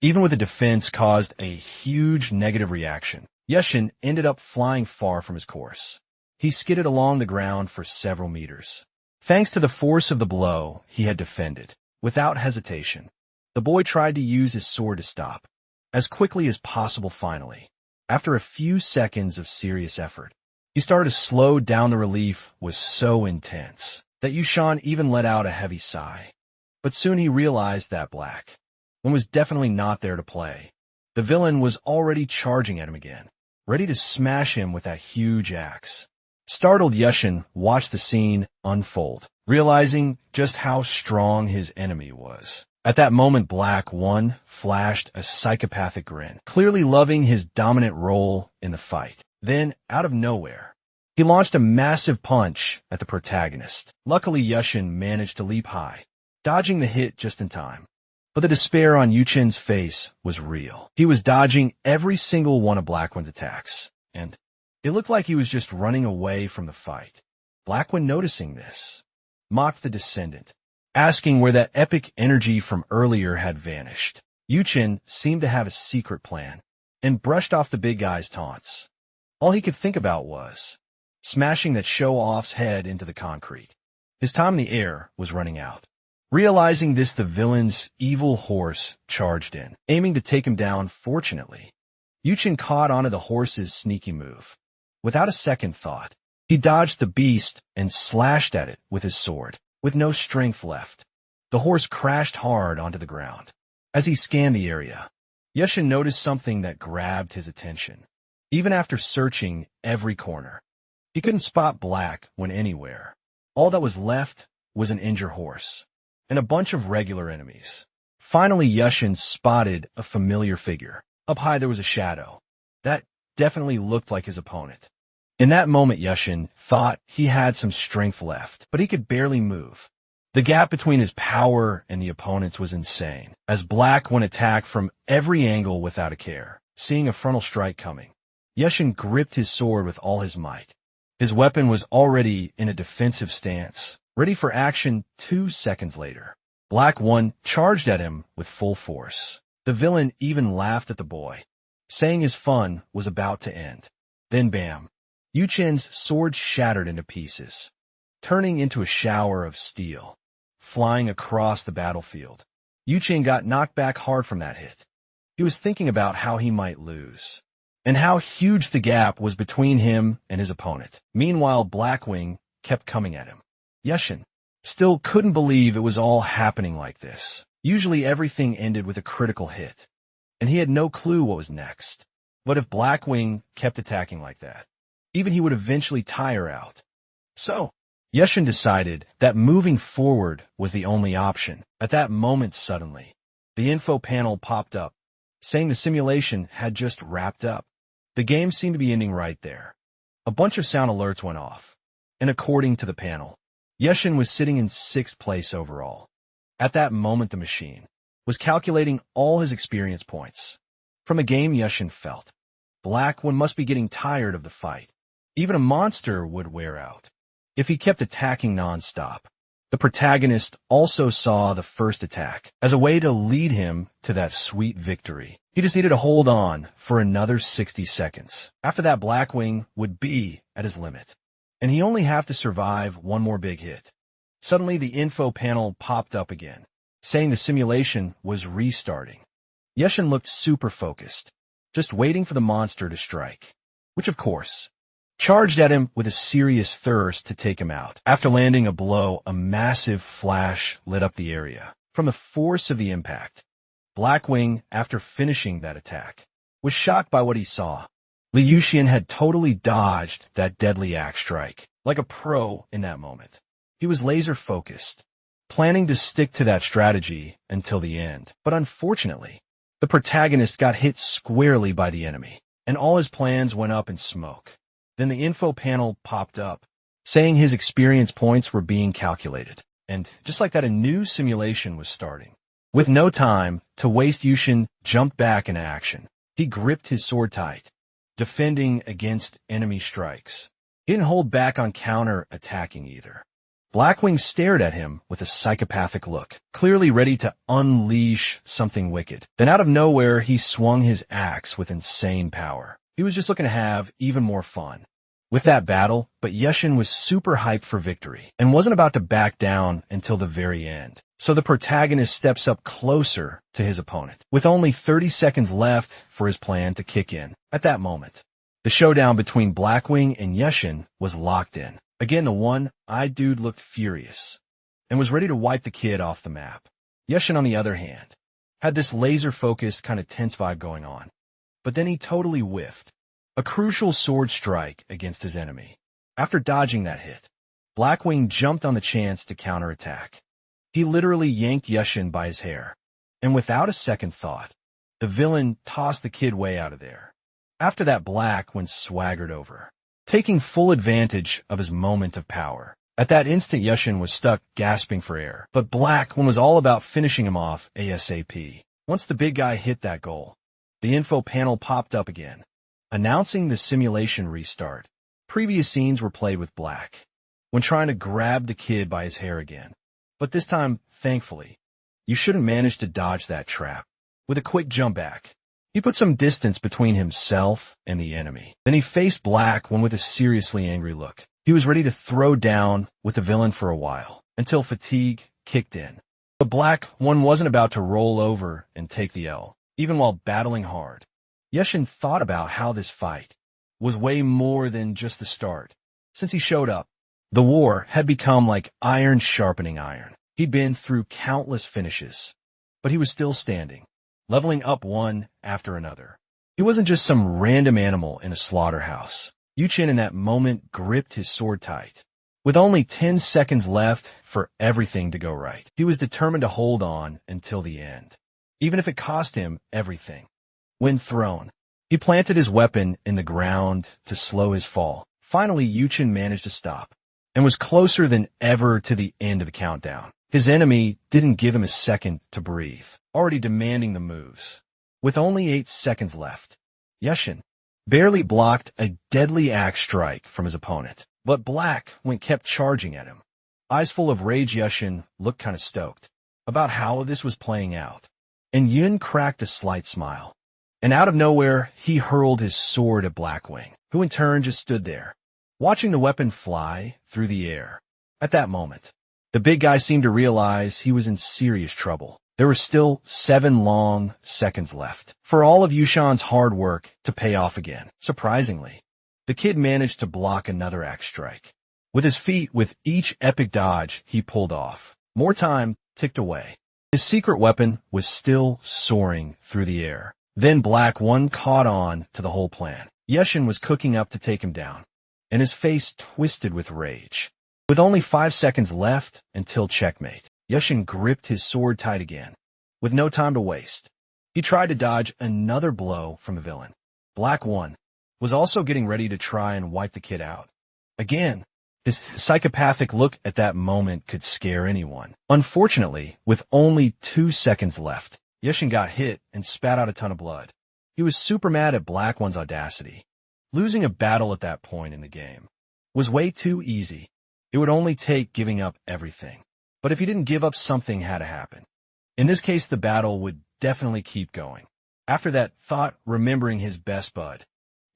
even with the defense, caused a huge negative reaction. Yushin ended up flying far from his course. He skidded along the ground for several meters. Thanks to the force of the blow, he had defended. Without hesitation, the boy tried to use his sword to stop. As quickly as possible finally, after a few seconds of serious effort, he started to slow down. The relief was so intense that Yushin even let out a heavy sigh. But soon he realized that Blackwing was definitely not there to play. The villain was already charging at him again, ready to smash him with that huge axe. Startled, Yushin watched the scene unfold, realizing just how strong his enemy was. At that moment, Blackwing flashed a psychopathic grin, clearly loving his dominant role in the fight. Then, out of nowhere, he launched a massive punch at the protagonist. Luckily, Yushin managed to leap high, dodging the hit just in time. But the despair on Yuchin's face was real. He was dodging every single one of Blackwing's attacks, and it looked like he was just running away from the fight. Blackwing, noticing this, mocked the descendant, asking where that epic energy from earlier had vanished. Yuchin seemed to have a secret plan and brushed off the big guy's taunts. All he could think about was smashing that show-off's head into the concrete. His time in the air was running out. Realizing this, the villain's evil horse charged in, aiming to take him down. Fortunately, Yuchin caught onto the horse's sneaky move. Without a second thought, he dodged the beast and slashed at it with his sword. With no strength left, the horse crashed hard onto the ground. As he scanned the area, Yushin noticed something that grabbed his attention. Even after searching every corner, he couldn't spot Blackwing anywhere. All that was left was an injured horse and a bunch of regular enemies. Finally, Yushin spotted a familiar figure. Up high there was a shadow that definitely looked like his opponent. In that moment, Yushin thought he had some strength left, but he could barely move. The gap between his power and the opponent's was insane, as Blackwing attacked from every angle without a care. Seeing a frontal strike coming, Yushin gripped his sword with all his might. His weapon was already in a defensive stance, ready for action. 2 seconds later, Blackwing charged at him with full force. The villain even laughed at the boy, saying his fun was about to end. Then bam! Yuchin's sword shattered into pieces, turning into a shower of steel, flying across the battlefield. Yuchin got knocked back hard from that hit. He was thinking about how he might lose, and how huge the gap was between him and his opponent. Meanwhile, Blackwing kept coming at him. Yushin still couldn't believe it was all happening like this. Usually everything ended with a critical hit, and he had no clue what was next. But if Blackwing kept attacking like that, even he would eventually tire out. So, Yushin decided that moving forward was the only option. At that moment, suddenly, the info panel popped up, saying the simulation had just wrapped up. The game seemed to be ending right there. A bunch of sound alerts went off, and according to the panel, Yushin was sitting in 6th place overall. At that moment, the machine was calculating all his experience points. From the game, Yushin felt Blackwing must be getting tired of the fight. Even a monster would wear out if he kept attacking non-stop. The protagonist also saw the first attack as a way to lead him to that sweet victory. He just needed to hold on for another 60 seconds. After that, Blackwing would be at his limit, and he only have to survive one more big hit. Suddenly, the info panel popped up again, saying the simulation was restarting. Yushin looked super focused, just waiting for the monster to strike, which of course charged at him with a serious thirst to take him out. After landing a blow, a massive flash lit up the area. From the force of the impact, Blackwing, after finishing that attack, was shocked by what he saw. Liu Xian had totally dodged that deadly axe strike, like a pro in that moment. He was laser-focused, planning to stick to that strategy until the end. But unfortunately, the protagonist got hit squarely by the enemy, and all his plans went up in smoke. Then the info panel popped up, saying his experience points were being calculated. And just like that, a new simulation was starting. With no time to waste, Yushin jumped back into action. He gripped his sword tight, defending against enemy strikes. He didn't hold back on counter-attacking either. Blackwing stared at him with a psychopathic look, clearly ready to unleash something wicked. Then out of nowhere, he swung his axe with insane power. He was just looking to have even more fun with that battle, but Yushin was super hyped for victory and wasn't about to back down until the very end. So the protagonist steps up closer to his opponent, with only 30 seconds left for his plan to kick in. At that moment, the showdown between Blackwing and Yushin was locked in. Again, the one-eyed dude looked furious and was ready to wipe the kid off the map. Yushin, on the other hand, had this laser-focused kind of tense vibe going on. But then he totally whiffed a crucial sword strike against his enemy. After dodging that hit, Blackwing jumped on the chance to counterattack. He literally yanked Yushin by his hair, and without a second thought, the villain tossed the kid way out of there. After that, Blackwing swaggered over, taking full advantage of his moment of power. At that instant, Yushin was stuck gasping for air, but Blackwing was all about finishing him off ASAP. Once the big guy hit that goal, the info panel popped up again, announcing the simulation restart. Previous scenes were played with Black when trying to grab the kid by his hair again. But this time, thankfully, Yushin managed to dodge that trap with a quick jump back. He put some distance between himself and the enemy. Then he faced Blackwing with a seriously angry look. He was ready to throw down with the villain for a while, until fatigue kicked in. But Blackwing wasn't about to roll over and take the L, even while battling hard. Yushin thought about how this fight was way more than just the start. Since he showed up, the war had become like iron sharpening iron. He'd been through countless finishes, but he was still standing, leveling up one after another. He wasn't just some random animal in a slaughterhouse. Yushin in that moment gripped his sword tight. With only 10 seconds left for everything to go right, he was determined to hold on until the end, even if it cost him everything. When thrown, he planted his weapon in the ground to slow his fall. Finally, Yushin managed to stop and was closer than ever to the end of the countdown. His enemy didn't give him a second to breathe, already demanding the moves. With only 8 seconds left, Yushin barely blocked a deadly axe strike from his opponent, but Blackwing kept charging at him. Eyes full of rage, Yushin looked kind of stoked about how this was playing out, and Yun cracked a slight smile. And out of nowhere, he hurled his sword at Blackwing, who in turn just stood there, watching the weapon fly through the air. At that moment, the big guy seemed to realize he was in serious trouble. There were still 7 long seconds left for all of Yushin's hard work to pay off again. Surprisingly, the kid managed to block another axe strike with his feet with each epic dodge he pulled off. More time ticked away. His secret weapon was still soaring through the air. Then Blackwing caught on to the whole plan. Yushin was cooking up to take him down, and his face twisted with rage. With only 5 seconds left until checkmate, Yushin gripped his sword tight again, with no time to waste. He tried to dodge another blow from the villain. Blackwing was also getting ready to try and wipe the kid out. Again, his psychopathic look at that moment could scare anyone. Unfortunately, with only 2 seconds left, Yushin got hit and spat out a ton of blood. He was super mad at Blackwing's audacity. Losing a battle at that point in the game was way too easy. It would only take giving up everything. But if he didn't give up, something had to happen. In this case, the battle would definitely keep going. After that thought, remembering his best bud,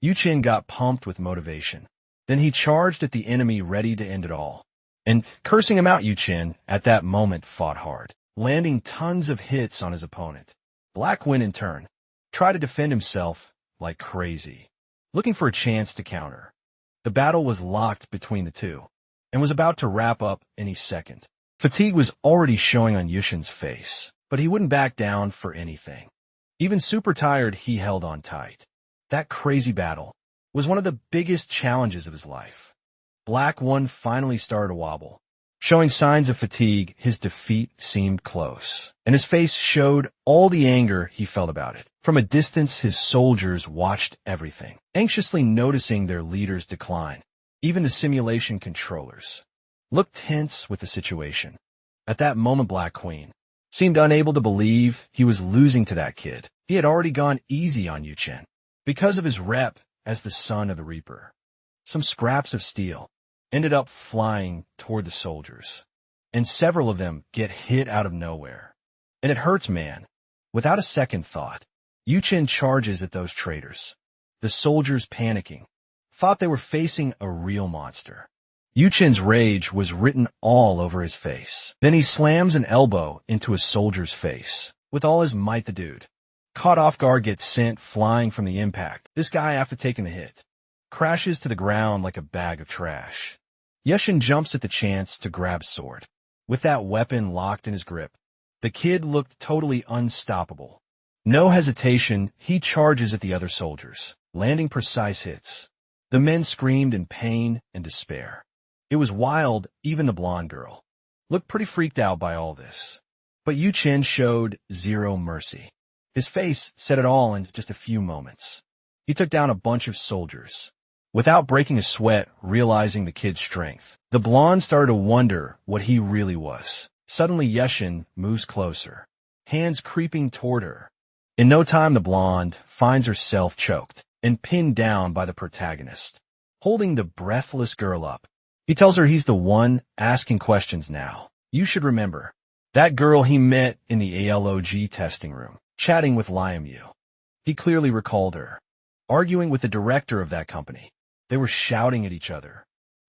Yushin got pumped with motivation. Then he charged at the enemy, ready to end it all. And cursing him out, Yushin, at that moment, fought hard, landing tons of hits on his opponent. Blackwing, in turn, tried to defend himself like crazy, looking for a chance to counter. The battle was locked between the two, and was about to wrap up any second. Fatigue was already showing on Yushin's face, but he wouldn't back down for anything. Even super tired, he held on tight. That crazy battle was one of the biggest challenges of his life. Blackwing finally started to wobble, Showing signs of fatigue, his defeat seemed close, and his face showed all the anger he felt about it. From a distance, his soldiers watched everything, anxiously noticing their leader's decline. Even the simulation controllers looked tense with the situation. At that moment, Black Queen seemed unable to believe he was losing to that kid. He had already gone easy on Yuchen because of his rep as the son of the Reaper. Some scraps of steel ended up flying toward the soldiers, and several of them get hit out of nowhere. And it hurts, man. Without a second thought, Yuchen charges at those traitors. The soldiers, panicking, thought they were facing a real monster. Yuchen's rage was written all over his face. Then he slams an elbow into a soldier's face. With all his might, the dude, caught off guard, gets sent flying from the impact. This guy, after taking the hit, crashes to the ground like a bag of trash. Yushin jumps at the chance to grab sword. With that weapon locked in his grip, the kid looked totally unstoppable. No hesitation, he charges at the other soldiers, landing precise hits. The men screamed in pain and despair. It was wild. Even the blonde girl looked pretty freaked out by all this. But Yu Chen showed zero mercy. His face said it all in just a few moments. He took down a bunch of soldiers without breaking a sweat, realizing the kid's strength. The blonde started to wonder what he really was. Suddenly, Yushin moves closer, hands creeping toward her. In no time, the blonde finds herself choked and pinned down by the protagonist, holding the breathless girl up. He tells her he's the one asking questions now. You should remember that girl he met in the ALOG testing room, chatting with Liamu. He clearly recalled her, arguing with the director of that company. They were shouting at each other,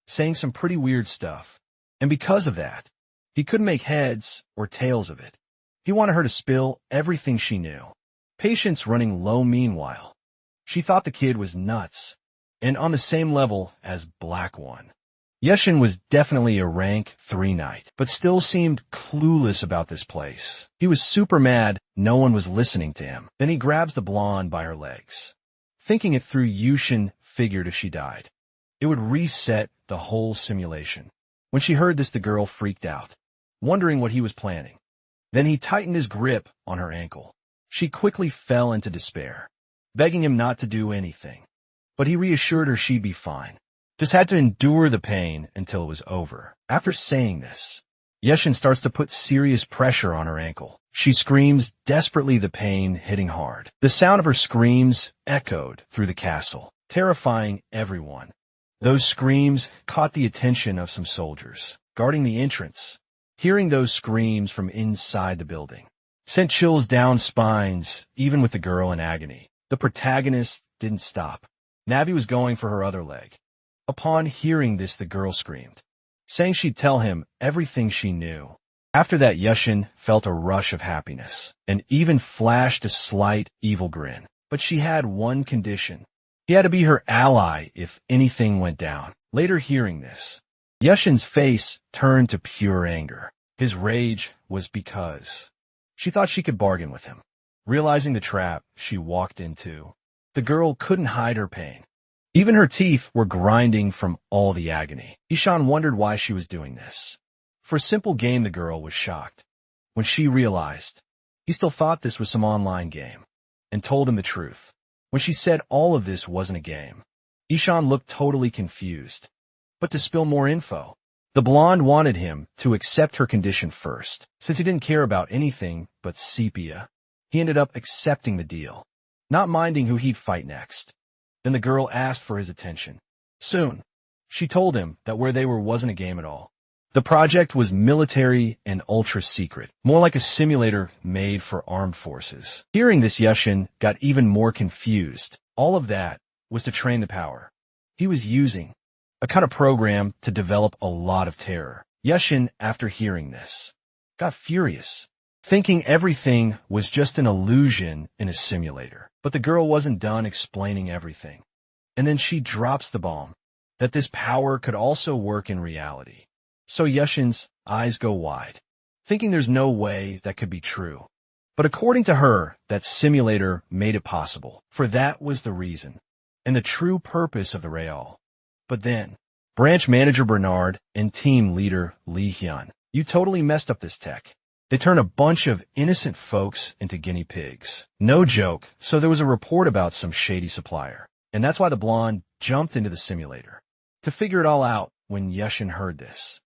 saying some pretty weird stuff. And because of that, he couldn't make heads or tails of it. He wanted her to spill everything she knew. Patience running low meanwhile. She thought the kid was nuts, and on the same level as Black One. Yushin was definitely a rank 3 knight, but still seemed clueless about this place. He was super mad no one was listening to him. Then he grabs the blonde by her legs. Thinking it through, Yushin figured if she died, it would reset the whole simulation. When she heard this, the girl freaked out, wondering what he was planning. Then he tightened his grip on her ankle. She quickly fell into despair, begging him not to do anything. But he reassured her she'd be fine. Just had to endure the pain until it was over. After saying this, Yushin starts to put serious pressure on her ankle. She screams desperately, the pain hitting hard. The sound of her screams echoed through the castle, terrifying everyone. Those screams caught the attention of some soldiers guarding the entrance. Hearing those screams from inside the building sent chills down spines, even with the girl in agony. The protagonist didn't stop. Navi was going for her other leg. Upon hearing this, the girl screamed, saying she'd tell him everything she knew. After that, Yushin felt a rush of happiness and even flashed a slight evil grin. But she had one condition. He had to be her ally if anything went down. Later, hearing this, Yushin's face turned to pure anger. His rage was because she thought she could bargain with him. Realizing the trap she walked into, the girl couldn't hide her pain. Even her teeth were grinding from all the agony. Ishan wondered why she was doing this. For a simple game, the girl was shocked. When she realized, he still thought this was some online game, and told him the truth. When she said all of this wasn't a game, Ishan looked totally confused. But to spill more info, the blonde wanted him to accept her condition first. Since he didn't care about anything but sepia, he ended up accepting the deal, not minding who he'd fight next. Then the girl asked for his attention. Soon, she told him that where they were wasn't a game at all. The project was military and ultra-secret, more like a simulator made for armed forces. Hearing this, Yushin got even more confused. All of that was to train the power he was using, a kind of program to develop a lot of terror. Yushin, after hearing this, got furious, thinking everything was just an illusion in a simulator. But the girl wasn't done explaining everything. And then she drops the bomb that this power could also work in reality. So Yushin's eyes go wide, thinking there's no way that could be true. But according to her, that simulator made it possible, for that was the reason and the true purpose of the Real. But then, Branch Manager Bernard and Team Leader Lee Hyun. You totally messed up this tech. They turn a bunch of innocent folks into guinea pigs. No joke, so there was a report about some shady supplier. And that's why the blonde jumped into the simulator. To figure it all out when Yushin heard this.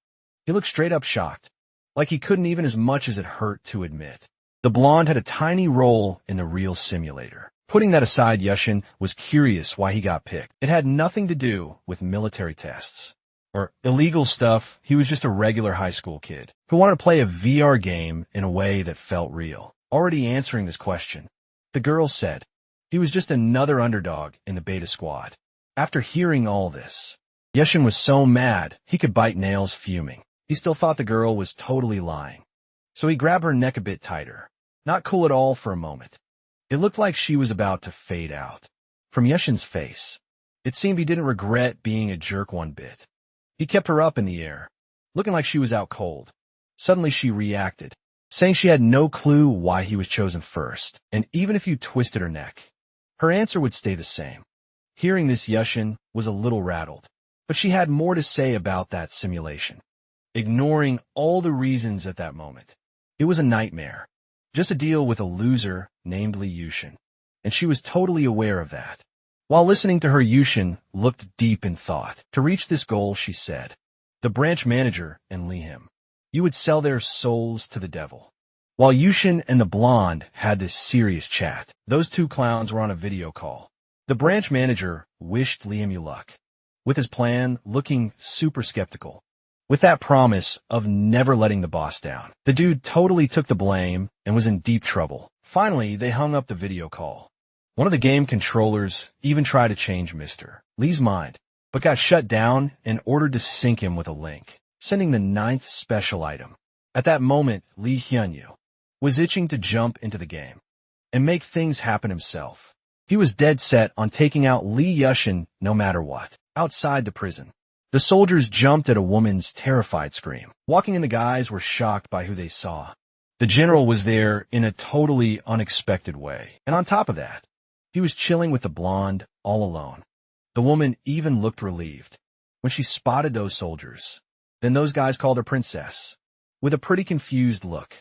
He looked straight up shocked, like he couldn't even as much as it hurt to admit. The blonde had a tiny role in the real simulator. Putting that aside, Yushin was curious why he got picked. It had nothing to do with military tests or illegal stuff. He was just a regular high school kid who wanted to play a VR game in a way that felt real. Already answering this question, the girl said he was just another underdog in the beta squad. After hearing all this, Yushin was so mad he could bite nails, fuming. He still thought the girl was totally lying. So he grabbed her neck a bit tighter. Not cool at all for a moment. It looked like she was about to fade out. From Yushin's face, it seemed he didn't regret being a jerk one bit. He kept her up in the air, looking like she was out cold. Suddenly she reacted, saying she had no clue why he was chosen first, and even if you twisted her neck, her answer would stay the same. Hearing this, Yushin was a little rattled, but she had more to say about that simulation. Ignoring all the reasons at that moment, it was a nightmare. Just a deal with a loser named Lee Yushin, and she was totally aware of that. While listening to her, Yushin looked deep in thought. To reach this goal, she said, the branch manager and Lee him. You would sell their souls to the devil. While Yushin and the blonde had this serious chat, those two clowns were on a video call. The branch manager wished Liam you luck, with his plan looking super skeptical, with that promise of never letting the boss down. The dude totally took the blame and was in deep trouble. Finally, they hung up the video call. One of the game controllers even tried to change Mr. Lee's mind, but got shut down and ordered to sync him with a link, sending the 9th special item. At that moment, Lee Hyun-yu was itching to jump into the game and make things happen himself. He was dead set on taking out Lee Yushin no matter what. Outside the prison, the soldiers jumped at a woman's terrified scream. Walking in, the guys were shocked by who they saw. The general was there in a totally unexpected way. And on top of that, he was chilling with the blonde all alone. The woman even looked relieved when she spotted those soldiers. Then those guys called her princess, with a pretty confused look.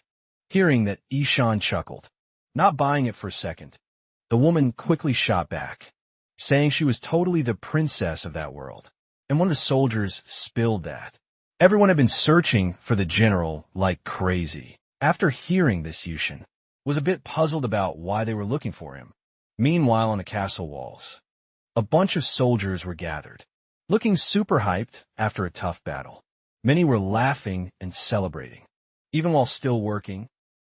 Hearing that, Ishan chuckled, not buying it for a second. The woman quickly shot back, saying she was totally the princess of that world. And one of the soldiers spilled that. Everyone had been searching for the general like crazy. After hearing this, Yushin was a bit puzzled about why they were looking for him. Meanwhile, on the castle walls, a bunch of soldiers were gathered, looking super hyped after a tough battle. Many were laughing and celebrating. Even while still working,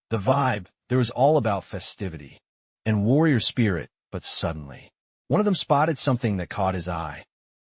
the vibe there was all about festivity and warrior spirit. But suddenly, one of them spotted something that caught his eye.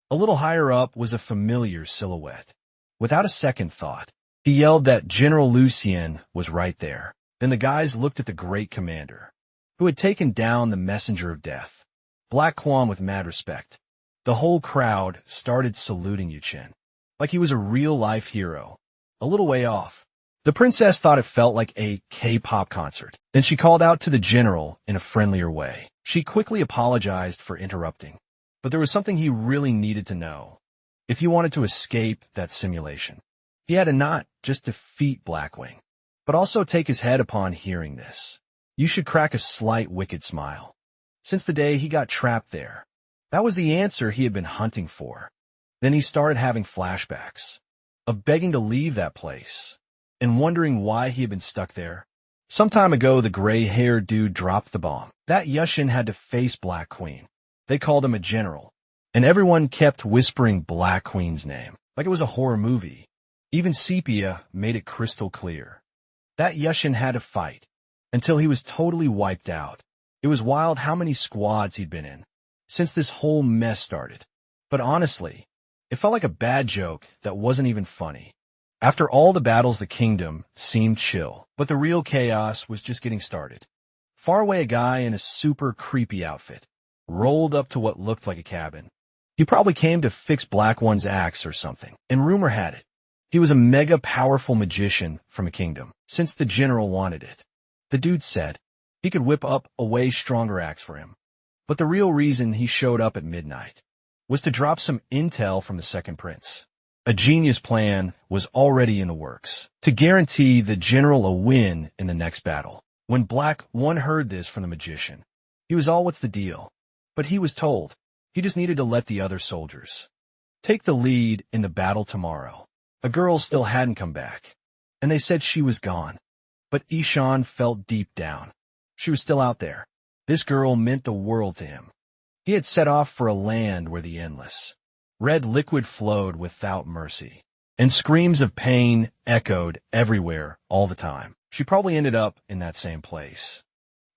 A little higher up was a familiar silhouette. Without a second thought, he yelled that General Lucien was right there. Then the guys looked at the great commander, who had taken down the messenger of death, Black Kwan, with mad respect. The whole crowd started saluting Yuchen, like he was a real-life hero. A little way off, the princess thought it felt like a K-pop concert. Then she called out to the general in a friendlier way. She quickly apologized for interrupting, but there was something he really needed to know. If he wanted to escape that simulation, he had to not just defeat Blackwing, but also take his head. Upon hearing this, you should crack a slight wicked smile. Since the day he got trapped there, that was the answer he had been hunting for. Then he started having flashbacks of begging to leave that place and wondering why he had been stuck there. Some time ago, the gray-haired dude dropped the bomb. That Yushin had to face Black Queen. They called him a general, and everyone kept whispering Black Queen's name, like it was a horror movie. Even Sepia made it crystal clear. That Yushin had to fight until he was totally wiped out. It was wild how many squads he'd been in since this whole mess started. But honestly, it felt like a bad joke that wasn't even funny. After all the battles, the kingdom seemed chill, but the real chaos was just getting started. Far away, a guy in a super creepy outfit rolled up to what looked like a cabin. He probably came to fix Black One's axe or something, and rumor had it he was a mega powerful magician from a kingdom, since the general wanted it. The dude said he could whip up a way stronger axe for him. But the real reason he showed up at midnight was to drop some intel from the second prince. A genius plan was already in the works to guarantee the general a win in the next battle. When Black One heard this from the magician, he was all, "What's the deal?" But he was told he just needed to let the other soldiers take the lead in the battle tomorrow. A girl still hadn't come back, and they said she was gone. But Ishan felt deep down she was still out there. This girl meant the world to him. He had set off for a land where the endless red liquid flowed without mercy, and screams of pain echoed everywhere all the time. She probably ended up in that same place.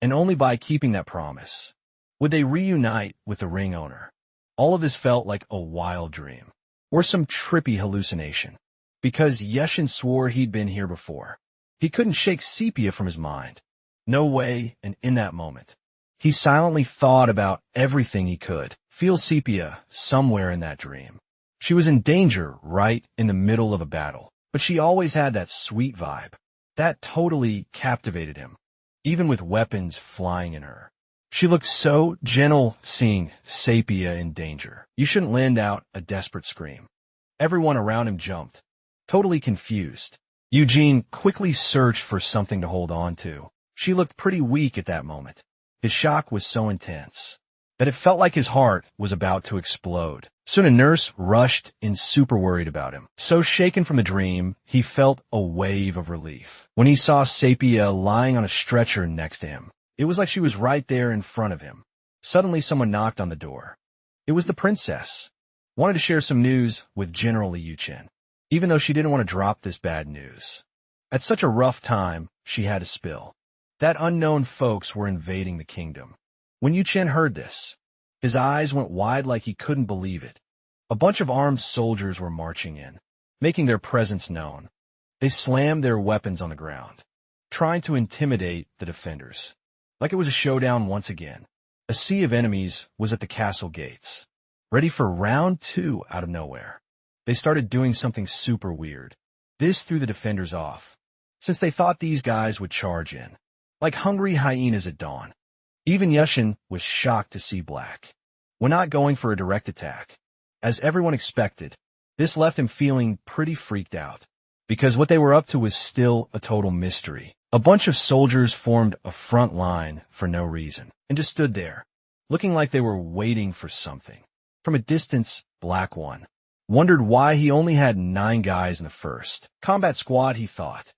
And only by keeping that promise would they reunite with the ring owner. All of this felt like a wild dream, or some trippy hallucination, because Yeshin swore he'd been here before. He couldn't shake Sepia from his mind. No way, and in that moment, he silently thought about everything he could feel Sepia somewhere in that dream. She was in danger right in the middle of a battle, but she always had that sweet vibe. That totally captivated him, even with weapons flying in her. She looked so gentle seeing Sepia in danger. You shouldn't lend out a desperate scream. Everyone around him jumped, totally confused. Eugene quickly searched for something to hold on to. She looked pretty weak at that moment. His shock was so intense that it felt like his heart was about to explode. Soon a nurse rushed in, super worried about him. So shaken from the dream, he felt a wave of relief when he saw Sepia lying on a stretcher next to him. It was like she was right there in front of him. Suddenly someone knocked on the door. It was the princess. Wanted to share some news with General Liu Chen, even though she didn't want to drop this bad news. At such a rough time, she had to spill that unknown folks were invading the kingdom. When Yu Chen heard this, his eyes went wide like he couldn't believe it. A bunch of armed soldiers were marching in, making their presence known. They slammed their weapons on the ground, trying to intimidate the defenders. Like it was a showdown once again. A sea of enemies was at the castle gates, ready for round 2 out of nowhere. They started doing something super weird. This threw the defenders off, since they thought these guys would charge in, like hungry hyenas at dawn. Even Yushin was shocked to see Black when not going for a direct attack. As everyone expected, this left him feeling pretty freaked out, because what they were up to was still a total mystery. A bunch of soldiers formed a front line for no reason, and just stood there, looking like they were waiting for something. From a distance, Black One wondered why he only had 9 guys in the first combat squad, he thought.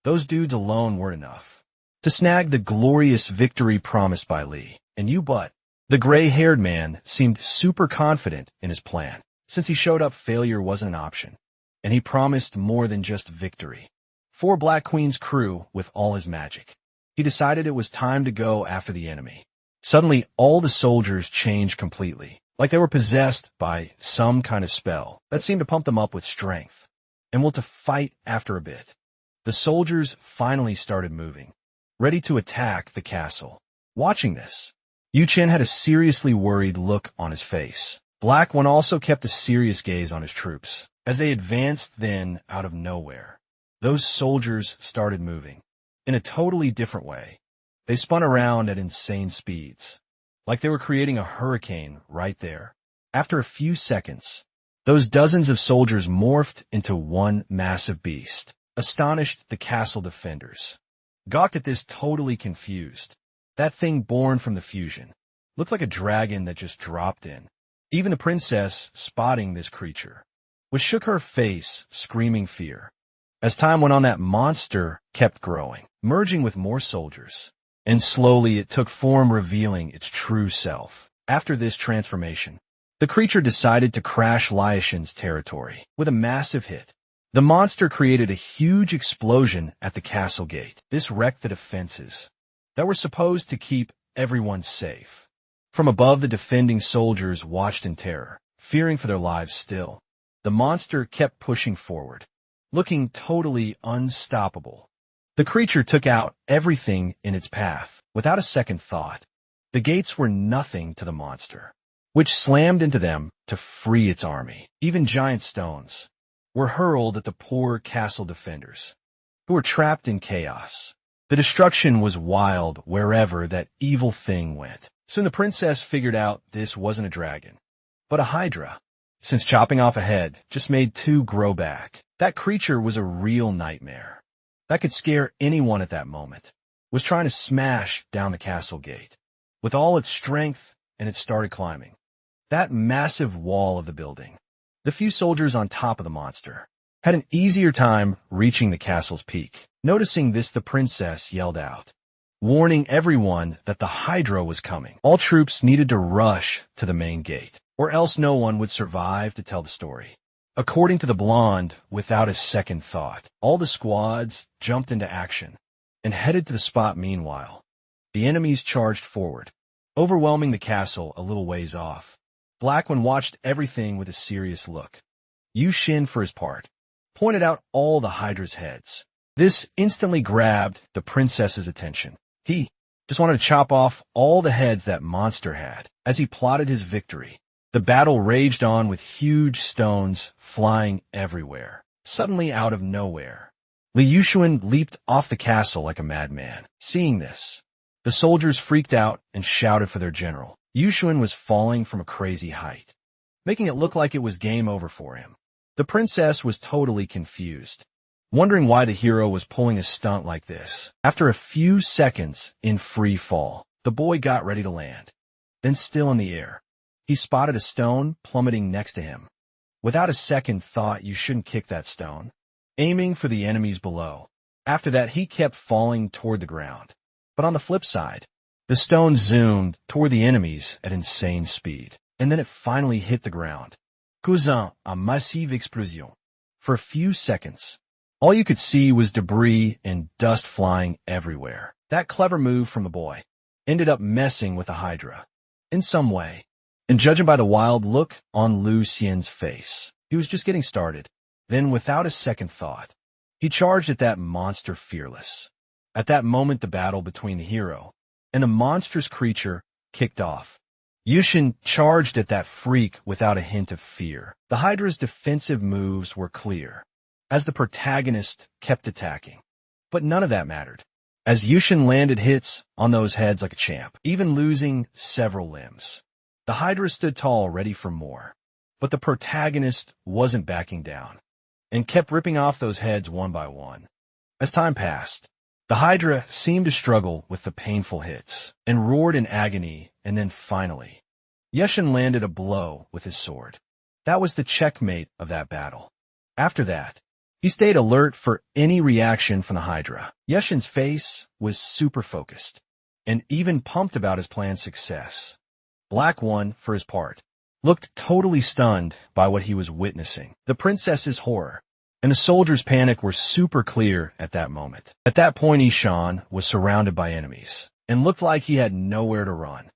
Those dudes alone weren't enough to snag the glorious victory promised by Lee. And but the gray-haired man seemed super confident in his plan. Since he showed up, failure wasn't an option, and he promised more than just victory. For Black Queen's crew with all his magic, he decided it was time to go after the enemy. Suddenly, all the soldiers changed completely, like they were possessed by some kind of spell that seemed to pump them up with strength and will to fight after a bit. The soldiers finally started moving, ready to attack the castle. Watching this, Yu Chen had a seriously worried look on his face. Black One also kept a serious gaze on his troops. As they advanced, then, out of nowhere, those soldiers started moving in a totally different way. They spun around at insane speeds, like they were creating a hurricane right there. After a few seconds, those dozens of soldiers morphed into one massive beast, astonished the castle defenders. Gawked at this, totally confused. That thing born from the fusion looked like a dragon that just dropped in. Even the princess, spotting this creature, shook her face, screaming fear. As time went on, that monster kept growing, merging with more soldiers, and slowly it took form, revealing its true self. After this transformation, the creature decided to crash Liashin's territory with a massive hit. The monster created a huge explosion at the castle gate. This wrecked the defenses that were supposed to keep everyone safe. From above, the defending soldiers watched in terror, fearing for their lives still. The monster kept pushing forward, looking totally unstoppable. The creature took out everything in its path without a second thought. The gates were nothing to the monster, which slammed into them to free its army. Even giant stones were hurled at the poor castle defenders, who were trapped in chaos. The destruction was wild wherever that evil thing went. Soon the princess figured out this wasn't a dragon, but a hydra. Since chopping off a head just made two grow back, that creature was a real nightmare. That could scare anyone at that moment. Was trying to smash down the castle gate with all its strength, and it started climbing that massive wall of the building. The few soldiers on top of the monster had an easier time reaching the castle's peak. Noticing this, the princess yelled out, warning everyone that the Hydra was coming. All troops needed to rush to the main gate, or else no one would survive to tell the story. According to the blonde, without a second thought, all the squads jumped into action and headed to the spot. Meanwhile, the enemies charged forward, overwhelming the castle a little ways off. Blackman watched everything with a serious look. Yu Xin, for his part, pointed out all the Hydra's heads. This instantly grabbed the princess's attention. He just wanted to chop off all the heads that monster had. As he plotted his victory, the battle raged on with huge stones flying everywhere. Suddenly, out of nowhere, Li Yuxuan leaped off the castle like a madman. Seeing this, the soldiers freaked out and shouted for their general. Yuxuan was falling from a crazy height, making it look like it was game over for him. The princess was totally confused, wondering why the hero was pulling a stunt like this. After a few seconds in free fall, the boy got ready to land. Then, still in the air, he spotted a stone plummeting next to him. Without a second thought, you shouldn't kick that stone, aiming for the enemies below. After that, he kept falling toward the ground. But on the flip side, the stone zoomed toward the enemies at insane speed, and then it finally hit the ground. Causant a massive explosion. For a few seconds, all you could see was debris and dust flying everywhere. That clever move from the boy ended up messing with the Hydra in some way. And judging by the wild look on Lu Xian's face, he was just getting started. Then, without a second thought, he charged at that monster fearless. At that moment, the battle between the hero and the monstrous creature kicked off. Yuxin charged at that freak without a hint of fear. The Hydra's defensive moves were clear, as the protagonist kept attacking. But none of that mattered, as Yuxin landed hits on those heads like a champ, even losing several limbs. The Hydra stood tall, ready for more. But the protagonist wasn't backing down, and kept ripping off those heads one by one. As time passed, the Hydra seemed to struggle with the painful hits, and roared in agony, and then finally, Yuxin landed a blow with his sword. That was the checkmate of that battle. After that, he stayed alert for any reaction from the Hydra. Yuxin's face was super focused, and even pumped about his plan's success. Black One, for his part, looked totally stunned by what he was witnessing. The princess's horror and the soldiers' panic were super clear at that moment. At that point, Ishan was surrounded by enemies and looked like he had nowhere to run.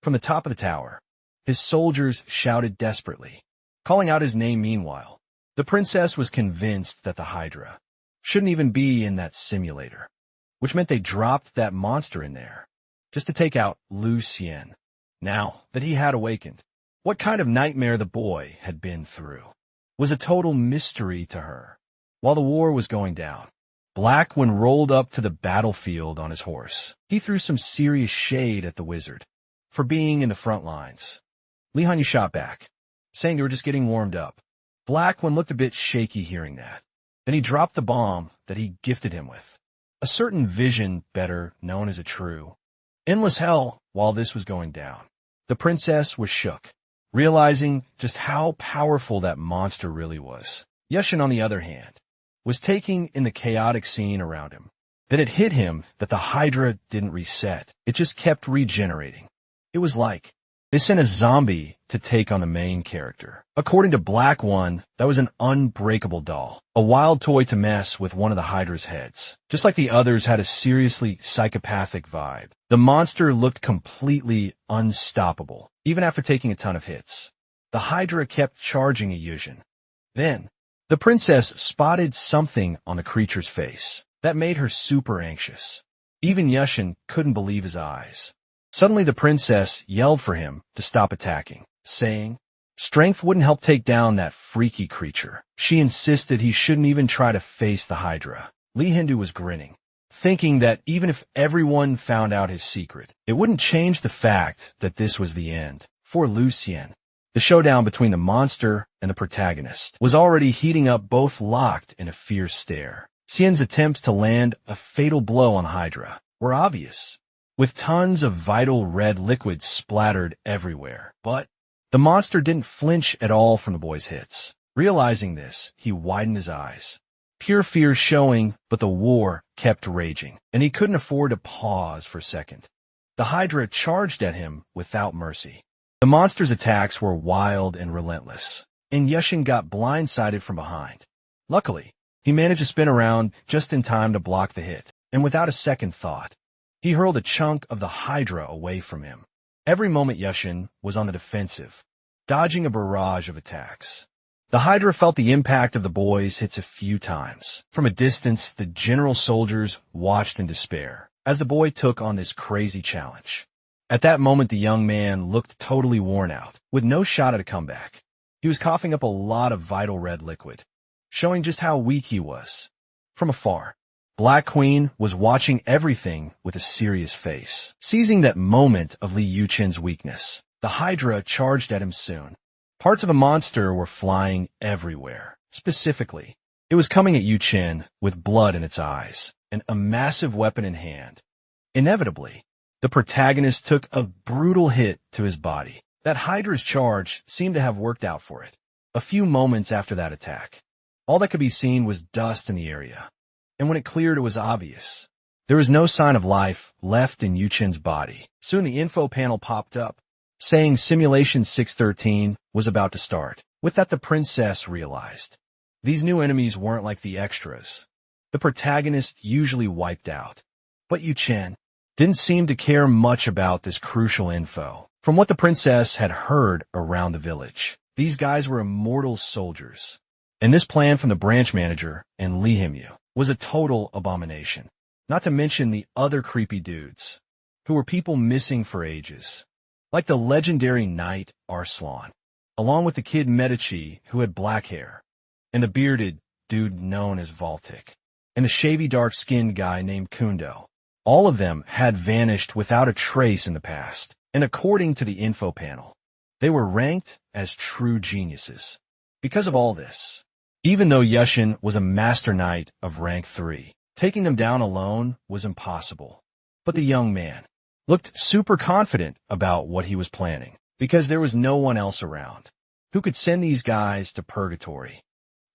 From the top of the tower, his soldiers shouted desperately, calling out his name. Meanwhile, the princess was convinced that the Hydra shouldn't even be in that simulator, which meant they dropped that monster in there just to take out Lu Xian. Now that he had awakened, what kind of nightmare the boy had been through was a total mystery to her. While the war was going down, Black, when rolled up to the battlefield on his horse, he threw some serious shade at the wizard for being in the front lines. Li Hanyu shot back, saying they were just getting warmed up. Black One looked a bit shaky hearing that. Then he dropped the bomb that he gifted him with. A certain vision, better known as a true endless hell. While this was going down, the princess was shook, realizing just how powerful that monster really was. Yuxin, on the other hand, was taking in the chaotic scene around him. Then it hit him that the Hydra didn't reset. It just kept regenerating. It was like they sent a zombie to take on the main character. According to Black One, that was an unbreakable doll, a wild toy to mess with one of the Hydra's heads. Just like the others had a seriously psychopathic vibe, the monster looked completely unstoppable, even after taking a ton of hits. The Hydra kept charging at Yuxin. Then, the princess spotted something on the creature's face that made her super anxious. Even Yuxin couldn't believe his eyes. Suddenly, the princess yelled for him to stop attacking, saying strength wouldn't help take down that freaky creature. She insisted he shouldn't even try to face the Hydra. Li Hindu was grinning, thinking that even if everyone found out his secret, it wouldn't change the fact that this was the end for Lu Xian. The showdown between the monster and the protagonist was already heating up, both locked in a fierce stare. Xian's attempts to land a fatal blow on Hydra were obvious, with tons of vital red liquid splattered everywhere. But the monster didn't flinch at all from the boy's hits. Realizing this, he widened his eyes. Pure fear showing, but the war kept raging, and he couldn't afford to pause for a second. The Hydra charged at him without mercy. The monster's attacks were wild and relentless, and Yushin got blindsided from behind. Luckily, he managed to spin around just in time to block the hit, and without a second thought, he hurled a chunk of the Hydra away from him. Every moment Yushin was on the defensive, dodging a barrage of attacks. The Hydra felt the impact of the boy's hits a few times. From a distance, the general soldiers watched in despair as the boy took on this crazy challenge. At that moment, the young man looked totally worn out, with no shot at a comeback. He was coughing up a lot of vital red liquid, showing just how weak he was. From afar, Black Queen was watching everything with a serious face. Seizing that moment of Li Yuchen's weakness, the Hydra charged at him soon. Parts of the monster were flying everywhere. Specifically, it was coming at Yuchen with blood in its eyes and a massive weapon in hand. Inevitably, the protagonist took a brutal hit to his body. That Hydra's charge seemed to have worked out for it. A few moments after that attack, all that could be seen was dust in the area. And when it cleared, it was obvious. There was no sign of life left in Yuchen's body. Soon the info panel popped up, saying Simulation 613 was about to start. With that, the princess realized these new enemies weren't like the extras the protagonist usually wiped out. But Yuchen didn't seem to care much about this crucial info. From what the princess had heard around the village, these guys were immortal soldiers. And this plan from the branch manager and Lee Himyu was a total abomination. Not to mention the other creepy dudes, who were people missing for ages. Like the legendary knight Arslan, along with the kid Medici who had black hair, and the bearded dude known as Voltic, and the shavy dark-skinned guy named Kundo. All of them had vanished without a trace in the past, and according to the info panel, they were ranked as true geniuses. Because of all this, even though Yushin was a master knight of rank 3, taking them down alone was impossible. But the young man looked super confident about what he was planning, because there was no one else around who could send these guys to purgatory.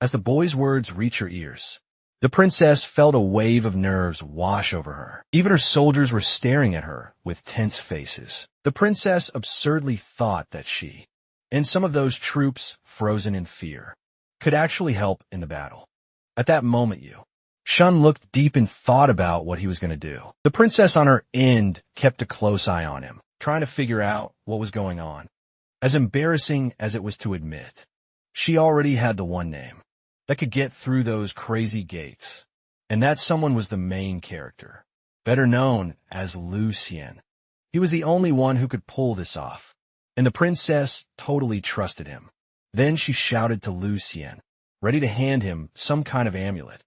As the boy's words reached her ears, the princess felt a wave of nerves wash over her. Even her soldiers were staring at her with tense faces. The princess absurdly thought that she, and some of those troops frozen in fear, could actually help in the battle. At that moment, Shun looked deep in thought about what he was going to do. The princess on her end kept a close eye on him, trying to figure out what was going on. As embarrassing as it was to admit, she already had the one name that could get through those crazy gates. And that someone was the main character, better known as Lu Xian. He was the only one who could pull this off, and the princess totally trusted him. Then she shouted to Lu Xian, ready to hand him some kind of amulet.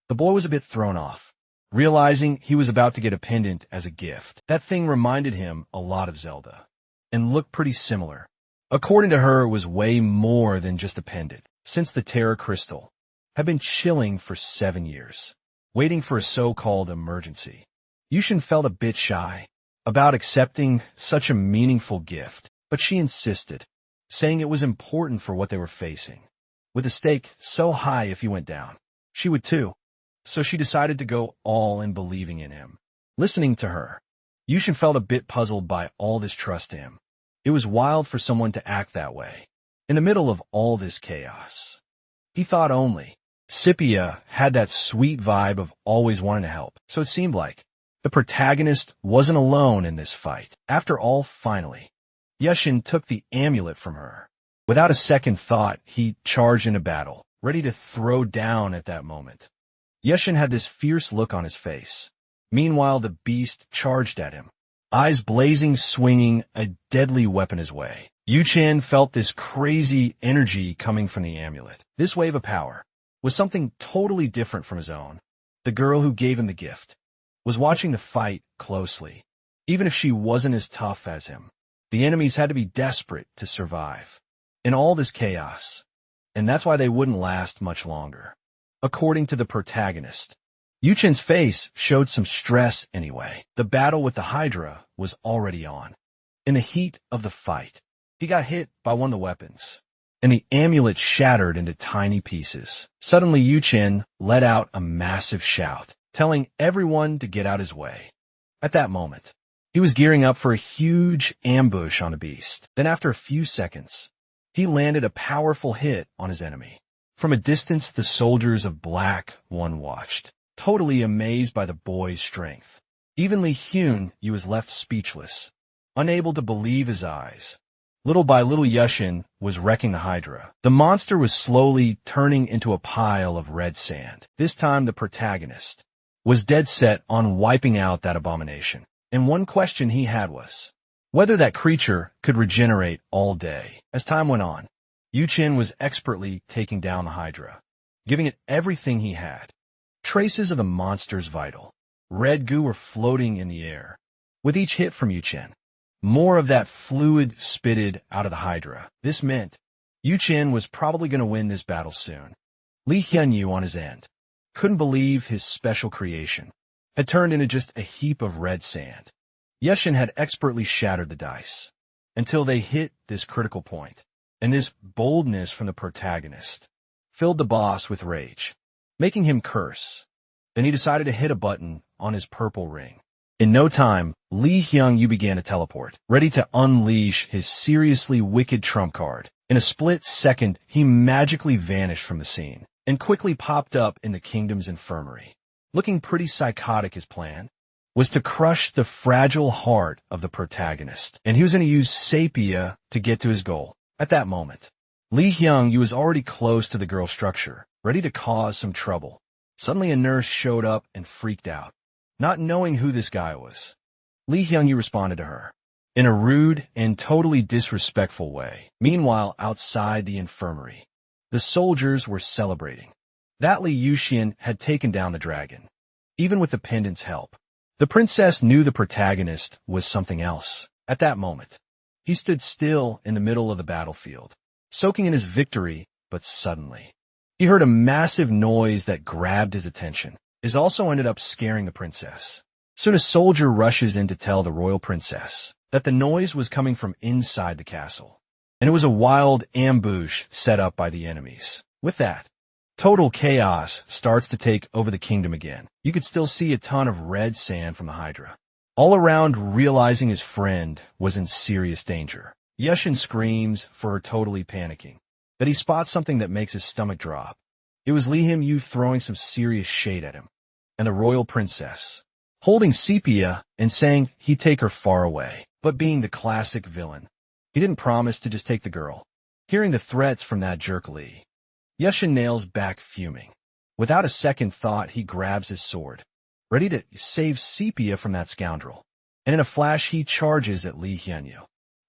The boy was a bit thrown off, realizing he was about to get a pendant as a gift. That thing reminded him a lot of Zelda, and looked pretty similar. According to her, it was way more than just a pendant, since the Terra Crystal had been chilling for 7 years, waiting for a so-called emergency. Yushin felt a bit shy about accepting such a meaningful gift, but she insisted, saying it was important for what they were facing. With a stake so high if he went down, she would too. So she decided to go all in, believing in him. Listening to her, Yushin felt a bit puzzled by all this trust in him. It was wild for someone to act that way, in the middle of all this chaos. He thought only Scipia had that sweet vibe of always wanting to help, so it seemed like the protagonist wasn't alone in this fight. After all, finally, Yushin took the amulet from her. Without a second thought, he charged into battle, ready to throw down at that moment. Yushin had this fierce look on his face. Meanwhile, the beast charged at him, eyes blazing, swinging a deadly weapon his way. Yuchen felt this crazy energy coming from the amulet. This wave of power was something totally different from his own. The girl who gave him the gift was watching the fight closely. Even if she wasn't as tough as him, the enemies had to be desperate to survive. in all this chaos. And that's why they wouldn't last much longer. According to the protagonist, Yuchen's face showed some stress anyway. The battle with the Hydra was already on. In the heat of the fight, he got hit by one of the weapons, and the amulet shattered into tiny pieces. Suddenly, Yuchen let out a massive shout, telling everyone to get out his way. At that moment, he was gearing up for a huge ambush on a beast. Then after a few seconds, he landed a powerful hit on his enemy. From a distance, the soldiers of Black One watched, totally amazed by the boy's strength. Even Li Hyun was left speechless, unable to believe his eyes. Little by little, Yushin was wrecking the Hydra. The monster was slowly turning into a pile of red sand. This time, the protagonist was dead set on wiping out that abomination. And one question he had was whether that creature could regenerate all day. As time went on, Yuchen was expertly taking down the Hydra, giving it everything he had. Traces of the monster's vital red goo were floating in the air. With each hit from Yuchen, more of that fluid spitted out of the Hydra. This meant Yuchen was probably going to win this battle soon. Li Hyun on his end couldn't believe his special creation had turned into just a heap of red sand. Yushin had expertly shattered the dice until they hit this critical point, and this boldness from the protagonist filled the boss with rage, making him curse. Then he decided to hit a button on his purple ring. In no time, Li Hyun began to teleport, ready to unleash his seriously wicked trump card. In a split second, he magically vanished from the scene and quickly popped up in the kingdom's infirmary. Looking pretty psychotic, his plan was to crush the fragile heart of the protagonist, and he was going to use Sapia to get to his goal. At that moment, Li Hyun was already close to the girl's structure, ready to cause some trouble. Suddenly a nurse showed up and freaked out. Not knowing who this guy was, Li Hyun responded to her in a rude and totally disrespectful way. Meanwhile, outside the infirmary, the soldiers were celebrating that Li Yuxian had taken down the dragon, even with the pendant's help. The princess knew the protagonist was something else. At that moment, he stood still in the middle of the battlefield, soaking in his victory, but suddenly, he heard a massive noise that grabbed his attention. This also ended up scaring the princess. Soon a soldier rushes in to tell the royal princess that the noise was coming from inside the castle, and it was a wild ambush set up by the enemies. With that, total chaos starts to take over the kingdom again. You could still see a ton of red sand from the Hydra. All around, realizing his friend was in serious danger, Yushin screams for her, totally panicking. But he spots something that makes his stomach drop. It was Li Hyun throwing some serious shade at him, and the royal princess holding Sepia and saying he'd take her far away. But being the classic villain, he didn't promise to just take the girl. Hearing the threats from that jerk Li, Yushin nails back fuming. Without a second thought, he grabs his sword, ready to save Sepia from that scoundrel. And in a flash, he charges at Li Hyun,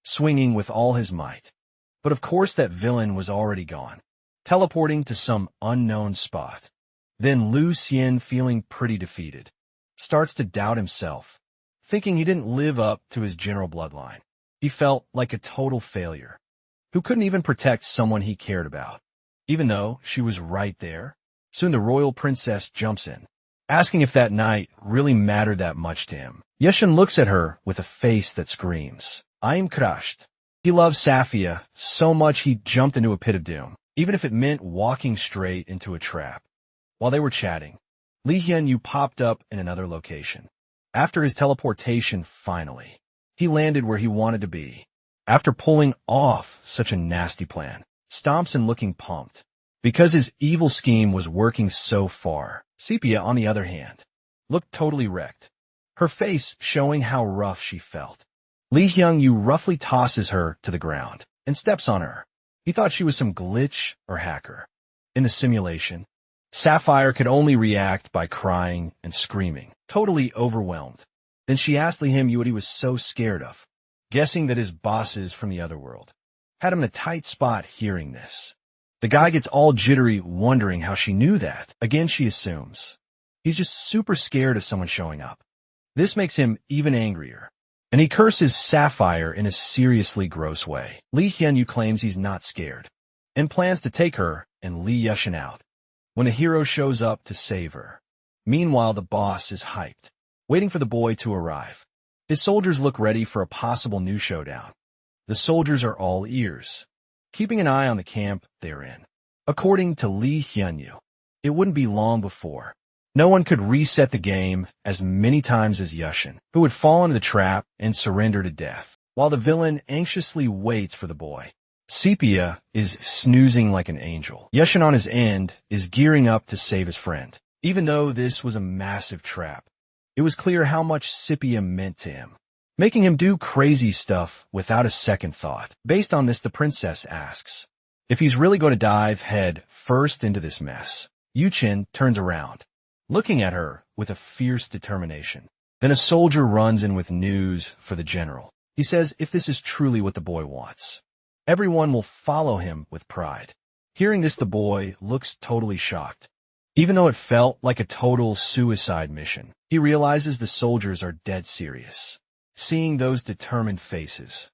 swinging with all his might. But of course that villain was already gone, teleporting to some unknown spot. Then Lu Xian, feeling pretty defeated, starts to doubt himself, thinking he didn't live up to his general bloodline. He felt like a total failure, who couldn't even protect someone he cared about, even though she was right there. Soon the royal princess jumps in, asking if that night really mattered that much to him. Yushin looks at her with a face that screams, "I am crushed." He loved Safia so much he jumped into a pit of doom, even if it meant walking straight into a trap. While they were chatting, Li Hyun popped up in another location. After his teleportation, finally, he landed where he wanted to be. After pulling off such a nasty plan, stomps and looking pumped, because his evil scheme was working so far. Sepia, on the other hand, looked totally wrecked, her face showing how rough she felt. Li Hyun roughly tosses her to the ground and steps on her. He thought she was some glitch or hacker. In the simulation, Sapphire could only react by crying and screaming, totally overwhelmed. Then she asked Li Hyun what he was so scared of, guessing that his bosses from the other world had him in a tight spot. Hearing this, the guy gets all jittery, wondering how she knew that. Again, she assumes he's just super scared of someone showing up. This makes him even angrier, and he curses Sapphire in a seriously gross way. Lee Hyunyu claims he's not scared, and plans to take her and Lee Yushin out when a hero shows up to save her. Meanwhile, the boss is hyped, waiting for the boy to arrive. His soldiers look ready for a possible new showdown. The soldiers are all ears, keeping an eye on the camp they're in. According to Lee Hyunyu, it wouldn't be long before no one could reset the game as many times as Yushin, who would fall into the trap and surrender to death, while the villain anxiously waits for the boy. Sepia is snoozing like an angel. Yushin on his end is gearing up to save his friend. Even though this was a massive trap, it was clear how much Sepia meant to him, making him do crazy stuff without a second thought. Based on this, the princess asks if he's really going to dive head first into this mess. Yuchin turns around, looking at her with a fierce determination. Then a soldier runs in with news for the general. He says if this is truly what the boy wants, everyone will follow him with pride. Hearing this, the boy looks totally shocked. Even though it felt like a total suicide mission, he realizes the soldiers are dead serious. Seeing those determined faces,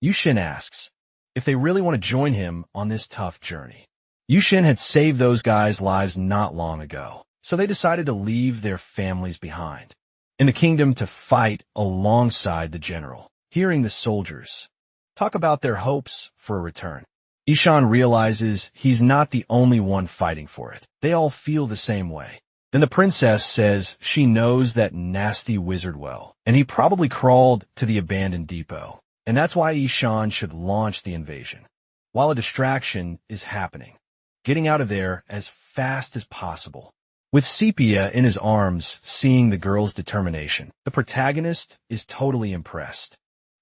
Yushin asks if they really want to join him on this tough journey. Yushin had saved those guys' lives not long ago, so they decided to leave their families behind in the kingdom to fight alongside the general. Hearing the soldiers talk about their hopes for a return, Ishan realizes he's not the only one fighting for it. They all feel the same way. Then the princess says she knows that nasty wizard well, and he probably crawled to the abandoned depot, and that's why Ishan should launch the invasion, while a distraction is happening, getting out of there as fast as possible. With Sepia in his arms, seeing the girl's determination, the protagonist is totally impressed.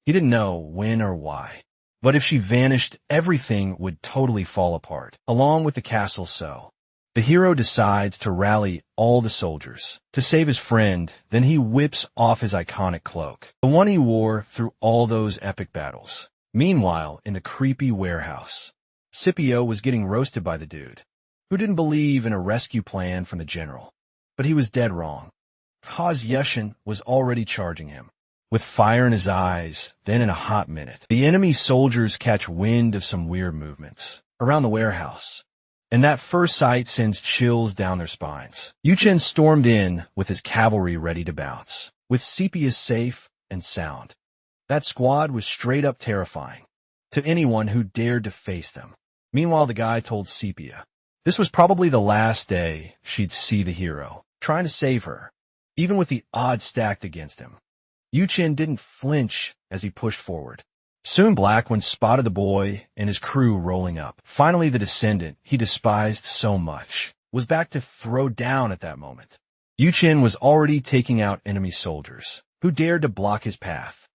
He didn't know when or why, but if she vanished, everything would totally fall apart, along with the castle. So the hero decides to rally all the soldiers to save his friend. Then he whips off his iconic cloak, the one he wore through all those epic battles. Meanwhile, in the creepy warehouse, Scipio was getting roasted by the dude who didn't believe in a rescue plan from the general. But he was dead wrong, cause Yushin was already charging him with fire in his eyes. Then in a hot minute, the enemy soldiers catch wind of some weird movements around the warehouse, and that first sight sends chills down their spines. Yuchen stormed in with his cavalry ready to bounce, with Sepia safe and sound. That squad was straight up terrifying to anyone who dared to face them. Meanwhile, the guy told Sepia this was probably the last day she'd see the hero trying to save her, even with the odds stacked against him. Yuchen didn't flinch as he pushed forward. Soon Blackwin spotted the boy and his crew rolling up. Finally, the descendant he despised so much was back to throw down at that moment. Yuchen was already taking out enemy soldiers who dared to block his path.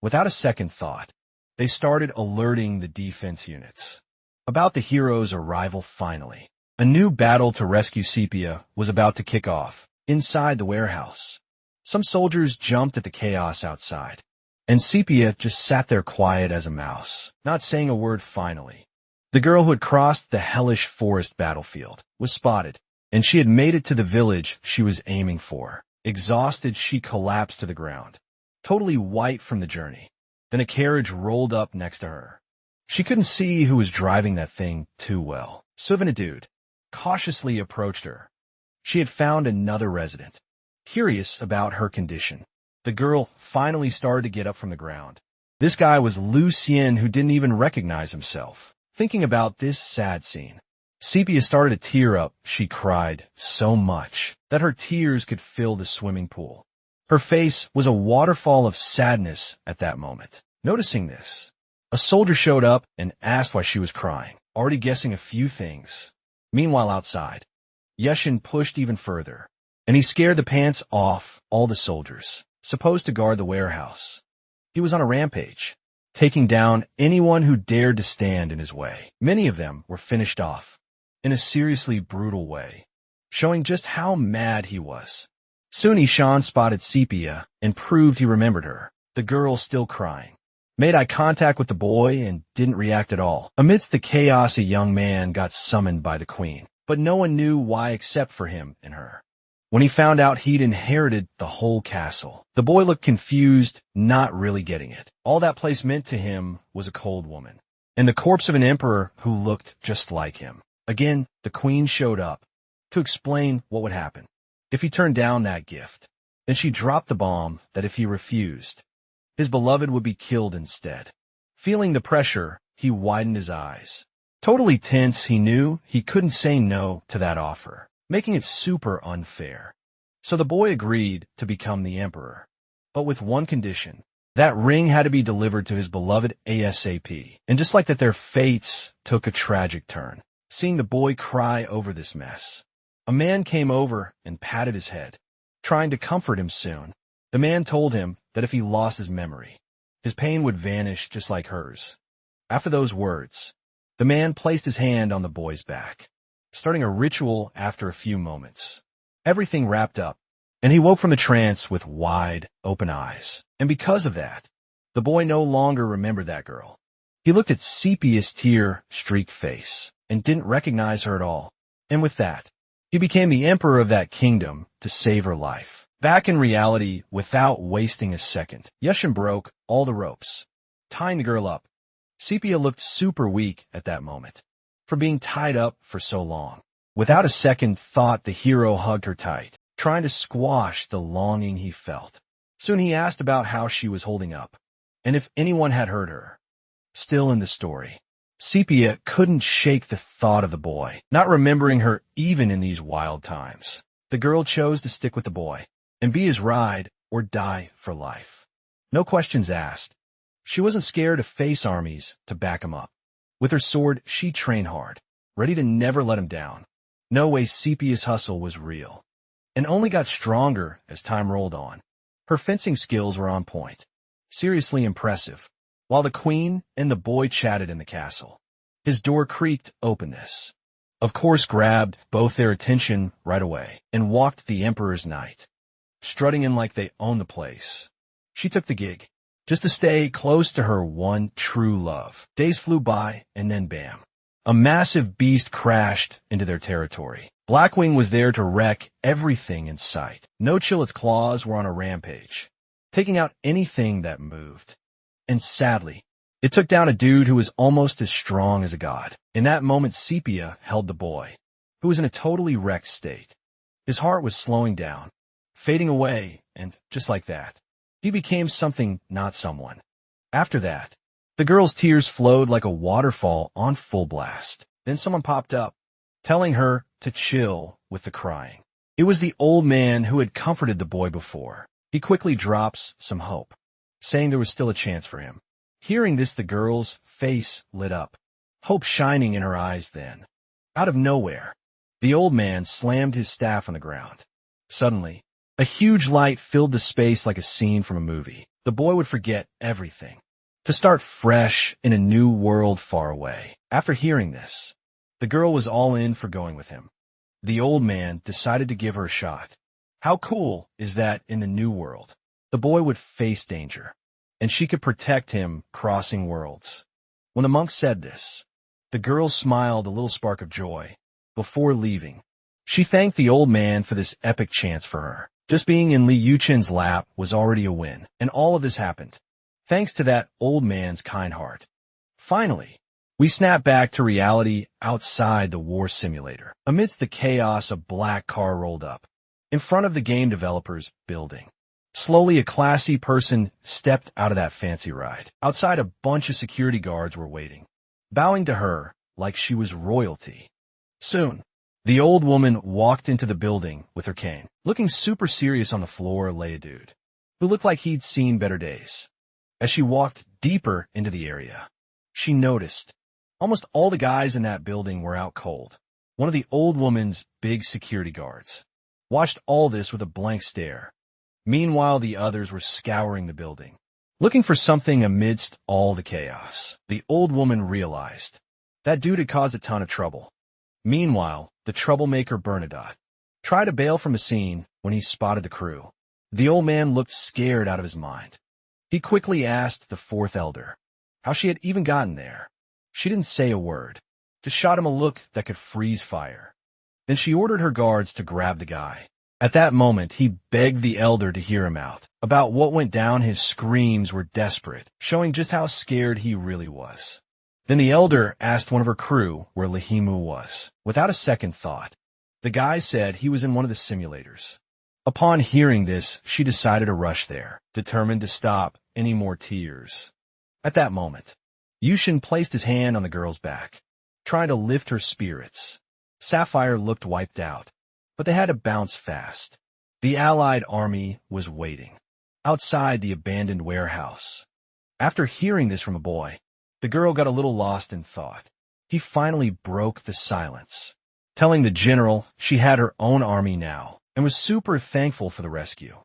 Without a second thought, they started alerting the defense units about the hero's arrival. Finally, a new battle to rescue Sepia was about to kick off. Inside the warehouse, some soldiers jumped at the chaos outside, and Sepia just sat there quiet as a mouse, not saying a word. Finally, the girl who had crossed the hellish forest battlefield was spotted, and she had made it to the village she was aiming for. Exhausted, she collapsed to the ground, totally white from the journey. Then a carriage rolled up next to her. She couldn't see who was driving that thing too well, so then a dude cautiously approached her. She had found another resident, curious about her condition. The girl finally started to get up from the ground. This guy was Lu Xian, who didn't even recognize himself. Thinking about this sad scene, Sepia started to tear up. She cried so much that her tears could fill the swimming pool. Her face was a waterfall of sadness at that moment. Noticing this, a soldier showed up and asked why she was crying, already guessing a few things. Meanwhile, outside, Yushin pushed even further, and he scared the pants off all the soldiers supposed to guard the warehouse. He was on a rampage, taking down anyone who dared to stand in his way. Many of them were finished off in a seriously brutal way, showing just how mad he was. Soon Ishan spotted Sepia and proved he remembered her. The girl, still crying, made eye contact with the boy and didn't react at all. Amidst the chaos, a young man got summoned by the queen, but no one knew why except for him and her. when he found out he'd inherited the whole castle. The boy looked confused, not really getting it. All that place meant to him was a cold woman, and the corpse of an emperor who looked just like him. Again, the queen showed up to explain what would happen if he turned down that gift. Then she dropped the bomb that if he refused, his beloved would be killed instead. Feeling the pressure, he widened his eyes. Totally tense, he knew he couldn't say no to that offer, making it super unfair. So the boy agreed to become the emperor, but with one condition. That ring had to be delivered to his beloved ASAP. And just like that, their fates took a tragic turn. Seeing the boy cry over this mess, a man came over and patted his head, trying to comfort him soon. The man told him that if he lost his memory, his pain would vanish just like hers. After those words, the man placed his hand on the boy's back, starting a ritual after a few moments. Everything wrapped up, and he woke from the trance with wide, open eyes. And because of that, the boy no longer remembered that girl. He looked at Sepia's tear-streaked face and didn't recognize her at all. And with that, he became the emperor of that kingdom to save her life. Back in reality, without wasting a second, Yushin broke all the ropes, tying the girl up. Sepia looked super weak at that moment, for being tied up for so long. Without a second thought, the hero hugged her tight, trying to squash the longing he felt. Soon he asked about how she was holding up, and if anyone had hurt her. Still in the story, Sepia couldn't shake the thought of the boy, not remembering her even in these wild times. The girl chose to stick with the boy, and be his ride or die for life. No questions asked. She wasn't scared to face armies to back him up. With her sword, she trained hard, ready to never let him down. No way, Sepia's hustle was real, and only got stronger as time rolled on. Her fencing skills were on point, seriously impressive. While the queen and the boy chatted in the castle, his door creaked open. This, of course, grabbed both their attention right away and walked the emperor's knight, strutting in like they owned the place. She took the gig, just to stay close to her one true love. Days flew by, and then bam. A massive beast crashed into their territory. Blackwing was there to wreck everything in sight. No Chill, its claws were on a rampage, taking out anything that moved. And sadly, it took down a dude who was almost as strong as a god. In that moment, Sepia held the boy, who was in a totally wrecked state. His heart was slowing down, fading away, and just like that, he became something, not someone. After that, the girl's tears flowed like a waterfall on full blast. Then someone popped up, telling her to chill with the crying. It was the old man who had comforted the boy before. He quickly drops some hope, saying there was still a chance for him. Hearing this, the girl's face lit up, hope shining in her eyes then. Out of nowhere, the old man slammed his staff on the ground. Suddenly, a huge light filled the space like a scene from a movie. The boy would forget everything, to start fresh in a new world far away. After hearing this, the girl was all in for going with him. The old man decided to give her a shot. How cool is that in the new world? The boy would face danger, and she could protect him crossing worlds. When the monk said this, the girl smiled, a little spark of joy. Before leaving, she thanked the old man for this epic chance for her. Just being in Li Yuchen's lap was already a win, and all of this happened thanks to that old man's kind heart. Finally, we snap back to reality outside the war simulator. Amidst the chaos, a black car rolled up in front of the game developer's building. Slowly, a classy person stepped out of that fancy ride. Outside, a bunch of security guards were waiting, bowing to her like she was royalty. Soon, the old woman walked into the building with her cane. Looking super serious, on the floor lay a dude who looked like he'd seen better days. As she walked deeper into the area, she noticed almost all the guys in that building were out cold. One of the old woman's big security guards watched all this with a blank stare. Meanwhile, the others were scouring the building, looking for something amidst all the chaos. The old woman realized that dude had caused a ton of trouble. Meanwhile, the troublemaker Bernadotte tried to bail from the scene when he spotted the crew. The old man looked scared out of his mind. He quickly asked the fourth elder how she had even gotten there. She didn't say a word, just shot him a look that could freeze fire. Then she ordered her guards to grab the guy. At that moment, he begged the elder to hear him out. About what went down, his screams were desperate, showing just how scared he really was. Then the elder asked one of her crew where Lahimu was. Without a second thought, the guy said he was in one of the simulators. Upon hearing this, she decided to rush there, determined to stop any more tears. At that moment, Yushin placed his hand on the girl's back, trying to lift her spirits. Sapphire looked wiped out, but they had to bounce fast. The Allied army was waiting outside the abandoned warehouse. After hearing this from a boy, the girl got a little lost in thought. He finally broke the silence, telling the general she had her own army now and was super thankful for the rescue.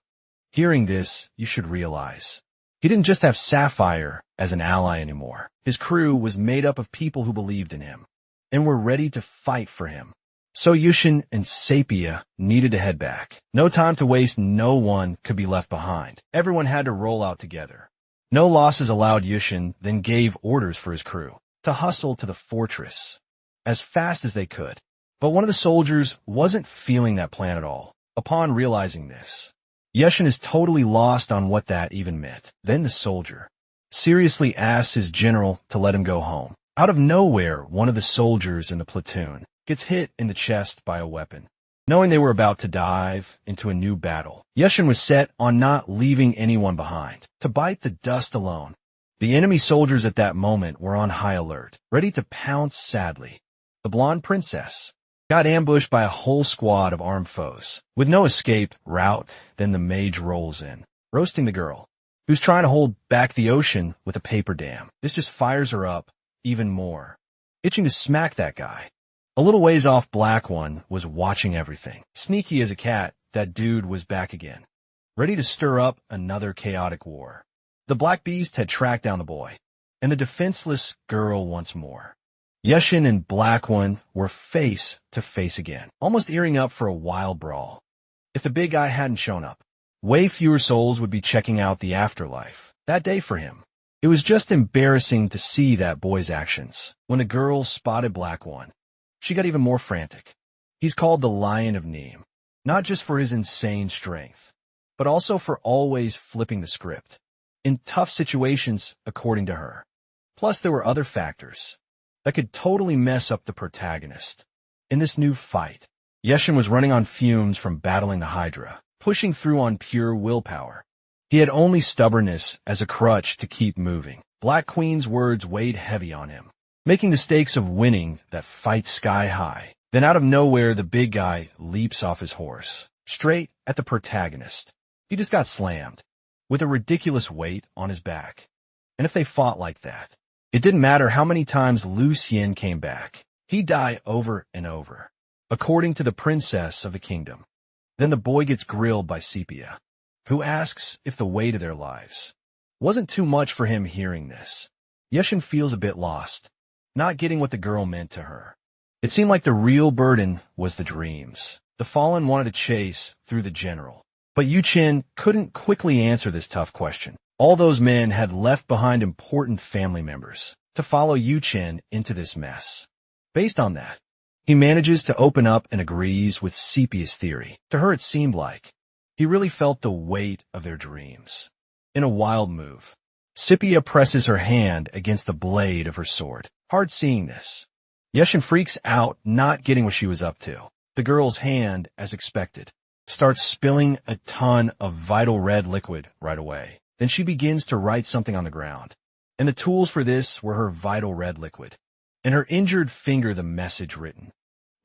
Hearing this, you should realize, he didn't just have Sapphire as an ally anymore. His crew was made up of people who believed in him and were ready to fight for him. So Yushin and Sepia needed to head back. No time to waste, no one could be left behind. Everyone had to roll out together. No losses allowed. Yushin then gave orders for his crew to hustle to the fortress as fast as they could. But one of the soldiers wasn't feeling that plan at all. Upon realizing this, Yushin is totally lost on what that even meant. Then the soldier seriously asks his general to let him go home. Out of nowhere, one of the soldiers in the platoon gets hit in the chest by a weapon. Knowing they were about to dive into a new battle, Yushin was set on not leaving anyone behind, to bite the dust alone. The enemy soldiers at that moment were on high alert, ready to pounce sadly. The blonde princess got ambushed by a whole squad of armed foes. With no escape route, then the mage rolls in, roasting the girl, who's trying to hold back the ocean with a paper dam. This just fires her up even more, itching to smack that guy. A little ways off, Black One was watching everything. Sneaky as a cat, that dude was back again, ready to stir up another chaotic war. The Black Beast had tracked down the boy, and the defenseless girl once more. Yushin and Black One were face to face again, almost earing up for a wild brawl. If the big guy hadn't shown up, way fewer souls would be checking out the afterlife that day for him. It was just embarrassing to see that boy's actions. When the girl spotted Black One, she got even more frantic. He's called the Lion of Neem, not just for his insane strength, but also for always flipping the script in tough situations, according to her. Plus, there were other factors that could totally mess up the protagonist. In this new fight, Yushin was running on fumes from battling the Hydra, pushing through on pure willpower. He had only stubbornness as a crutch to keep moving. Black Queen's words weighed heavy on him, making the stakes of winning that fight sky high. Then out of nowhere, the big guy leaps off his horse, straight at the protagonist. He just got slammed, with a ridiculous weight on his back. And if they fought like that, it didn't matter how many times Lucien came back. He'd die over and over, according to the princess of the kingdom. Then the boy gets grilled by Sepia, who asks if the weight of their lives wasn't too much for him. Hearing this, Yushin feels a bit lost, not getting what the girl meant to her. It seemed like the real burden was the dreams the Fallen wanted to chase through the general. But Yuchen couldn't quickly answer this tough question. All those men had left behind important family members to follow Yuchen into this mess. Based on that, he manages to open up and agrees with Sepia's theory. To her, it seemed like he really felt the weight of their dreams. In a wild move, Sepia presses her hand against the blade of her sword. Hard seeing this. Yushin freaks out, not getting what she was up to. The girl's hand, as expected, starts spilling a ton of vital red liquid right away. Then she begins to write something on the ground, and the tools for this were her vital red liquid. In her injured finger, the message written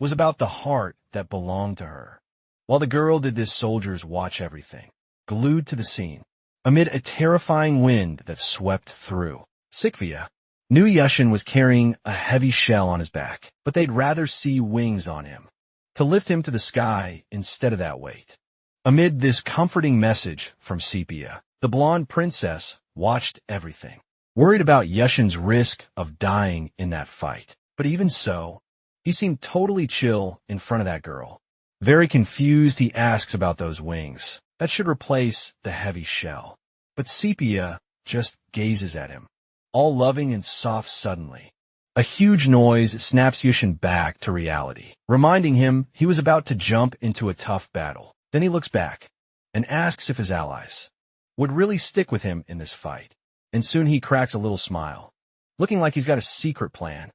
was about the heart that belonged to her. While the girl did this, soldiers watch everything, glued to the scene, amid a terrifying wind that swept through. Sikvia knew Yushin was carrying a heavy shell on his back, but they'd rather see wings on him, to lift him to the sky instead of that weight. Amid this comforting message from Sepia, the blonde princess watched everything, worried about Yushin's risk of dying in that fight. But even so, he seemed totally chill in front of that girl. Very confused, he asks about those wings that should replace the heavy shell. But Sepia just gazes at him, all loving and soft. Suddenly, a huge noise snaps Yushin back to reality, reminding him he was about to jump into a tough battle. Then he looks back and asks if his allies would really stick with him in this fight. And soon he cracks a little smile, looking like he's got a secret plan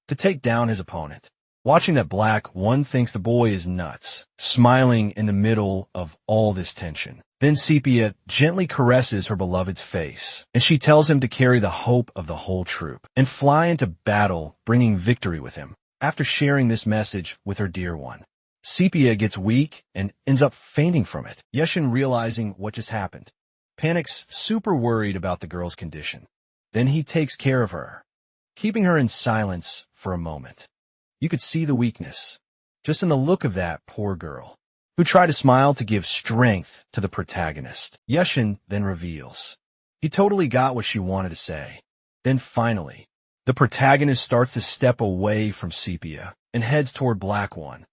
to take down his opponent. Watching that Black One thinks the boy is nuts, smiling in the middle of all this tension. Then Sepia gently caresses her beloved's face, and she tells him to carry the hope of the whole troop and fly into battle, bringing victory with him. After sharing this message with her dear one, Sepia gets weak and ends up fainting from it. Yushin, realizing what just happened, panics, super worried about the girl's condition. Then he takes care of her, keeping her in silence for a moment. You could see the weakness just in the look of that poor girl, who tried to smile to give strength to the protagonist. Yushin then reveals he totally got what she wanted to say. Then finally, the protagonist starts to step away from Sepia and heads toward Black One,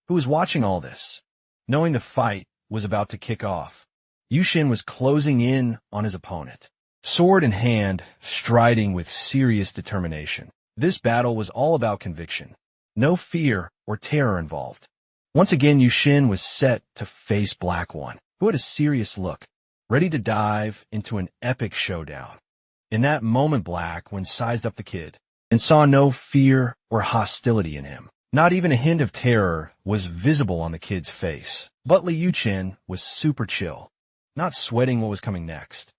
who was watching all this. Knowing the fight was about to kick off, Yushin was closing in on his opponent, sword in hand, striding with serious determination. This battle was all about conviction. No fear or terror involved. Once again, Yushin was set to face Black One, who had a serious look, ready to dive into an epic showdown. In that moment, Black One sized up the kid and saw no fear or hostility in him. Not even a hint of terror was visible on the kid's face. But Yushin was super chill, not sweating what was coming next.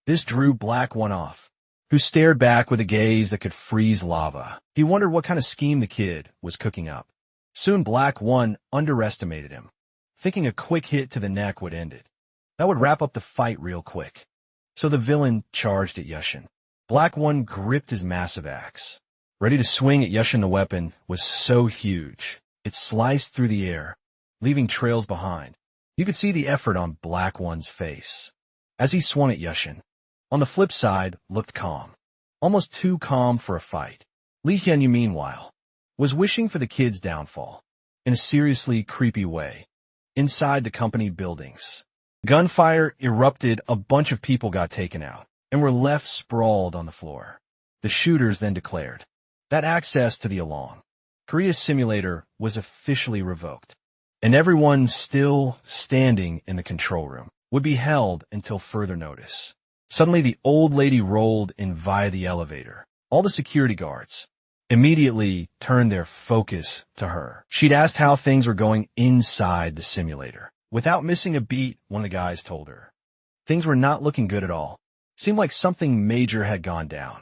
This drew Black One off, who stared back with a gaze that could freeze lava. He wondered what kind of scheme the kid was cooking up. Soon Black One underestimated him, thinking a quick hit to the neck would end it. That would wrap up the fight real quick. So the villain charged at Yushin. Black One gripped his massive axe, ready to swing at Yushin. The weapon was so huge, it sliced through the air, leaving trails behind. You could see the effort on Black One's face as he swung at Yushin. On the flip side, looked calm, almost too calm for a fight. Li Hyunyu, meanwhile, was wishing for the kid's downfall in a seriously creepy way. Inside the company buildings, gunfire erupted, a bunch of people got taken out and were left sprawled on the floor. The shooters then declared that access to the Along Korea simulator was officially revoked, and everyone still standing in the control room would be held until further notice. Suddenly, the old lady rolled in via the elevator. All the security guards immediately turned their focus to her. She'd asked how things were going inside the simulator. Without missing a beat, one of the guys told her things were not looking good at all. Seemed like something major had gone down.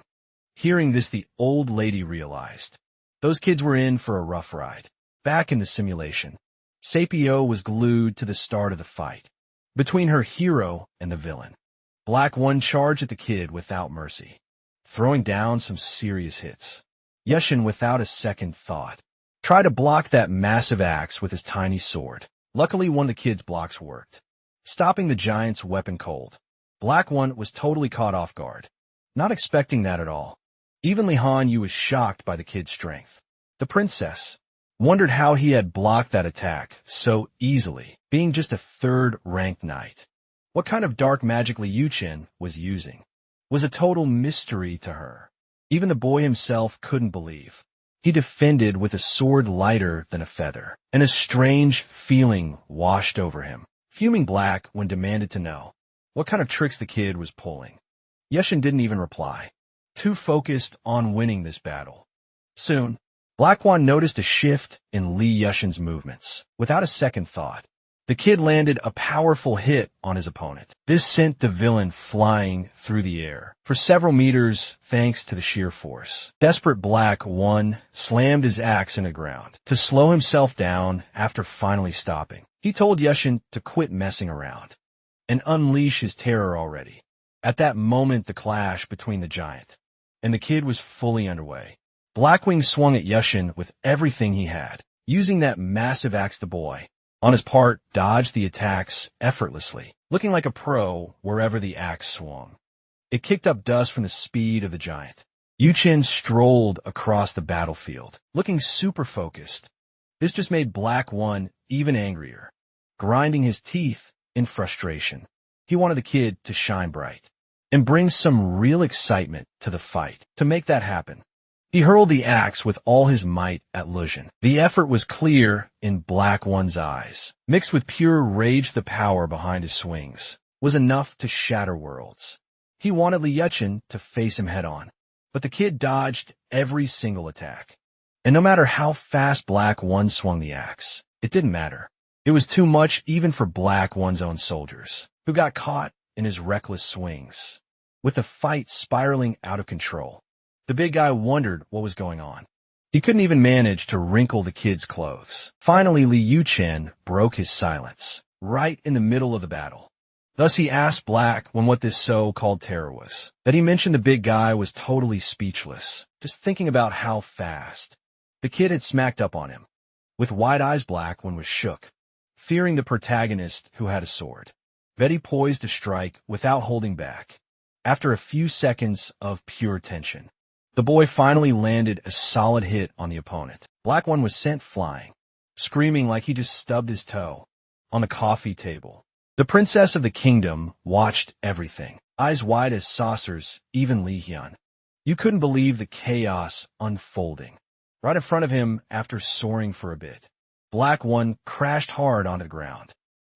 Hearing this, the old lady realized those kids were in for a rough ride. Back in the simulation, Sapio was glued to the start of the fight between her hero and the villain. Black One charged at the kid without mercy, throwing down some serious hits. Yushin, without a second thought, tried to block that massive axe with his tiny sword. Luckily, one of the kid's blocks worked, stopping the giant's weapon cold. Black One was totally caught off guard, not expecting that at all. Even Li Hanyu was shocked by the kid's strength. The princess wondered how he had blocked that attack so easily, being just a third-ranked knight. What kind of dark magic Li Yuchen was using was a total mystery to her. Even the boy himself couldn't believe. He defended with a sword lighter than a feather, and a strange feeling washed over him. Fuming, Black One demanded to know what kind of tricks the kid was pulling. Yushin didn't even reply, too focused on winning this battle. Soon, Black One noticed a shift in Li Yushin's movements. Without a second thought, the kid landed a powerful hit on his opponent. This sent the villain flying through the air for several meters thanks to the sheer force. Desperate, Black One slammed his axe into the ground to slow himself down after finally stopping. He told Yushin to quit messing around and unleash his terror already. At that moment, the clash between the giant and the kid was fully underway. Blackwing swung at Yushin with everything he had. Using that massive axe, the boy, on his part, dodged the attacks effortlessly, looking like a pro wherever the axe swung. It kicked up dust from the speed of the giant. Yuchen strolled across the battlefield, looking super focused. This just made Black One even angrier, grinding his teeth in frustration. He wanted the kid to shine bright and bring some real excitement to the fight. To make that happen, He hurled the axe with all his might at Lushan. The effort was clear in Black One's eyes. Mixed with pure rage, the power behind his swings was enough to shatter worlds. He wanted Li Yuchen to face him head-on, but the kid dodged every single attack. And no matter how fast Black One swung the axe, it didn't matter. It was too much even for Black One's own soldiers, who got caught in his reckless swings. With the fight spiraling out of control, the big guy wondered what was going on. He couldn't even manage to wrinkle the kid's clothes. Finally, Li Yuchen broke his silence, right in the middle of the battle. Thus he asked Black One what this so-called terror was. That he mentioned the big guy was totally speechless, just thinking about how fast the kid had smacked up on him. With wide eyes, Black One was shook, fearing the protagonist who had a sword. Betty poised to strike without holding back. After a few seconds of pure tension, the boy finally landed a solid hit on the opponent. Black One was sent flying, screaming like he just stubbed his toe on the coffee table. The princess of the kingdom watched everything, eyes wide as saucers, even Li Hyun. You couldn't believe the chaos unfolding right in front of him. After soaring for a bit, Black One crashed hard onto the ground.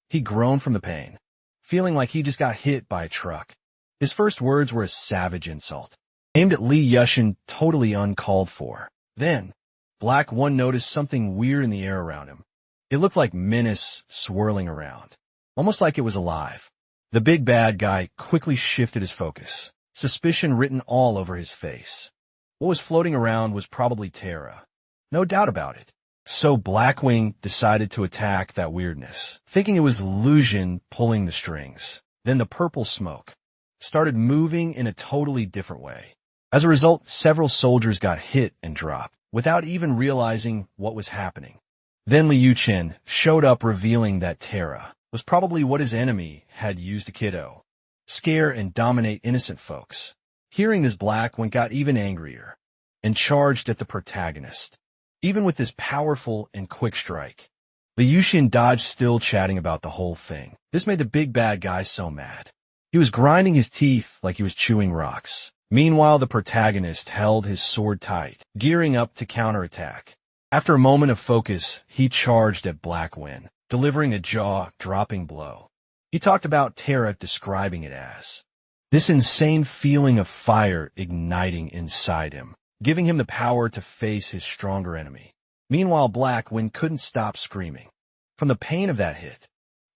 He groaned from the pain, feeling like he just got hit by a truck. His first words were a savage insult, aimed at Li Yuchen, totally uncalled for. Then, Black One noticed something weird in the air around him. It looked like menace swirling around, almost like it was alive. The big bad guy quickly shifted his focus, suspicion written all over his face. What was floating around was probably Terra. No doubt about it. So Blackwing decided to attack that weirdness, thinking it was Lushan pulling the strings. Then the purple smoke started moving in a totally different way. As a result, several soldiers got hit and dropped, without even realizing what was happening. Then Li Yuchen showed up, revealing that Terra was probably what his enemy had used the kiddo. Scare and dominate innocent folks. Hearing this, Blackwing got even angrier and charged at the protagonist. Even with this powerful and quick strike, Li Yuchen dodged, still chatting about the whole thing. This made the big bad guy so mad. He was grinding his teeth like he was chewing rocks. Meanwhile, the protagonist held his sword tight, gearing up to counterattack. After a moment of focus, he charged at Blackwing, delivering a jaw-dropping blow. He talked about Terra, describing it as this insane feeling of fire igniting inside him, giving him the power to face his stronger enemy. Meanwhile, Blackwing couldn't stop screaming from the pain of that hit.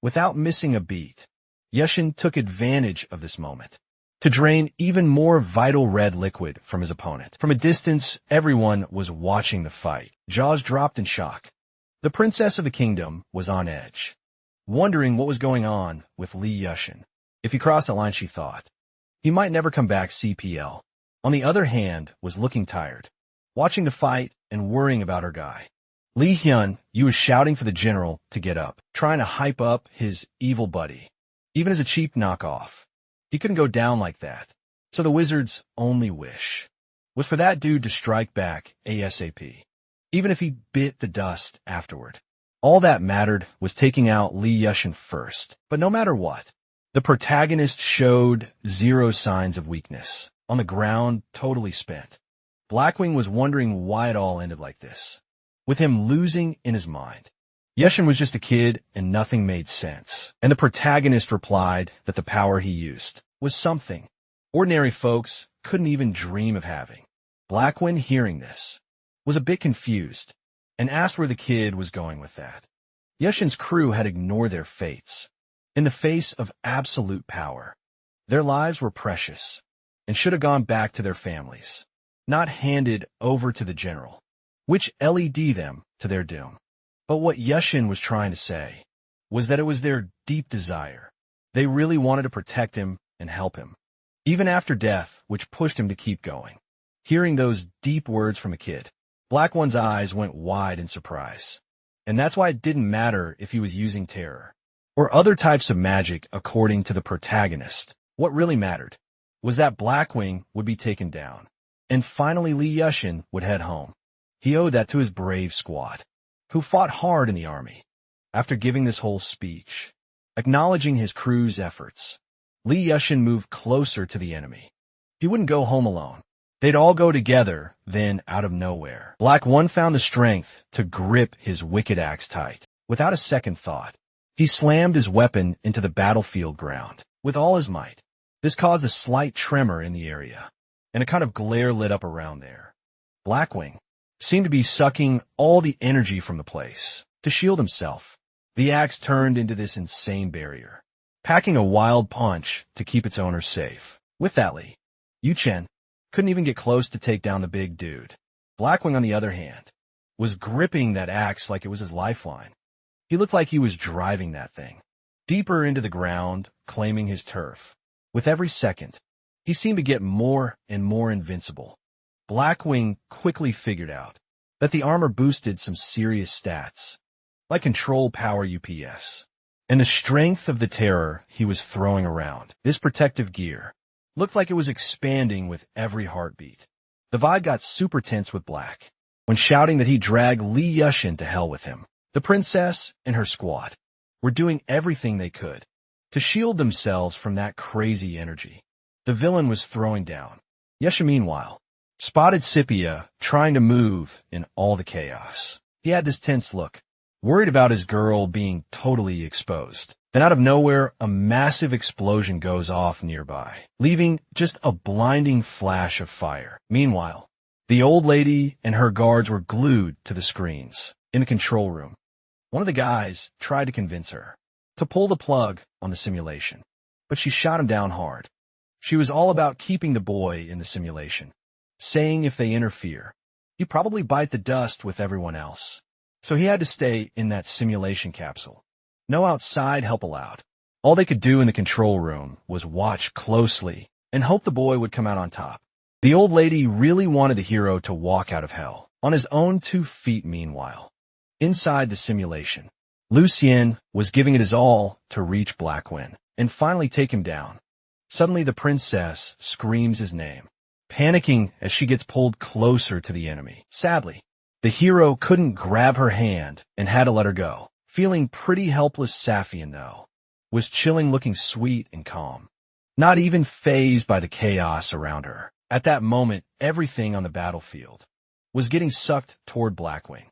Without missing a beat, Yuchen took advantage of this moment to drain even more vital red liquid from his opponent. From a distance, everyone was watching the fight, jaws dropped in shock. The princess of the kingdom was on edge, wondering what was going on with Li Yuchen. If he crossed the line, she thought, he might never come back. CPL, on the other hand, was looking tired, watching the fight and worrying about her guy. Li Hyun was shouting for the general to get up, trying to hype up his evil buddy. Even as a cheap knockoff, he couldn't go down like that. So the wizard's only wish was for that dude to strike back ASAP, even if he bit the dust afterward. All that mattered was taking out Li Yuchen first. But no matter what, the protagonist showed zero signs of weakness. On the ground, totally spent, Blackwing was wondering why it all ended like this, with him losing in his mind. Yuchen was just a kid and nothing made sense. And the protagonist replied that the power he used was something ordinary folks couldn't even dream of having. Blackwing, hearing this, was a bit confused and asked where the kid was going with that. Yuchen's crew had ignored their fates. In the face of absolute power, their lives were precious and should have gone back to their families, not handed over to the general, which led them to their doom. But what Yuchen was trying to say was that it was their deep desire. They really wanted to protect him and help him, even after death, which pushed him to keep going. Hearing those deep words from a kid, Blackwing's eyes went wide in surprise. And that's why it didn't matter if he was using terror or other types of magic. According to the protagonist, what really mattered was that Blackwing would be taken down, and finally Li Yuchen would head home. He owed that to his brave squad, who fought hard in the army. After giving this whole speech, acknowledging his crew's efforts, Li Yuchen moved closer to the enemy. He wouldn't go home alone. They'd all go together, then, out of nowhere, Black One found the strength to grip his wicked axe tight. Without a second thought, he slammed his weapon into the battlefield ground with all his might. This caused a slight tremor in the area, and a kind of glare lit up around there. Blackwing seemed to be sucking all the energy from the place. To shield himself, the axe turned into this insane barrier, packing a wild punch to keep its owner safe. With that, Yu Chen couldn't even get close to take down the big dude. Blackwing, on the other hand, was gripping that axe like it was his lifeline. He looked like he was driving that thing deeper into the ground, claiming his turf. With every second, he seemed to get more and more invincible. Blackwing quickly figured out that the armor boosted some serious stats, like control power UPS, and the strength of the terror he was throwing around. This protective gear looked like it was expanding with every heartbeat. The vibe got super tense with Black when shouting that he dragged Li Yushin to hell with him. The princess and her squad were doing everything they could to shield themselves from that crazy energy the villain was throwing down. Yushin, meanwhile, spotted Scipia trying to move in all the chaos. He had this tense look, worried about his girl being totally exposed. Then out of nowhere, a massive explosion goes off nearby, leaving just a blinding flash of fire. Meanwhile, the old lady and her guards were glued to the screens in the control room. One of the guys tried to convince her to pull the plug on the simulation, but she shot him down hard. She was all about keeping the boy in the simulation, saying if they interfere, he'd probably bite the dust with everyone else. So he had to stay in that simulation capsule. No outside help allowed. All they could do in the control room was watch closely and hope the boy would come out on top. The old lady really wanted the hero to walk out of hell on his own 2 feet. Meanwhile, inside the simulation, Lucien was giving it his all to reach Blackwing and finally take him down. Suddenly the princess screams his name, panicking as she gets pulled closer to the enemy. Sadly, the hero couldn't grab her hand and had to let her go. Feeling pretty helpless, Safian, though, was chilling, looking sweet and calm, not even fazed by the chaos around her. At that moment, everything on the battlefield was getting sucked toward Blackwing.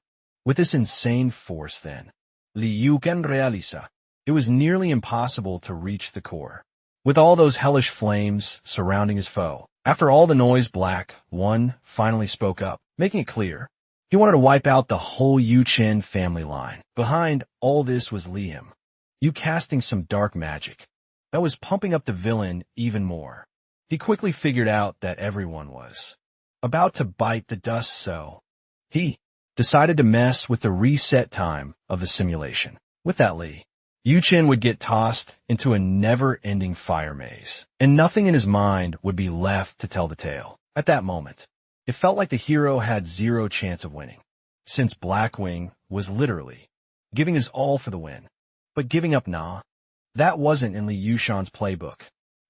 With this insane force, then, Liu Ken realiza, it was nearly impossible to reach the core. With all those hellish flames surrounding his foe, after all the noise, Black One finally spoke up, making it clear he wanted to wipe out the whole Yu Chen family line. Behind all this was Liam, Yu casting some dark magic that was pumping up the villain even more. He quickly figured out that everyone was about to bite the dust, so he decided to mess with the reset time of the simulation. With that, Yu Chen would get tossed into a never-ending fire maze, and nothing in his mind would be left to tell the tale. At that moment, it felt like the hero had zero chance of winning, since Blackwing was literally giving his all for the win. But giving up, nah, that wasn't in Li Yushan's playbook.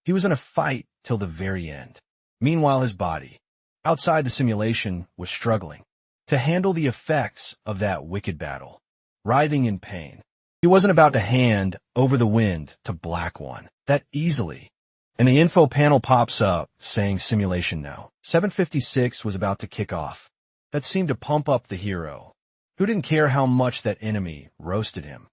He was in a fight till the very end. Meanwhile, his body, outside the simulation, was struggling to handle the effects of that wicked battle, writhing in pain. He wasn't about to hand over the wind to Black One that easily. And the info panel pops up saying simulation no. 756 was about to kick off. That seemed to pump up the hero, who didn't care how much that enemy roasted him.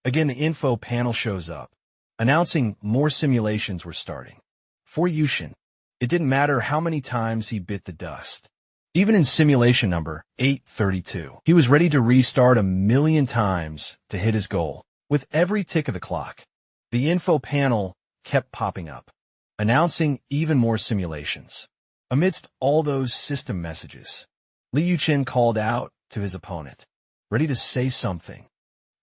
Again, the info panel shows up, announcing more simulations were starting. For Yushin, it didn't matter how many times he bit the dust. Even in simulation number 832, he was ready to restart 1,000,000 times to hit his goal. With every tick of the clock, the info panel kept popping up, announcing even more simulations. Amidst all those system messages, Li Yuchen called out to his opponent, ready to say something.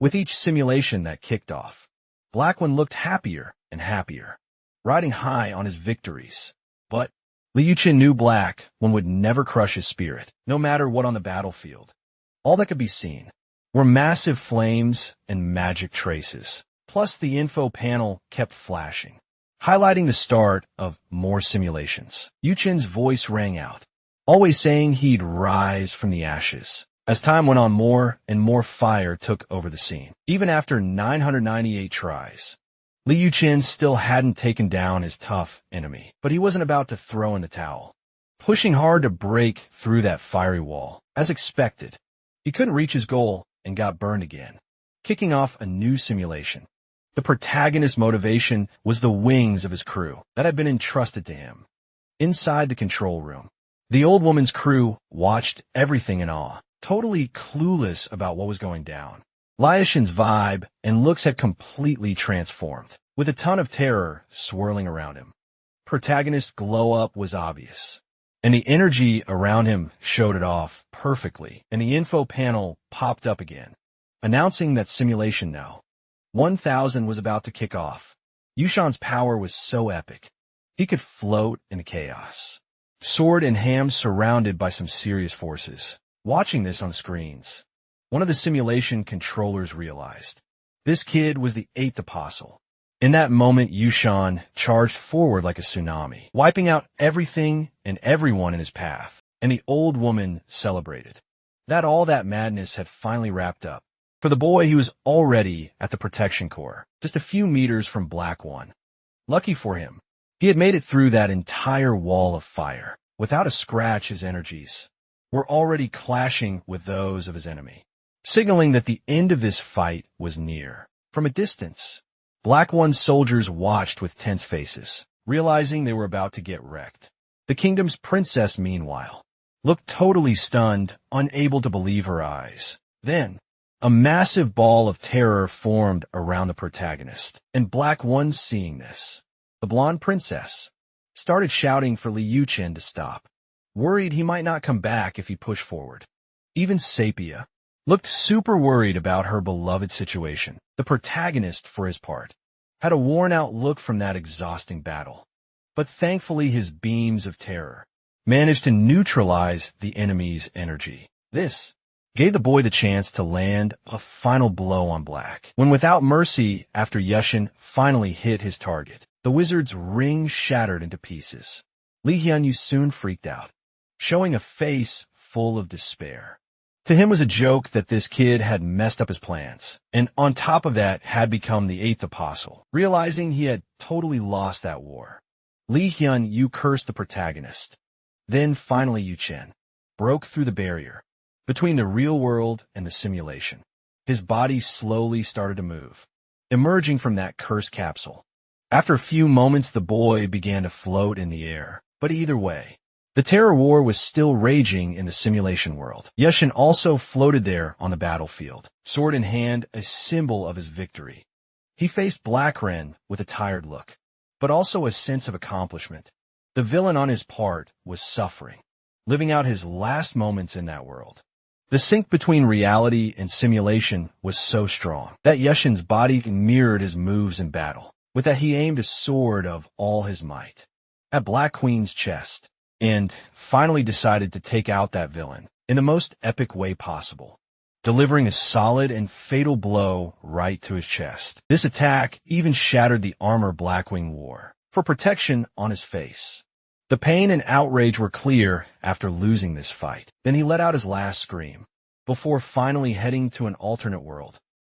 With each simulation that kicked off, Black One looked happier and happier, riding high on his victories. But Li Yuchen knew Black One would never crush his spirit, no matter what on the battlefield. All that could be seen were massive flames and magic traces. Plus, the info panel kept flashing, highlighting the start of more simulations. Yu Chen's voice rang out, always saying he'd rise from the ashes. As time went on, more and more fire took over the scene. Even after 998 tries, Li Yu Chen still hadn't taken down his tough enemy, but he wasn't about to throw in the towel. pushing hard to break through that fiery wall. As expected, he couldn't reach his goal and got burned again, kicking off a new simulation. The protagonist's motivation was the wings of his crew that had been entrusted to him. Inside the control room, the old woman's crew watched everything in awe, totally clueless about what was going down. Liashin's vibe and looks had completely transformed, with a ton of terror swirling around him. Protagonist's glow-up was obvious, and the energy around him showed it off perfectly, and the info panel popped up again, announcing that simulation now. 1000 was about to kick off. Yushan's power was so epic. He could float in the chaos. Sword in hand surrounded by some serious forces. Watching this on screens, one of the simulation controllers realized. This kid was the 8th apostle. In that moment, Yushan charged forward like a tsunami, wiping out everything and everyone in his path, and the old woman celebrated. All that madness had finally wrapped up. For the boy, he was already at the protection core, just a few meters from Black One. Lucky for him, he had made it through that entire wall of fire. Without a scratch, his energies were already clashing with those of his enemy, signaling that the end of this fight was near. From a distance, Black One's soldiers watched with tense faces, realizing they were about to get wrecked. The kingdom's princess, meanwhile, looked totally stunned, unable to believe her eyes. Then, a massive ball of terror formed around the protagonist, and Black One, seeing this, the blonde princess, started shouting for Li Yuchen to stop, worried he might not come back if he pushed forward. Even Sepia looked super worried about her beloved situation. The protagonist, for his part, had a worn-out look from that exhausting battle, but thankfully his beams of terror managed to neutralize the enemy's energy. This gave the boy the chance to land a final blow on Black, when without mercy, after Yushin finally hit his target, the wizard's ring shattered into pieces. Li Hyunyu soon freaked out, showing a face full of despair. To him was a joke that this kid had messed up his plans, and on top of that had become the 8th apostle, realizing he had totally lost that war. Li Hyunyu cursed the protagonist. Then finally Yuchen broke through the barrier between the real world and the simulation. His body slowly started to move, emerging from that cursed capsule. After a few moments, the boy began to float in the air. But either way, the terror war was still raging in the simulation world. Yushin also floated there on the battlefield, sword in hand, a symbol of his victory. He faced Black Ren with a tired look, but also a sense of accomplishment. The villain on his part was suffering, living out his last moments in that world. The sync between reality and simulation was so strong that Yushin's body mirrored his moves in battle. With that, he aimed a sword of all his might at Black Queen's chest, and finally decided to take out that villain in the most epic way possible, delivering a solid and fatal blow right to his chest. This attack even shattered the armor Blackwing wore for protection on his face. The pain and outrage were clear after losing this fight. Then he let out his last scream, before finally heading to an alternate world.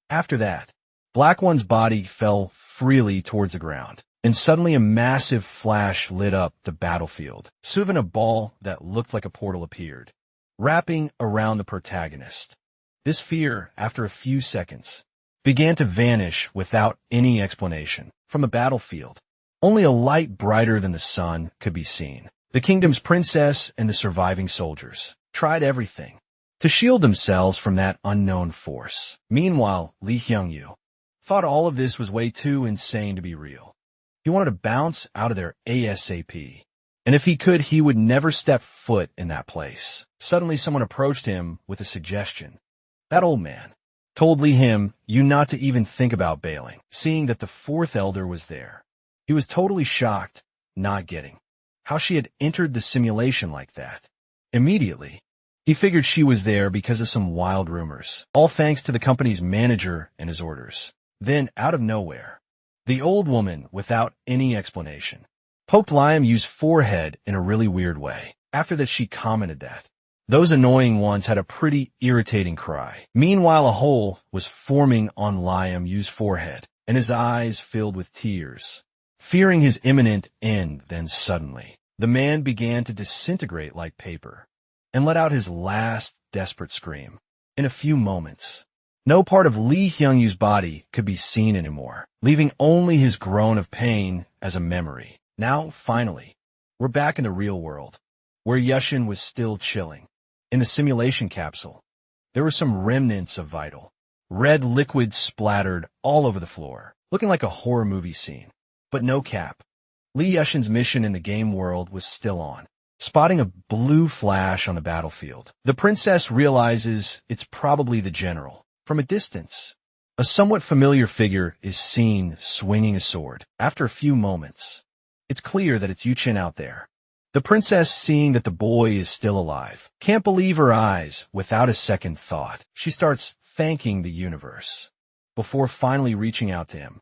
After that, Black One's body fell freely towards the ground, and suddenly a massive flash lit up the battlefield. Soon a ball that looked like a portal appeared, wrapping around the protagonist. This fear, after a few seconds, began to vanish without any explanation. From the battlefield, only a light brighter than the sun could be seen. The kingdom's princess and the surviving soldiers tried everything to shield themselves from that unknown force. Meanwhile, Li Hyunyu thought all of this was way too insane to be real. He wanted to bounce out of there ASAP, and if he could, he would never step foot in that place. Suddenly, someone approached him with a suggestion. That old man told Li Hyunyu not to even think about bailing, seeing that the 4th elder was there. He was totally shocked, not getting how she had entered the simulation like that. Immediately, he figured she was there because of some wild rumors, all thanks to the company's manager and his orders. Then, out of nowhere, the old woman, without any explanation, poked Li Hyunyu's forehead in a really weird way. After that, she commented that those annoying ones had a pretty irritating cry. Meanwhile, a hole was forming on Li Hyunyu's forehead, and his eyes filled with tears, fearing his imminent end. Then suddenly, The man began to disintegrate like paper and let out his last desperate scream. In a few moments, no part of Lee Hyung-yu's body could be seen anymore, leaving only his groan of pain as a memory. Now, finally, we're back in the real world, where Yushin was still chilling. In the simulation capsule, there were some remnants of vital. Red liquid splattered all over the floor, looking like a horror movie scene. But no cap. Lee Yushin's mission in the game world was still on. Spotting a blue flash on the battlefield, the princess realizes it's probably the general. From a distance, a somewhat familiar figure is seen swinging a sword. After a few moments, it's clear that it's Yuchen out there. The princess, seeing that the boy is still alive, can't believe her eyes. Without a second thought, she starts thanking the universe before finally reaching out to him.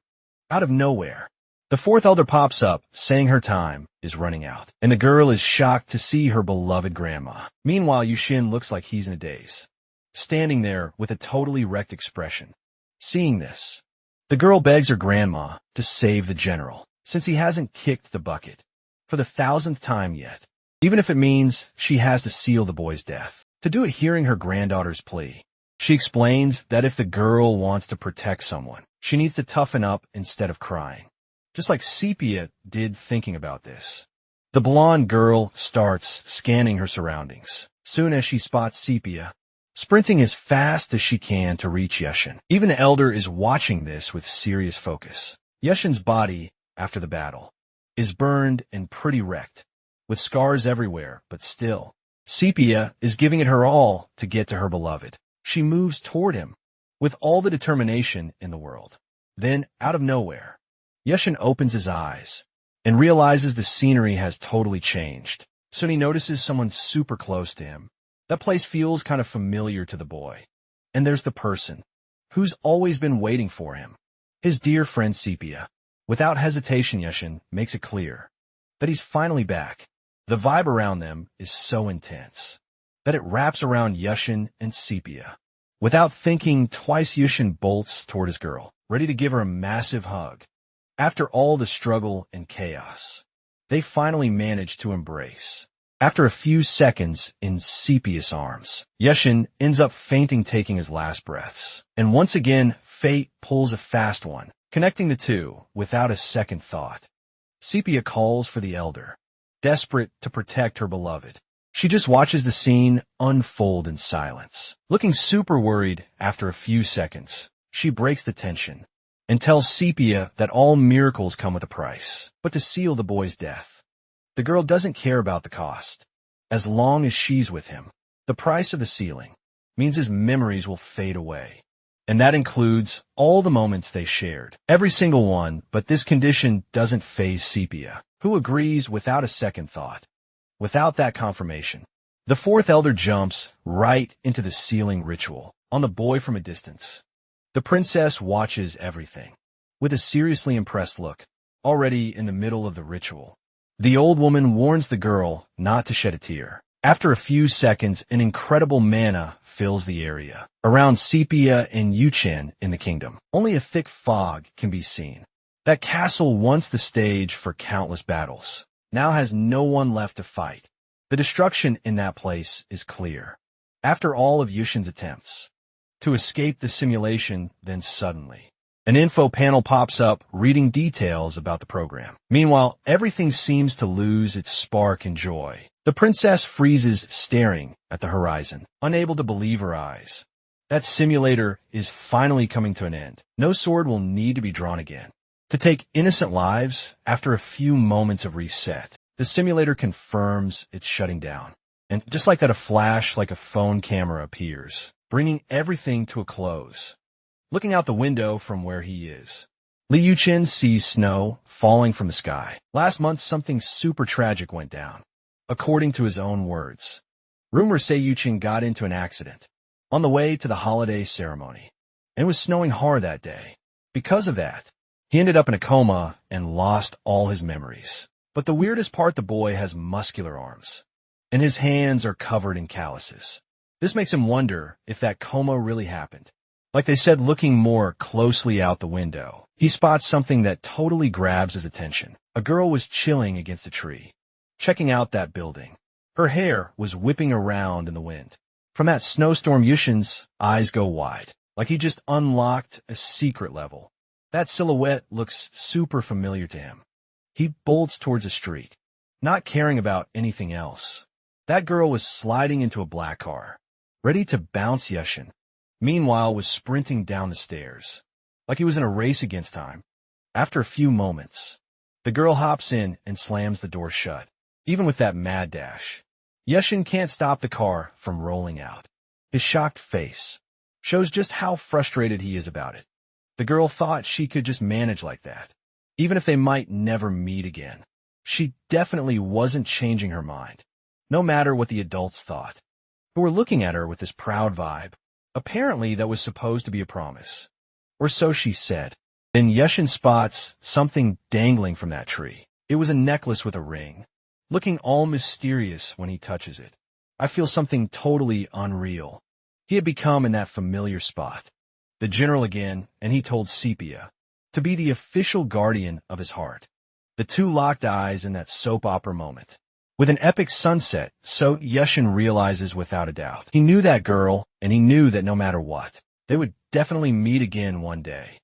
Out of nowhere, the fourth elder pops up, saying her time is running out, and the girl is shocked to see her beloved grandma. Meanwhile, Yushin looks like he's in a daze, standing there with a totally wrecked expression. Seeing this, the girl begs her grandma to save the general, since he hasn't kicked the bucket for the 1,000th time yet, even if it means she has to seal the boy's death. To do it, hearing her granddaughter's plea, she explains that if the girl wants to protect someone, she needs to toughen up instead of crying. Just like Sepia did thinking about this. The blonde girl starts scanning her surroundings. Soon as she spots Sepia, sprinting as fast as she can to reach Yushin. Even the elder is watching this with serious focus. Yushin's body, after the battle, is burned and pretty wrecked, with scars everywhere, but still, Sepia is giving it her all to get to her beloved. She moves toward him with all the determination in the world. Then, out of nowhere, Yushin opens his eyes and realizes the scenery has totally changed. Soon he notices someone super close to him. That place feels kind of familiar to the boy. And there's the person who's always been waiting for him, his dear friend Sepia. Without hesitation, Yushin makes it clear that he's finally back. The vibe around them is so intense that it wraps around Yushin and Sepia. Without thinking twice, Yushin bolts toward his girl, ready to give her a massive hug. After all the struggle and chaos, they finally manage to embrace. After a few seconds in Sepia's arms, Yushin ends up fainting, taking his last breaths. And once again, fate pulls a fast one, connecting the two without a second thought. Sepia calls for the elder, desperate to protect her beloved. She just watches the scene unfold in silence. Looking super worried after a few seconds, she breaks the tension and tells Sepia that all miracles come with a price, but to seal the boy's death, the girl doesn't care about the cost. As long as she's with him, the price of the sealing means his memories will fade away. And that includes all the moments they shared, every single one, but this condition doesn't faze Sepia, who agrees without a second thought. Without that confirmation, the fourth elder jumps right into the sealing ritual on the boy from a distance. The princess watches everything with a seriously impressed look, already in the middle of the ritual. The old woman warns the girl not to shed a tear. After a few seconds, an incredible mana fills the area around Sepia and Yuchen in the kingdom. Only a thick fog can be seen. That castle, once the stage for countless battles, now has no one left to fight. The destruction in that place is clear. After all of Yushin's attempts to escape the simulation, then suddenly, an info panel pops up reading details about the program. Meanwhile, everything seems to lose its spark and joy. The princess freezes, staring at the horizon, unable to believe her eyes. That simulator is finally coming to an end. No sword will need to be drawn again to take innocent lives. After a few moments of reset, the simulator confirms it's shutting down. And just like that, a flash like a phone camera appears, bringing everything to a close. Looking out the window from where he is, Lee Yuchen sees snow falling from the sky. Last month, something super tragic went down. According to his own words, rumors say Yuchen got into an accident on the way to the holiday ceremony, and it was snowing hard that day. Because of that, he ended up in a coma and lost all his memories. But the weirdest part, the boy has muscular arms, and his hands are covered in calluses. This makes him wonder if that coma really happened. Like they said, looking more closely out the window, he spots something that totally grabs his attention. A girl was chilling against a tree, checking out that building. Her hair was whipping around in the wind. From that snowstorm, Yushin's eyes go wide, like he just unlocked a secret level. That silhouette looks super familiar to him. He bolts towards a street, not caring about anything else. That girl was sliding into a black car, ready to bounce Yushin. Meanwhile, was sprinting down the stairs, like he was in a race against time. After a few moments, the girl hops in and slams the door shut. Even with that mad dash, Yushin can't stop the car from rolling out. His shocked face shows just how frustrated he is about it. The girl thought she could just manage like that, even if they might never meet again. She definitely wasn't changing her mind, no matter what the adults thought, who were looking at her with this proud vibe. Apparently that was supposed to be a promise, or so she said. Then Yushin spots something dangling from that tree. It was a necklace with a ring, looking all mysterious when he touches it. I feel something totally unreal. He had become in that familiar spot. The general again, and he told Sepia to be the official guardian of his heart. The two locked eyes in that soap opera moment. With an epic sunset, so Yushin realizes without a doubt. He knew that girl, and he knew that no matter what, they would definitely meet again one day.